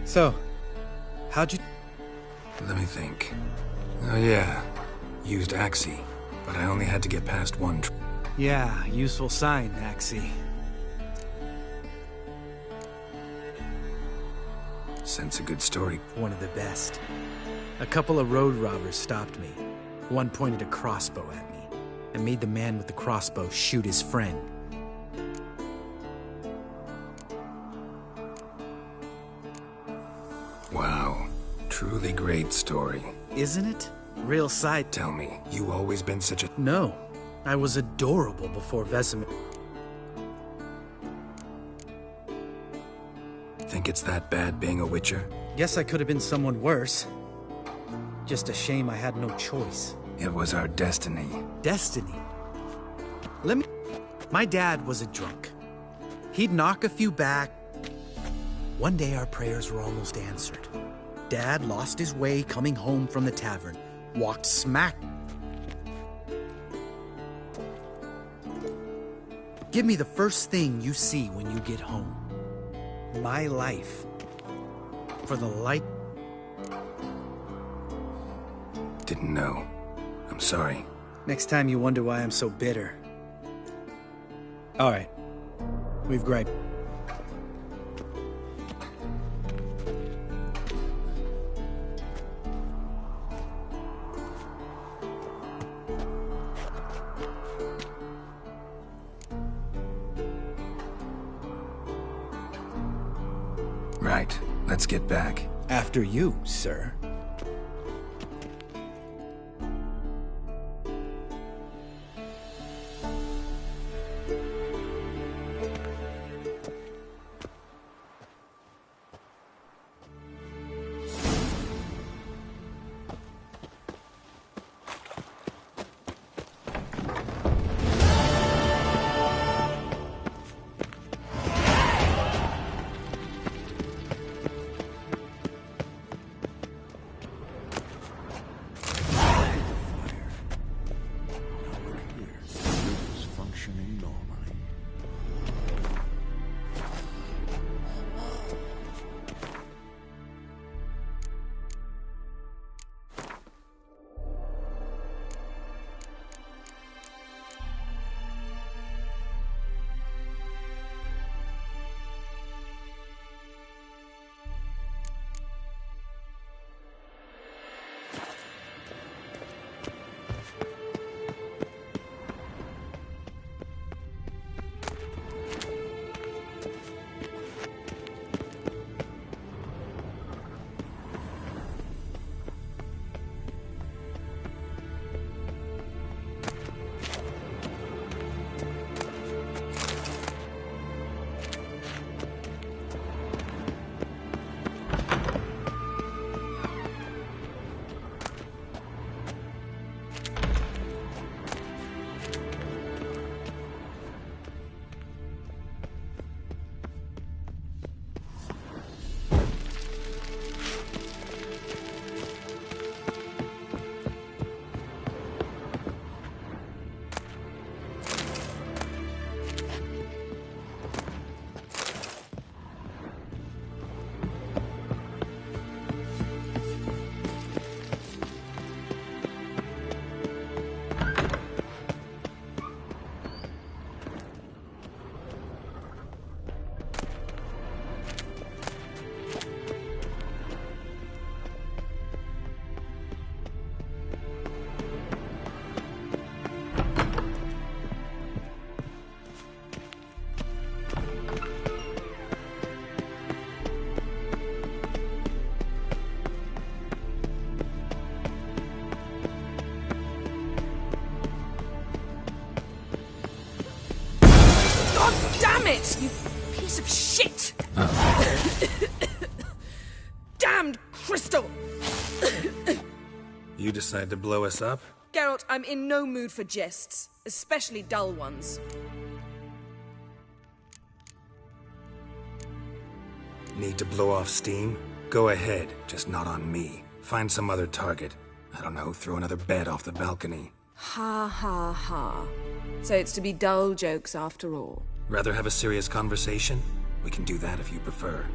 So, how'd you... Let me think. Oh yeah, used Axii, but I only had to get past one Yeah, useful sign, Axii. Sense a good story. One of the best. A couple of road robbers stopped me. One pointed a crossbow at me, and made the man with the crossbow shoot his friend. Wow, truly great story. Isn't it? Real side. Tell me, you always been such a... No, I was adorable before Vesemir. Think it's that bad being a Witcher? Guess I could have been someone worse. Just a shame I had no choice. It was our destiny. Destiny? My dad was a drunk. He'd knock a few back. One day our prayers were almost answered. Dad lost his way coming home from the tavern. Walked smack. Give me the first thing you see when you get home. My life. For the light. Didn't know. I'm sorry. Next time you wonder why I'm so bitter. Alright. We've griped. Right. Let's get back. After you, sir. Damn it, you piece of shit! Damned crystal! You decide to blow us up? Geralt, I'm in no mood for jests, especially dull ones. Need to blow off steam? Go ahead, just not on me. Find some other target. I don't know, throw another bed off the balcony. Ha ha ha. So it's to be dull jokes after all. Rather have a serious conversation? We can do that if you prefer.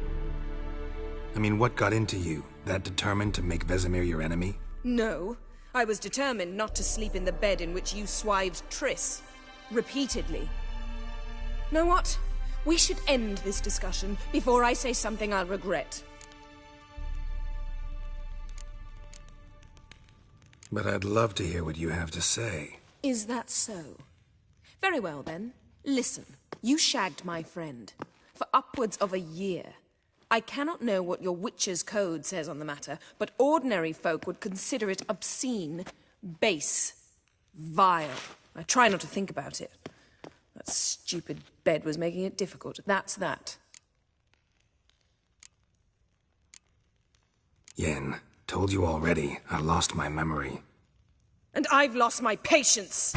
I mean, what got into you? That determined to make Vesemir your enemy? No. I was determined not to sleep in the bed in which you swived Triss. Repeatedly. Know what? We should end this discussion before I say something I'll regret. But I'd love to hear what you have to say. Is that so? Very well then. Listen. You shagged my friend. For upwards of a year. I cannot know what your Witcher's Code says on the matter, but ordinary folk would consider it obscene, base, vile. I try not to think about it. That stupid bed was making it difficult. That's that. Yen, told you already. I lost my memory. And I've lost my patience!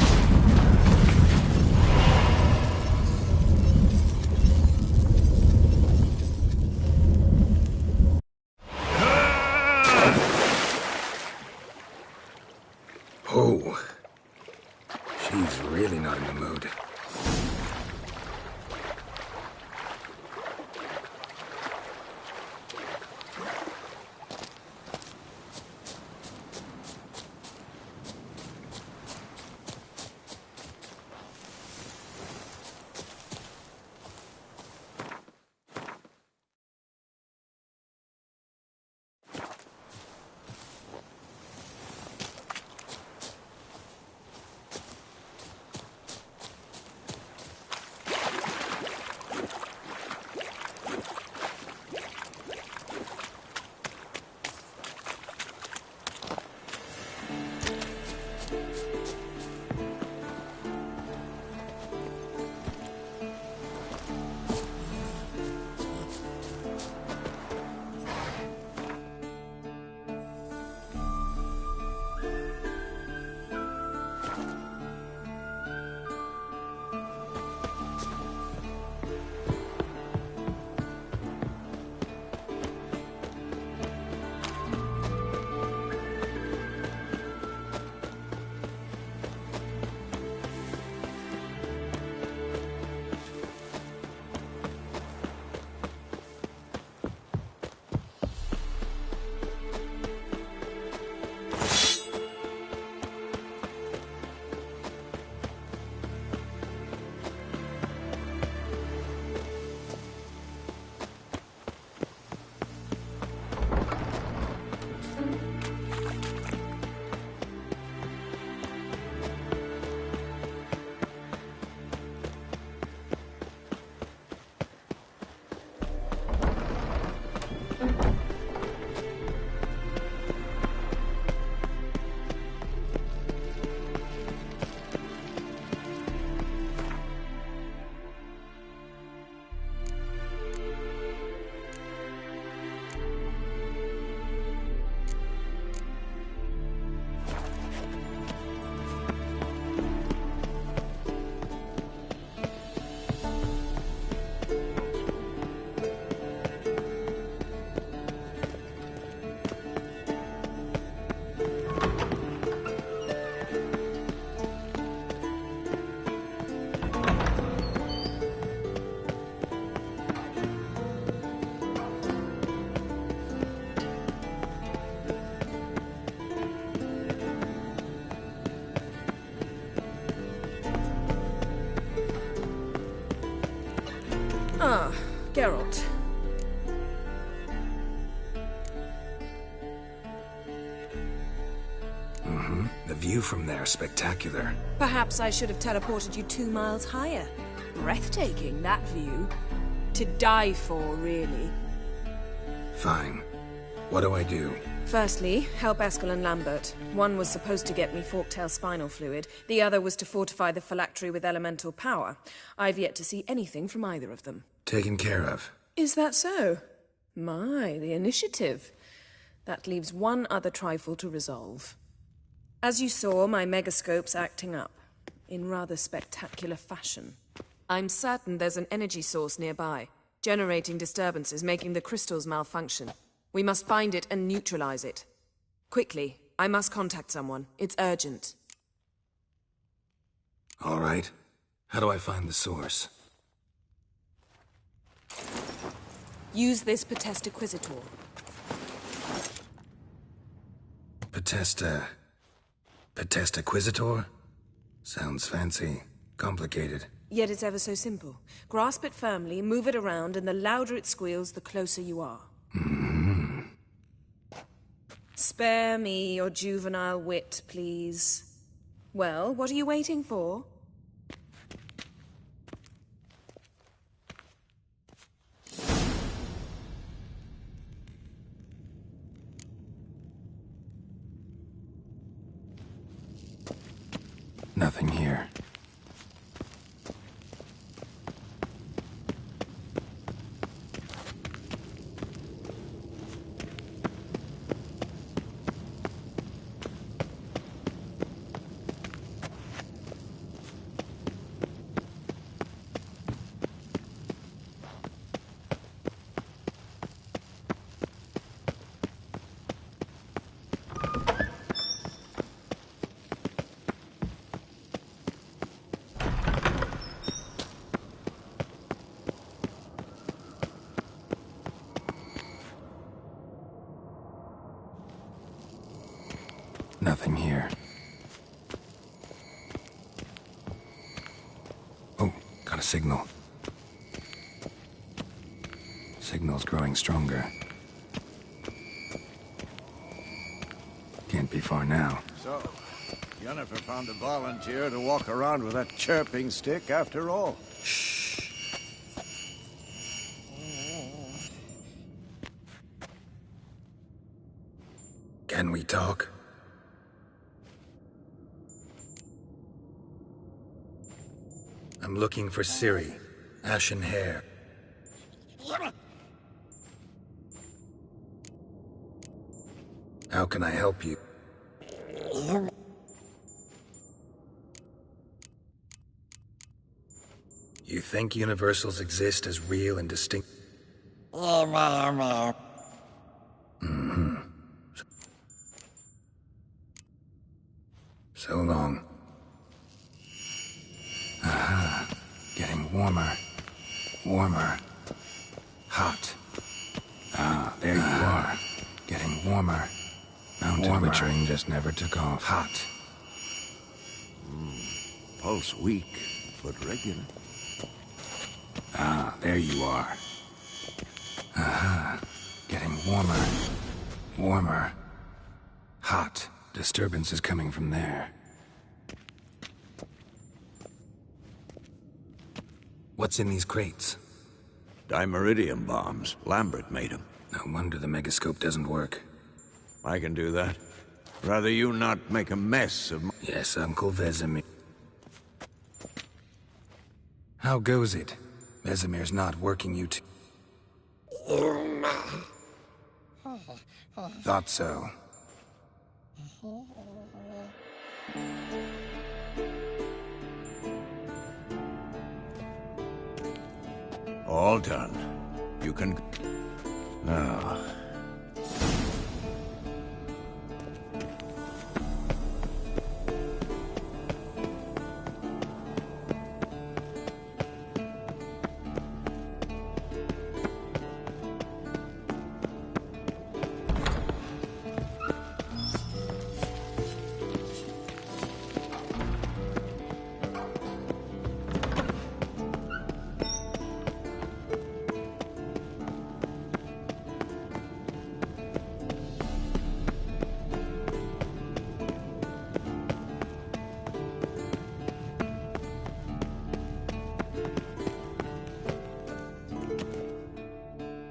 Oh. She's really not in the mood. Ah, Geralt. Mm-hmm. The view from there is spectacular. Perhaps I should have teleported you 2 miles higher. Breathtaking, that view. To die for, really. Fine. What do I do? Firstly, help Eskel and Lambert. One was supposed to get me forktail spinal fluid. The other was to fortify the phylactery with elemental power. I've yet to see anything from either of them. Taken care of. Is that so? My, the initiative. That leaves one other trifle to resolve. As you saw, my megascope's acting up. In rather spectacular fashion. I'm certain there's an energy source nearby, generating disturbances, making the crystals malfunction. We must find it and neutralize it. Quickly. I must contact someone. It's urgent. All right. How do I find the source? Use this Potesta Quisitor. Potesta Quisitor? Sounds fancy. Complicated. Yet it's ever so simple. Grasp it firmly, move it around, and the louder it squeals, the closer you are. Spare me your juvenile wit, please. Well, what are you waiting for? Nothing here. Nothing here. Oh, got a signal. Signal's growing stronger. Can't be far now. So, Yennefer found a volunteer to walk around with that chirping stick after all. Can we talk? I'm looking for Ciri. Ashen hair. How can I help you? You think universals exist as real and distinct? Mm-hmm. So long. Aha. Getting warmer. Warmer. Hot. Ah, there you are. Getting warmer. Mountain witchering just never took off. Hot. Pulse weak, but regular. Ah, there you are. Aha. Getting warmer. Warmer. Hot. Disturbance is coming from there. What's in these crates? Dimeridium bombs. Lambert made them. No wonder the megascope doesn't work. I can do that. Rather you not make a mess of my... Yes, Uncle Vesemir. How goes it? Vesemir's not working you too. Thought so. All done. You can... Now...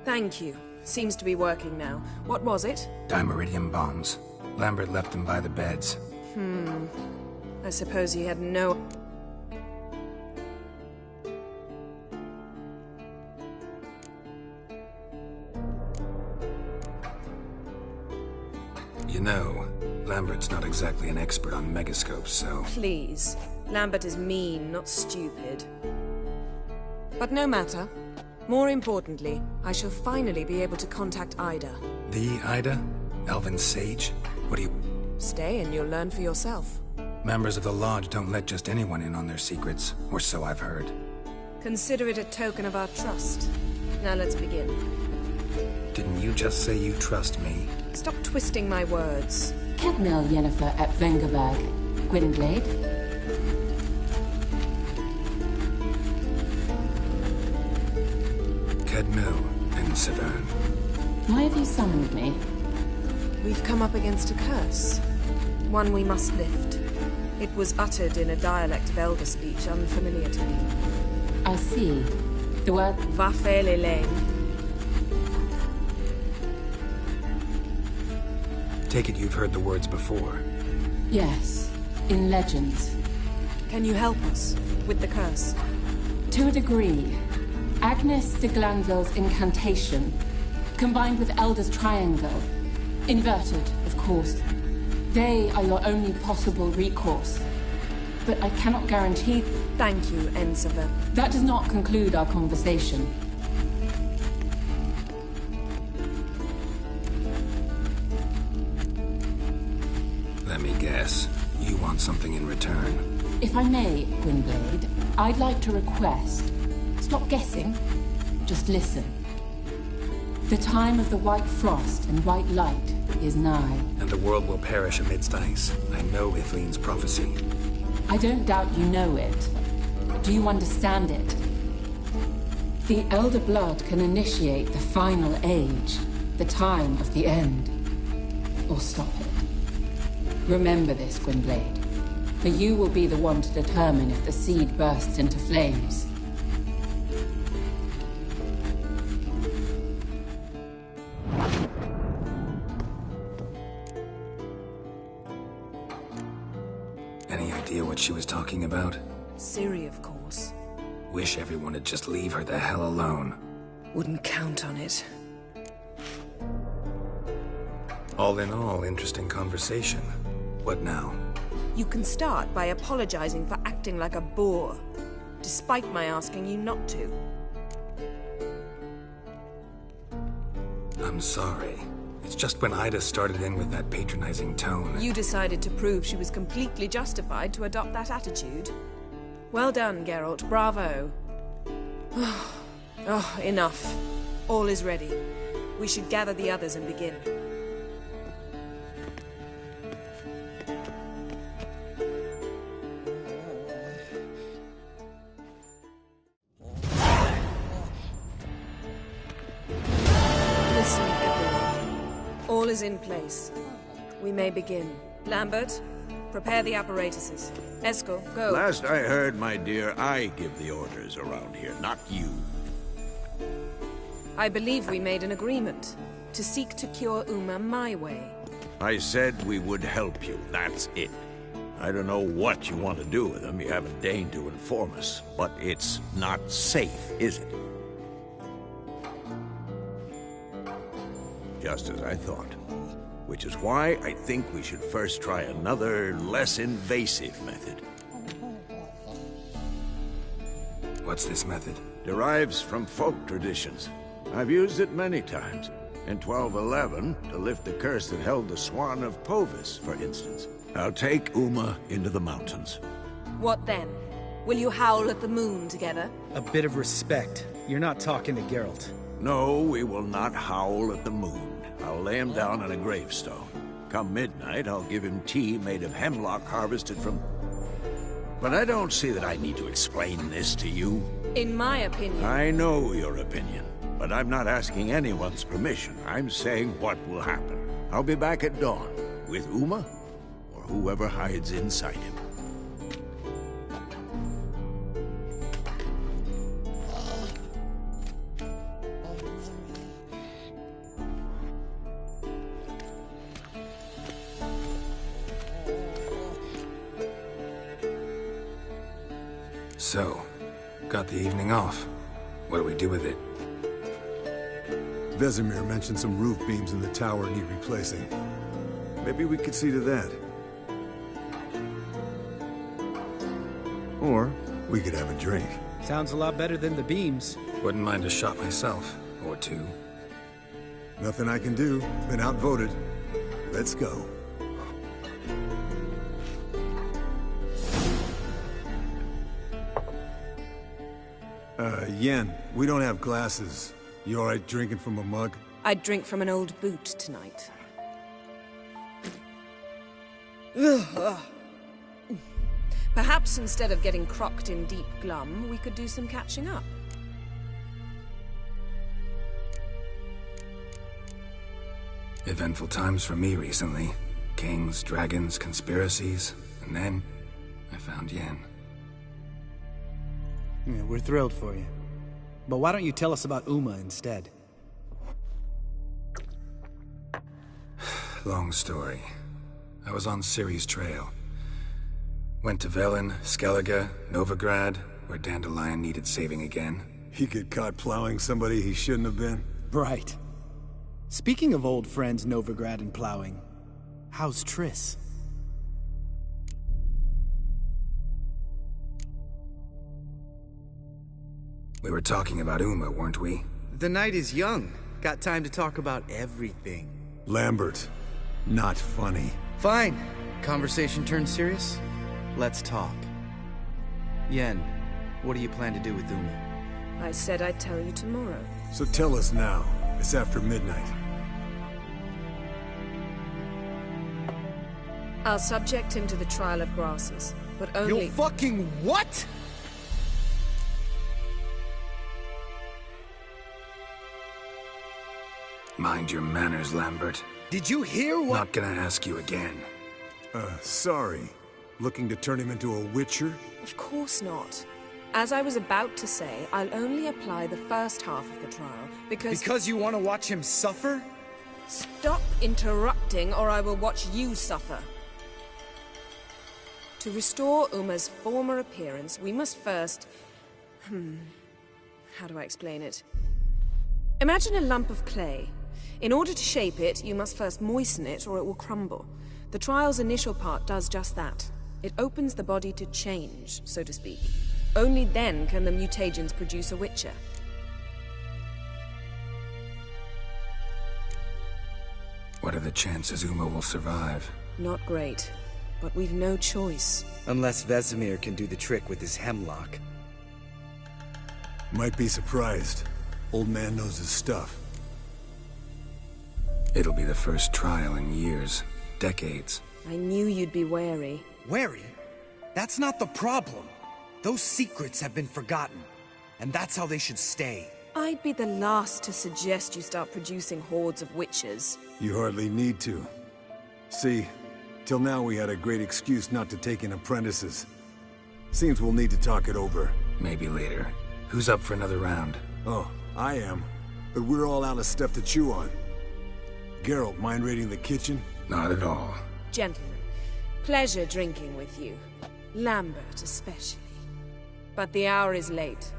Thank you. Seems to be working now. What was it? Dimeridium bombs. Lambert left them by the beds. I suppose he had no... You know, Lambert's not exactly an expert on megascopes, so... Please. Lambert is mean, not stupid. But no matter. More importantly, I shall finally be able to contact Ida. The Ida? Elven sage? What do you... Stay and you'll learn for yourself. Members of the Lodge don't let just anyone in on their secrets, or so I've heard. Consider it a token of our trust. Now let's begin. Didn't you just say you trust me? Stop twisting my words. Cadmel Yennefer at Vengerberg. Gwynblade. Cadmel and Severn. Why have you summoned me? We've come up against a curse. One we must lift. It was uttered in a dialect of Elder speech unfamiliar to me. I see. The word... Vafeleleng. Take it you've heard the words before. Yes, in legends. Can you help us with the curse? To a degree. Agnes de Glanville's incantation, combined with Elder's triangle, inverted, of course. They are your only possible recourse. But I cannot guarantee... Thank you, Ensever. That does not conclude our conversation. Let me guess. You want something in return. If I may, Gwynblade, I'd like to request... Stop guessing. Just listen. The time of the white frost and white light is nigh. And the world will perish amidst ice. I know Ithleen's prophecy. I don't doubt you know it. Do you understand it? The Elder Blood can initiate the final age, the time of the end. Or stop it. Remember this, Gwynblade. For you will be the one to determine if the seed bursts into flames. Any idea what she was talking about? Ciri, of course. Wish everyone would just leave her the hell alone. Wouldn't count on it. All in all, interesting conversation. What now? You can start by apologizing for acting like a boor, despite my asking you not to. I'm sorry. It's just when Ida started in with that patronizing tone. You decided to prove she was completely justified to adopt that attitude. Well done, Geralt. Bravo. Oh, enough. All is ready. We should gather the others and begin. Listen, everyone. All is in place. We may begin. Lambert, prepare the apparatuses. Eskel, go. Last I heard, my dear, I give the orders around here, not you. I believe we made an agreement to seek to cure Uma my way. I said we would help you, that's it. I don't know what you want to do with them, you haven't deigned to inform us, but it's not safe, is it? Just as I thought. Which is why I think we should first try another, less invasive method. What's this method? Derives from folk traditions. I've used it many times. In 1211, to lift the curse that held the Swan of Povis, for instance. I'll take Uma into the mountains. What then? Will you howl at the moon together? A bit of respect. You're not talking to Geralt. No, we will not howl at the moon. I'll lay him down on a gravestone. Come midnight, I'll give him tea made of hemlock harvested from... But I don't see that I need to explain this to you. In my opinion... I know your opinion, but I'm not asking anyone's permission. I'm saying what will happen. I'll be back at dawn, with Uma, or whoever hides inside him. So, got the evening off. What do we do with it? Vesemir mentioned some roof beams in the tower need replacing. Maybe we could see to that. Or we could have a drink. Sounds a lot better than the beams. Wouldn't mind a shot myself. Or two. Nothing I can do. Been outvoted. Let's go. Yen, we don't have glasses. You alright drinking from a mug? I'd drink from an old boot tonight. Perhaps instead of getting crocked in deep glum, we could do some catching up. Eventful times for me recently. Kings, dragons, conspiracies, and then I found Yen. Yeah, we're thrilled for you. But why don't you tell us about Uma instead? Long story. I was on Ciri's trail. Went to Velen, Skellige, Novigrad, where Dandelion needed saving again. He get caught plowing somebody he shouldn't have been? Right. Speaking of old friends Novigrad and plowing, how's Triss? We were talking about Uma, weren't we? The night is young. Got time to talk about everything. Lambert. Not funny. Fine. Conversation turned serious? Let's talk. Yen, what do you plan to do with Uma? I said I'd tell you tomorrow. So tell us now. It's after midnight. I'll subject him to the trial of grasses, but only— You fucking what?! Mind your manners, Lambert. Did you hear what— Not gonna ask you again. Sorry. Looking to turn him into a witcher? Of course not. As I was about to say, I'll only apply the first half of the trial, because— Because you want to watch him suffer? Stop interrupting, or I will watch you suffer. To restore Uma's former appearance, we must first— how do I explain it? Imagine a lump of clay. In order to shape it, you must first moisten it, or it will crumble. The trial's initial part does just that. It opens the body to change, so to speak. Only then can the mutagens produce a Witcher. What are the chances Uma will survive? Not great, but we've no choice. Unless Vesemir can do the trick with his hemlock. Might be surprised. Old man knows his stuff. It'll be the first trial in years. Decades. I knew you'd be wary. Wary? That's not the problem. Those secrets have been forgotten. And that's how they should stay. I'd be the last to suggest you start producing hordes of witches. You hardly need to. See, till now we had a great excuse not to take in apprentices. Seems we'll need to talk it over. Maybe later. Who's up for another round? Oh, I am. But we're all out of stuff to chew on. Geralt, mind raiding the kitchen? Not at all. Gentlemen, pleasure drinking with you. Lambert especially. But the hour is late.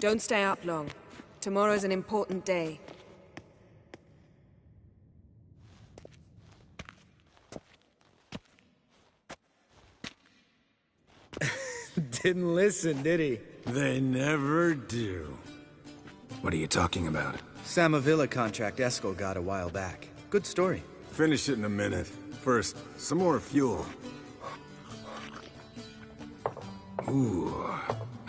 Don't stay up long. Tomorrow's an important day. Didn't listen, did he? They never do. What are you talking about? Samavilla contract Eskel got a while back. Good story. Finish it in a minute. First, some more fuel. Ooh,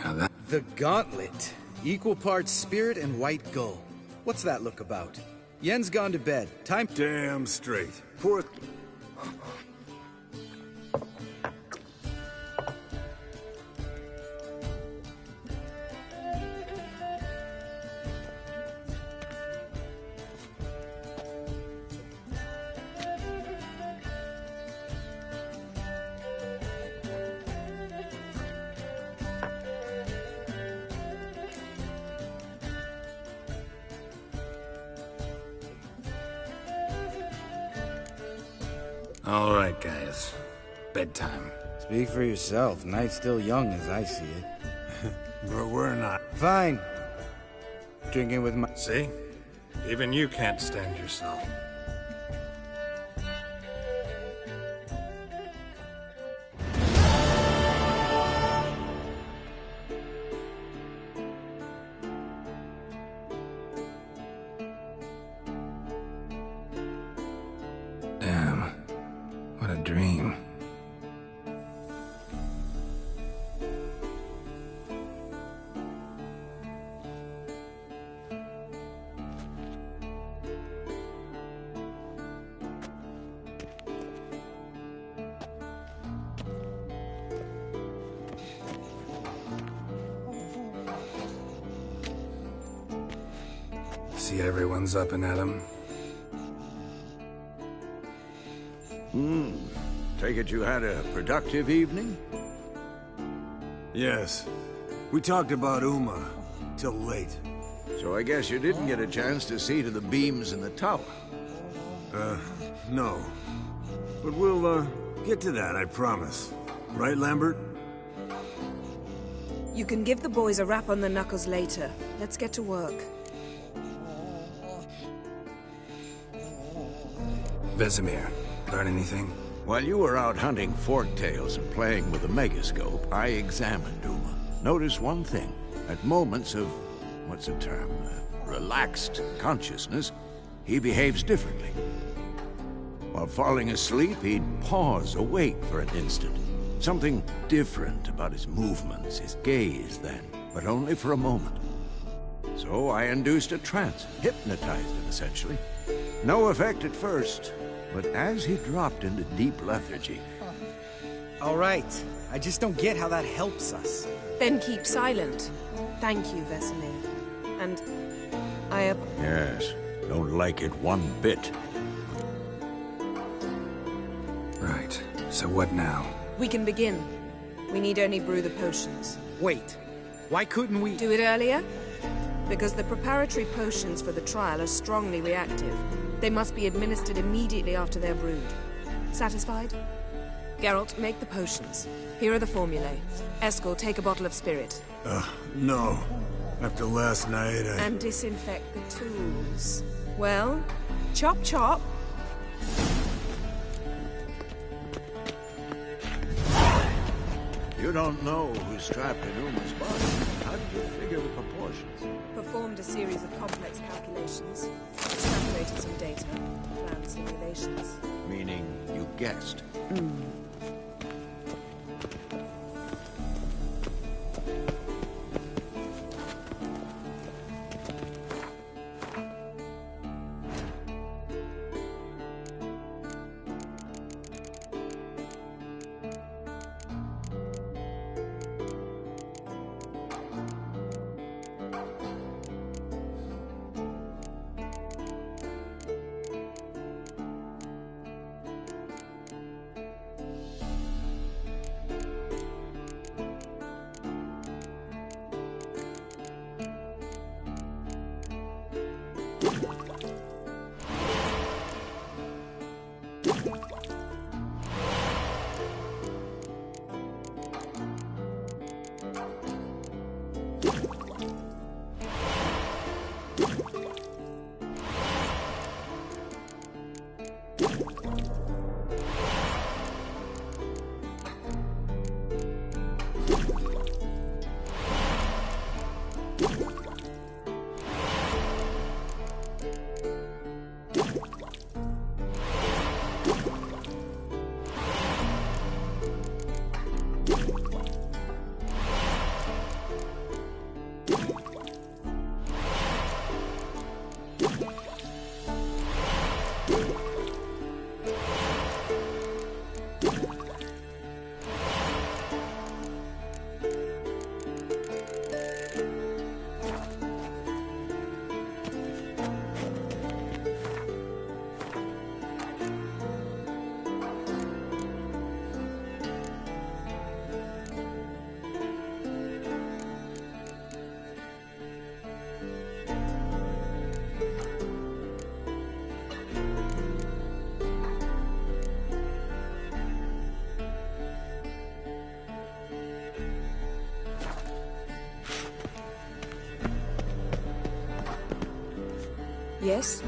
now that... The Gauntlet. Equal parts spirit and white gull. What's that look about? Yen's gone to bed. Time... Damn straight. Pour it... All right, guys. Bedtime. Speak for yourself. Night's still young as I see it. But we're not. Fine. Drinking with my... See? Even you can't stand yourself. What a dream. See everyone's up and at 'em. Take it you had a productive evening? Yes. We talked about Uma till late. So I guess you didn't get a chance to see to the beams in the tower. No. But we'll, get to that, I promise. Right, Lambert? You can give the boys a rap on the knuckles later. Let's get to work. Vesemir, learn anything? While you were out hunting forktails and playing with the megascope, I examined Uma. Notice one thing. At moments of, what's the term, relaxed consciousness, he behaves differently. While falling asleep, he'd pause, awake for an instant. Something different about his movements, his gaze then, but only for a moment. So I induced a trance, hypnotized him essentially. No effect at first, but as he dropped into deep lethargy... All right. I just don't get how that helps us. Then keep silent. Thank you, Vesemir. And Yes, don't like it one bit. Right. So what now? we can begin. We need only brew the potions. Wait. Why couldn't we... Do it earlier? Because the preparatory potions for the trial are strongly reactive. They must be administered immediately after they're brewed. Satisfied? Geralt, make the potions. Here are the formulae. Eskel, take a bottle of spirit. No. After last night, And disinfect the tools. Well, chop chop. You don't know who's trapped in Uma's body. How did you figure the proportions? Performed a series of complex calculations. Extrapolated some data. Planned simulations. Meaning you guessed. Yes?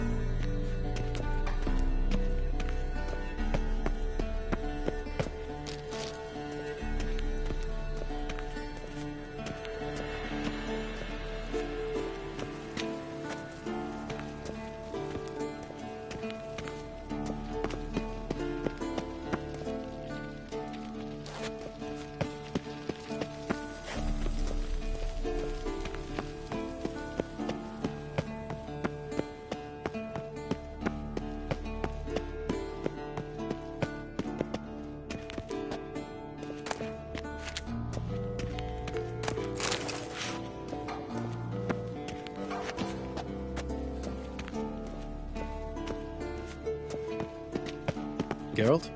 Geralt?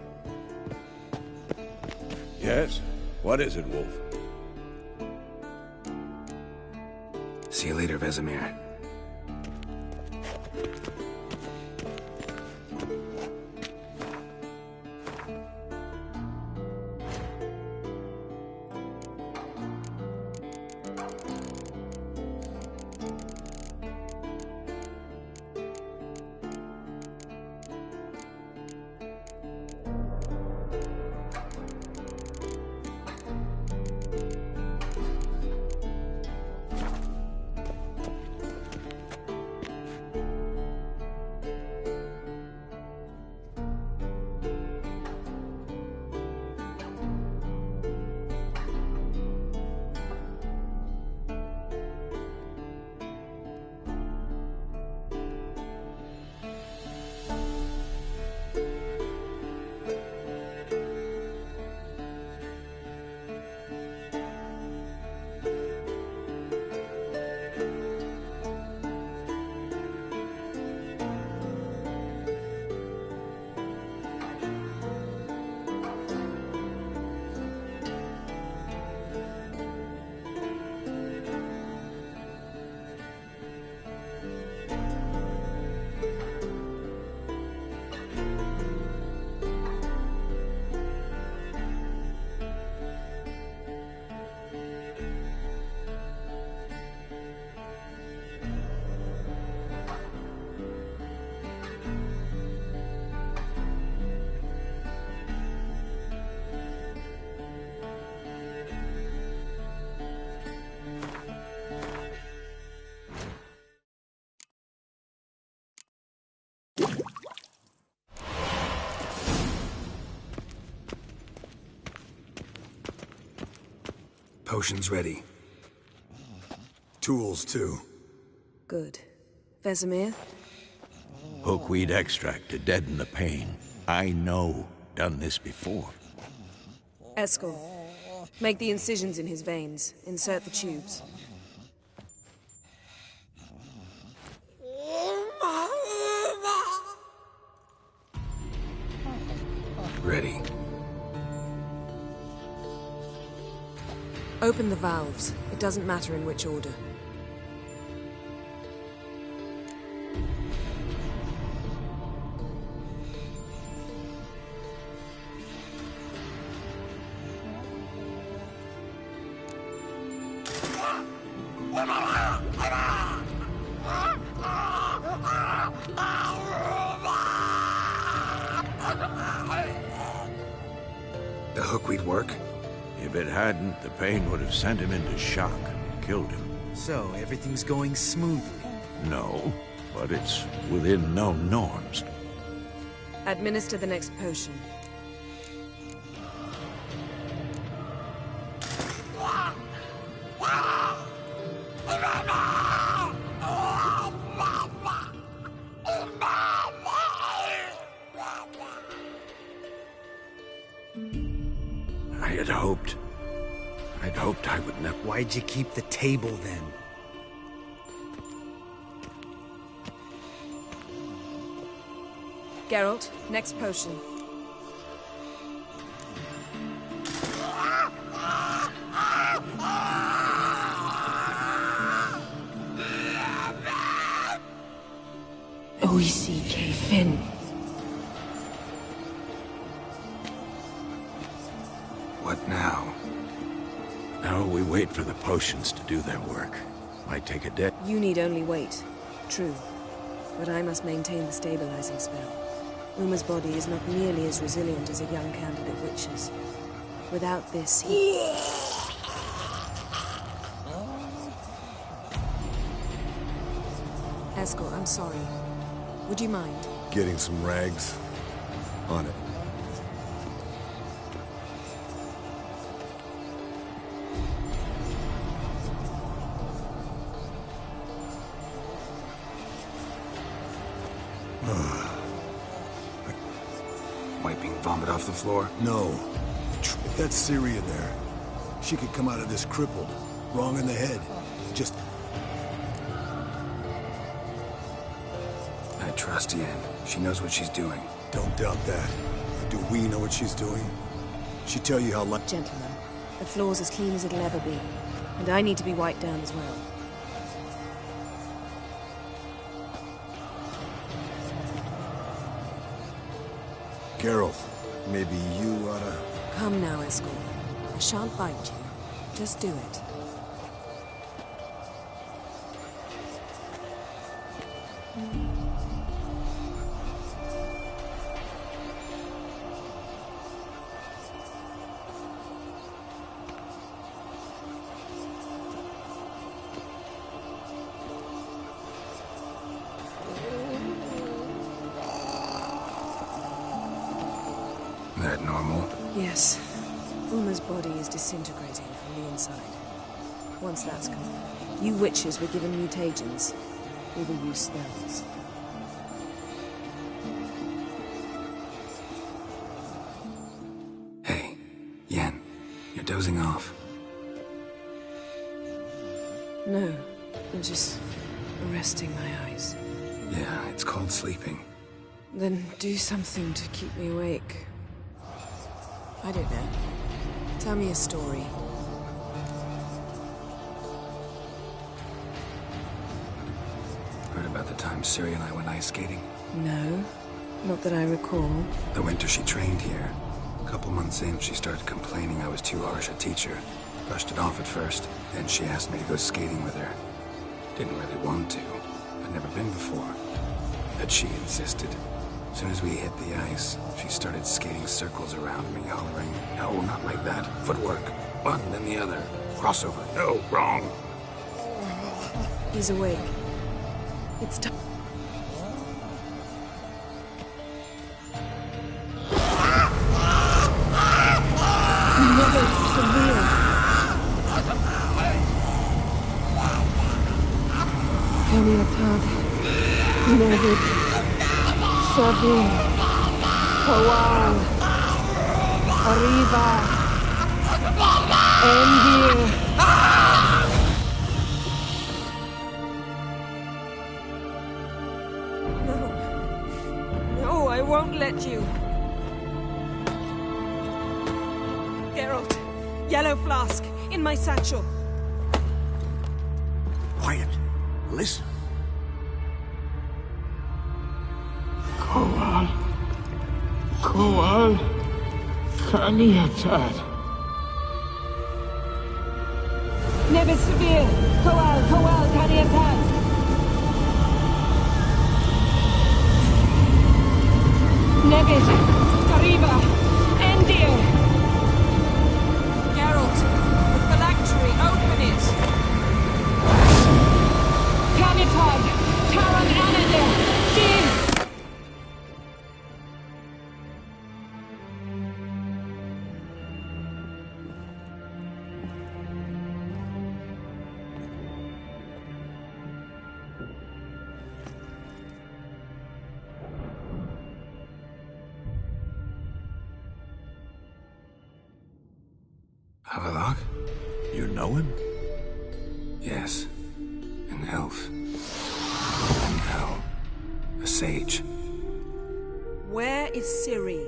Yes? What is it, Wolf? See you later, Vesemir. Potions ready. Tools, too. Good. Vesemir? Hookweed extract to deaden the pain. I know. Done this before. Eskel, make the incisions in his veins. Insert the tubes. Ready. Open the valves. It doesn't matter in which order. The hookweed work? If it hadn't, the pain would have sent him into shock, killed him. So, everything's going smoothly? No, but it's within known norms. Administer the next potion. I'd hoped I would never... Why'd you keep the table, then? Geralt, next potion. OECK Finn. What now? Now we wait for the potions to do their work. Might take a day. You need only wait. True. But I must maintain the stabilizing spell. Uma's body is not nearly as resilient as a young candidate witch's. Without this, he... Eskel, I'm sorry. Would you mind? Getting some rags. On it. Wiping vomit off the floor? No. If that's Ciri in there, she could come out of this crippled. Wrong in the head. Just... I trust Yen. She knows what she's doing. Don't doubt that. Do we know what she's doing? She tell you how lucky... Gentlemen, the floor's as clean as it'll ever be. And I need to be wiped down as well. Geralt, maybe you oughta... Come now, Escort. I shan't bite you. Just do it. That normal? Yes. Uma's body is disintegrating from the inside. Once that's gone, you witches were given mutagens. We will use spells. Hey, Yen, you're dozing off. No, I'm just resting my eyes. Yeah, it's called sleeping. Then do something to keep me awake. I don't know. Tell me a story. Heard about the time Ciri and I went ice skating? No, not that I recall. The winter she trained here. A couple months in, she started complaining I was too harsh a teacher. Brushed it off at first, then she asked me to go skating with her. Didn't really want to. I'd never been before. But she insisted. As soon as we hit the ice, she started skating circles around me, hollering, "No, not like that. Footwork. One, then the other. Crossover. No, wrong." He's awake. It's time. Mother Severe. Keniatad. Nevid. Savi, Kowal, Arriva, Endir. No, I won't let you. Geralt, yellow flask, in my satchel. Quiet. Listen. Kowal, Kaniatad. Nevid Severe, Kowal, Kaniatad. Nevid, Arriva, Endir. Geralt, the phylactery, open it. Kaniatad, Taran Anadir, Div. Havelock? You know him? Yes. An elf. An elf. A sage. Where is Ciri?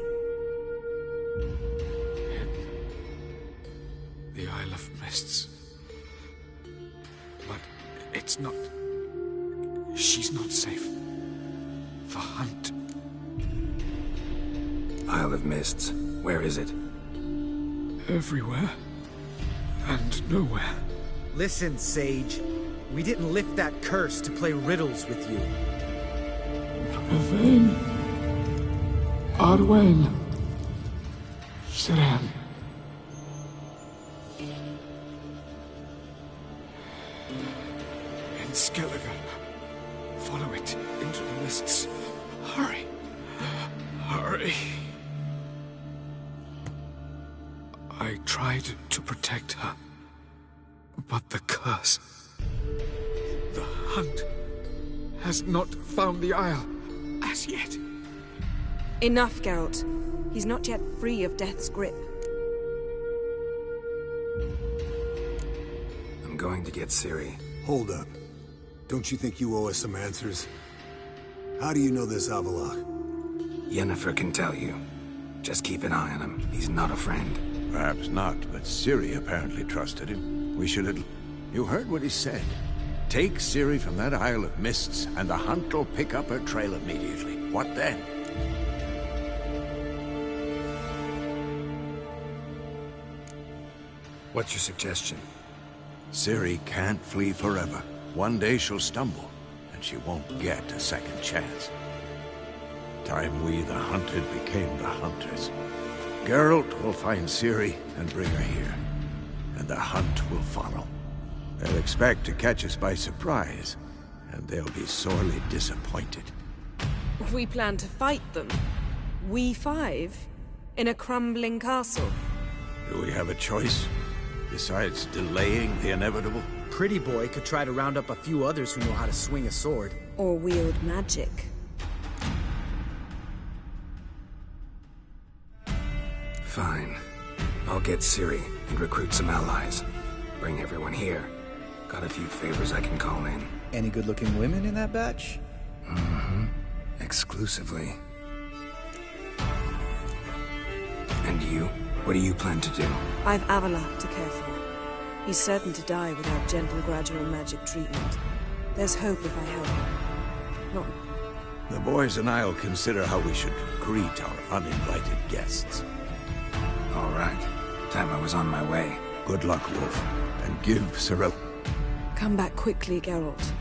The Isle of Mists. But it's not... She's not safe. The hunt. Isle of Mists. Where is it? Everywhere. And nowhere. Listen, Sage. We didn't lift that curse to play riddles with you. Yvain. Arwen. Siren. In Skellige. Follow it into the mists. Hurry. Hurry. I tried to protect her, but the curse, the hunt, has not found the Isle as yet. Enough, Geralt. He's not yet free of death's grip. I'm going to get Ciri. Hold up. Don't you think you owe us some answers? How do you know this Havelock? Yennefer can tell you. Just keep an eye on him. He's not a friend. Perhaps not, but Ciri apparently trusted him. We should have... You heard what he said. Take Ciri from that Isle of Mists, and the Hunt will pick up her trail immediately. What then? What's your suggestion? Ciri can't flee forever. One day she'll stumble, and she won't get a second chance. Time we, the hunted, became the hunters. Geralt will find Ciri and bring her here, and the hunt will follow. They'll expect to catch us by surprise, and they'll be sorely disappointed. We plan to fight them. We five? In a crumbling castle? Do we have a choice? Besides delaying the inevitable? Pretty Boy could try to round up a few others who know how to swing a sword. Or wield magic. Fine. I'll get Ciri and recruit some allies. Bring everyone here. Got a few favors I can call in. Any good-looking women in that batch? Mm-hmm. Exclusively. And you? What do you plan to do? I've Avalok to care for. He's certain to die without gentle, gradual magic treatment. There's hope if I help him. Not... The boys and I'll consider how we should greet our uninvited guests. All right. Time I was on my way. Good luck, Wolf. And give Ciri... Come back quickly, Geralt.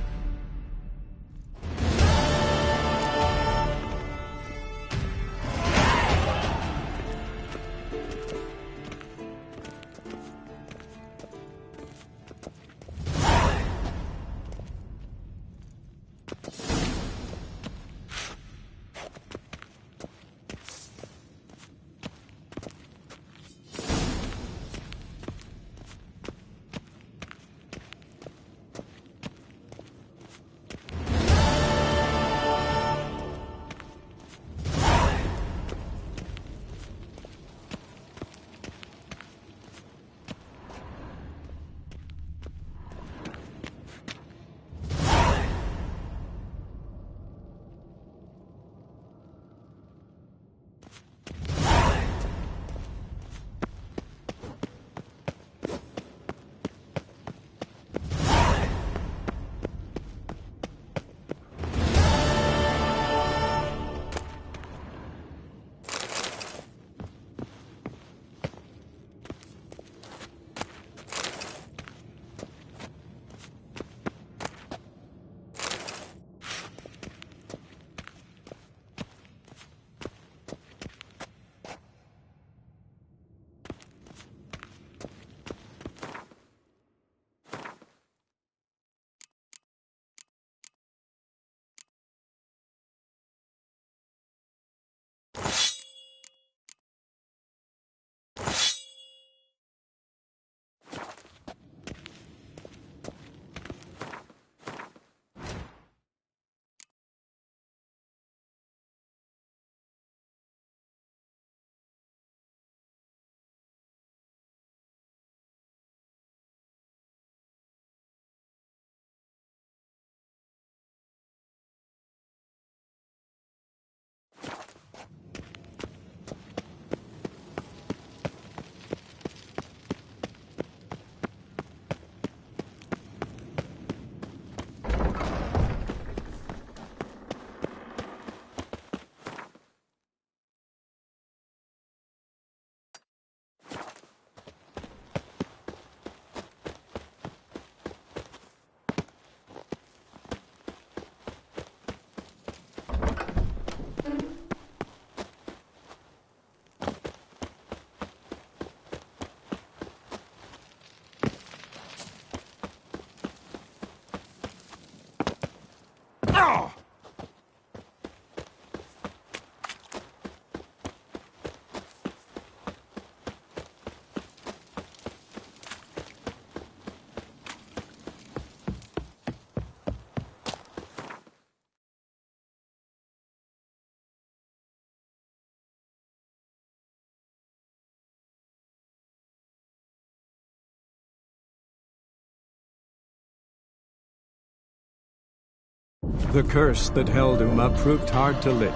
The curse that held Uma proved hard to lift.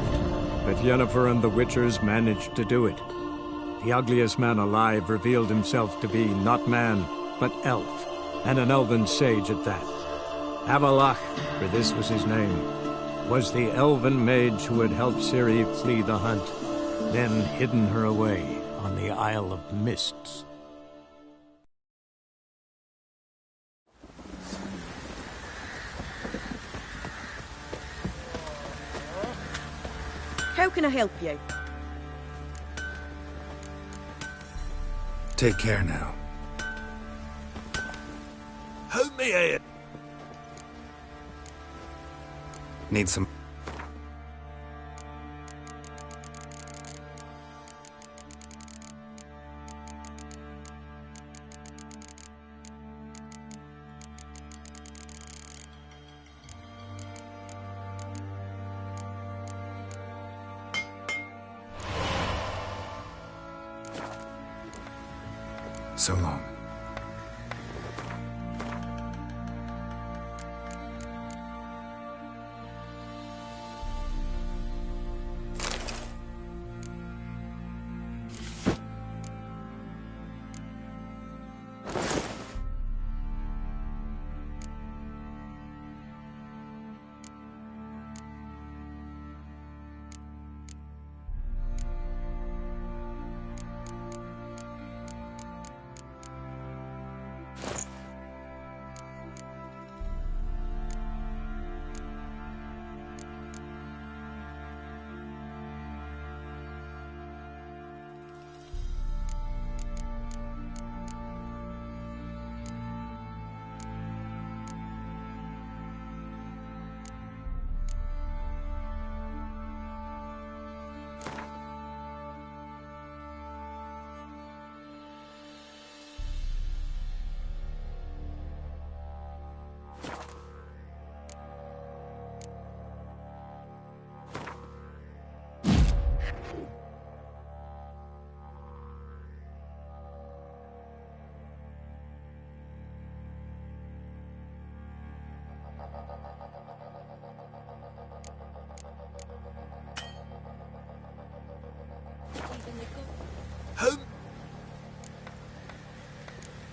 but Yennefer and the Witchers managed to do it. The ugliest man alive revealed himself to be not man, but elf, and an elven sage at that. Avallac'h, for this was his name, was the elven mage who had helped Ciri flee the hunt, then hidden her away on the Isle of Mists. How can I help you? Take care now. Help me here. Need some... So long.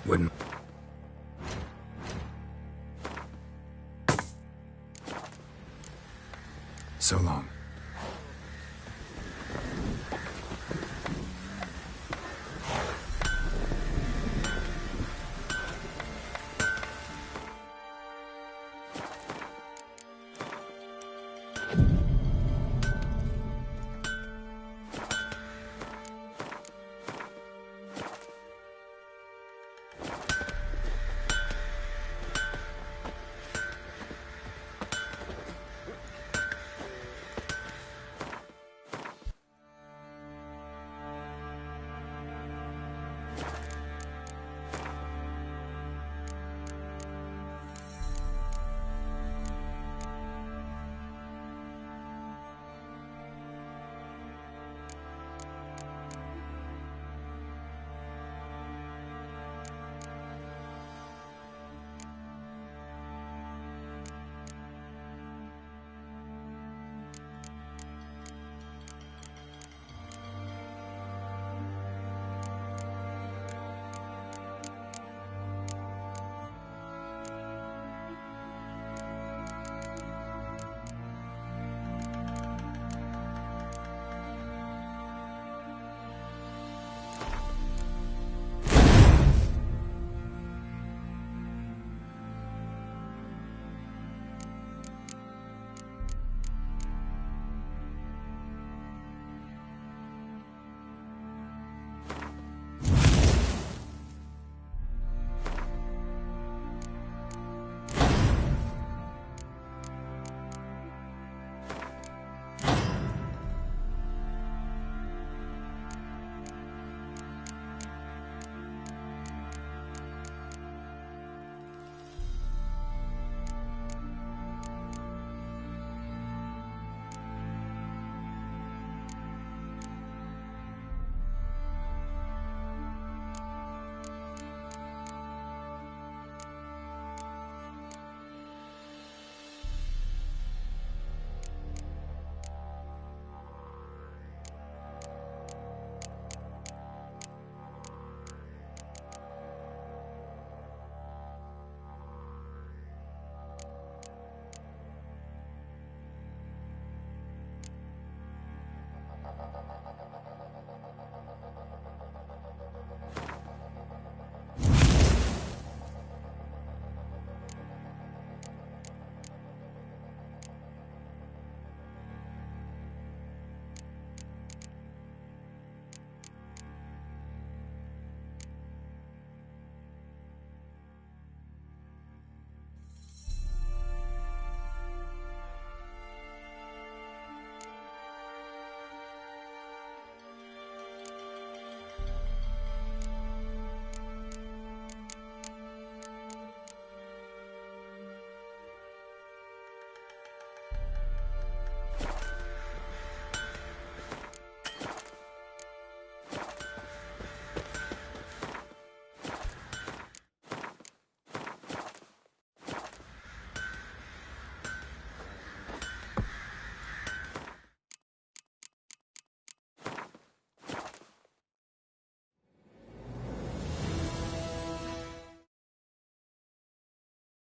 Wouldn't...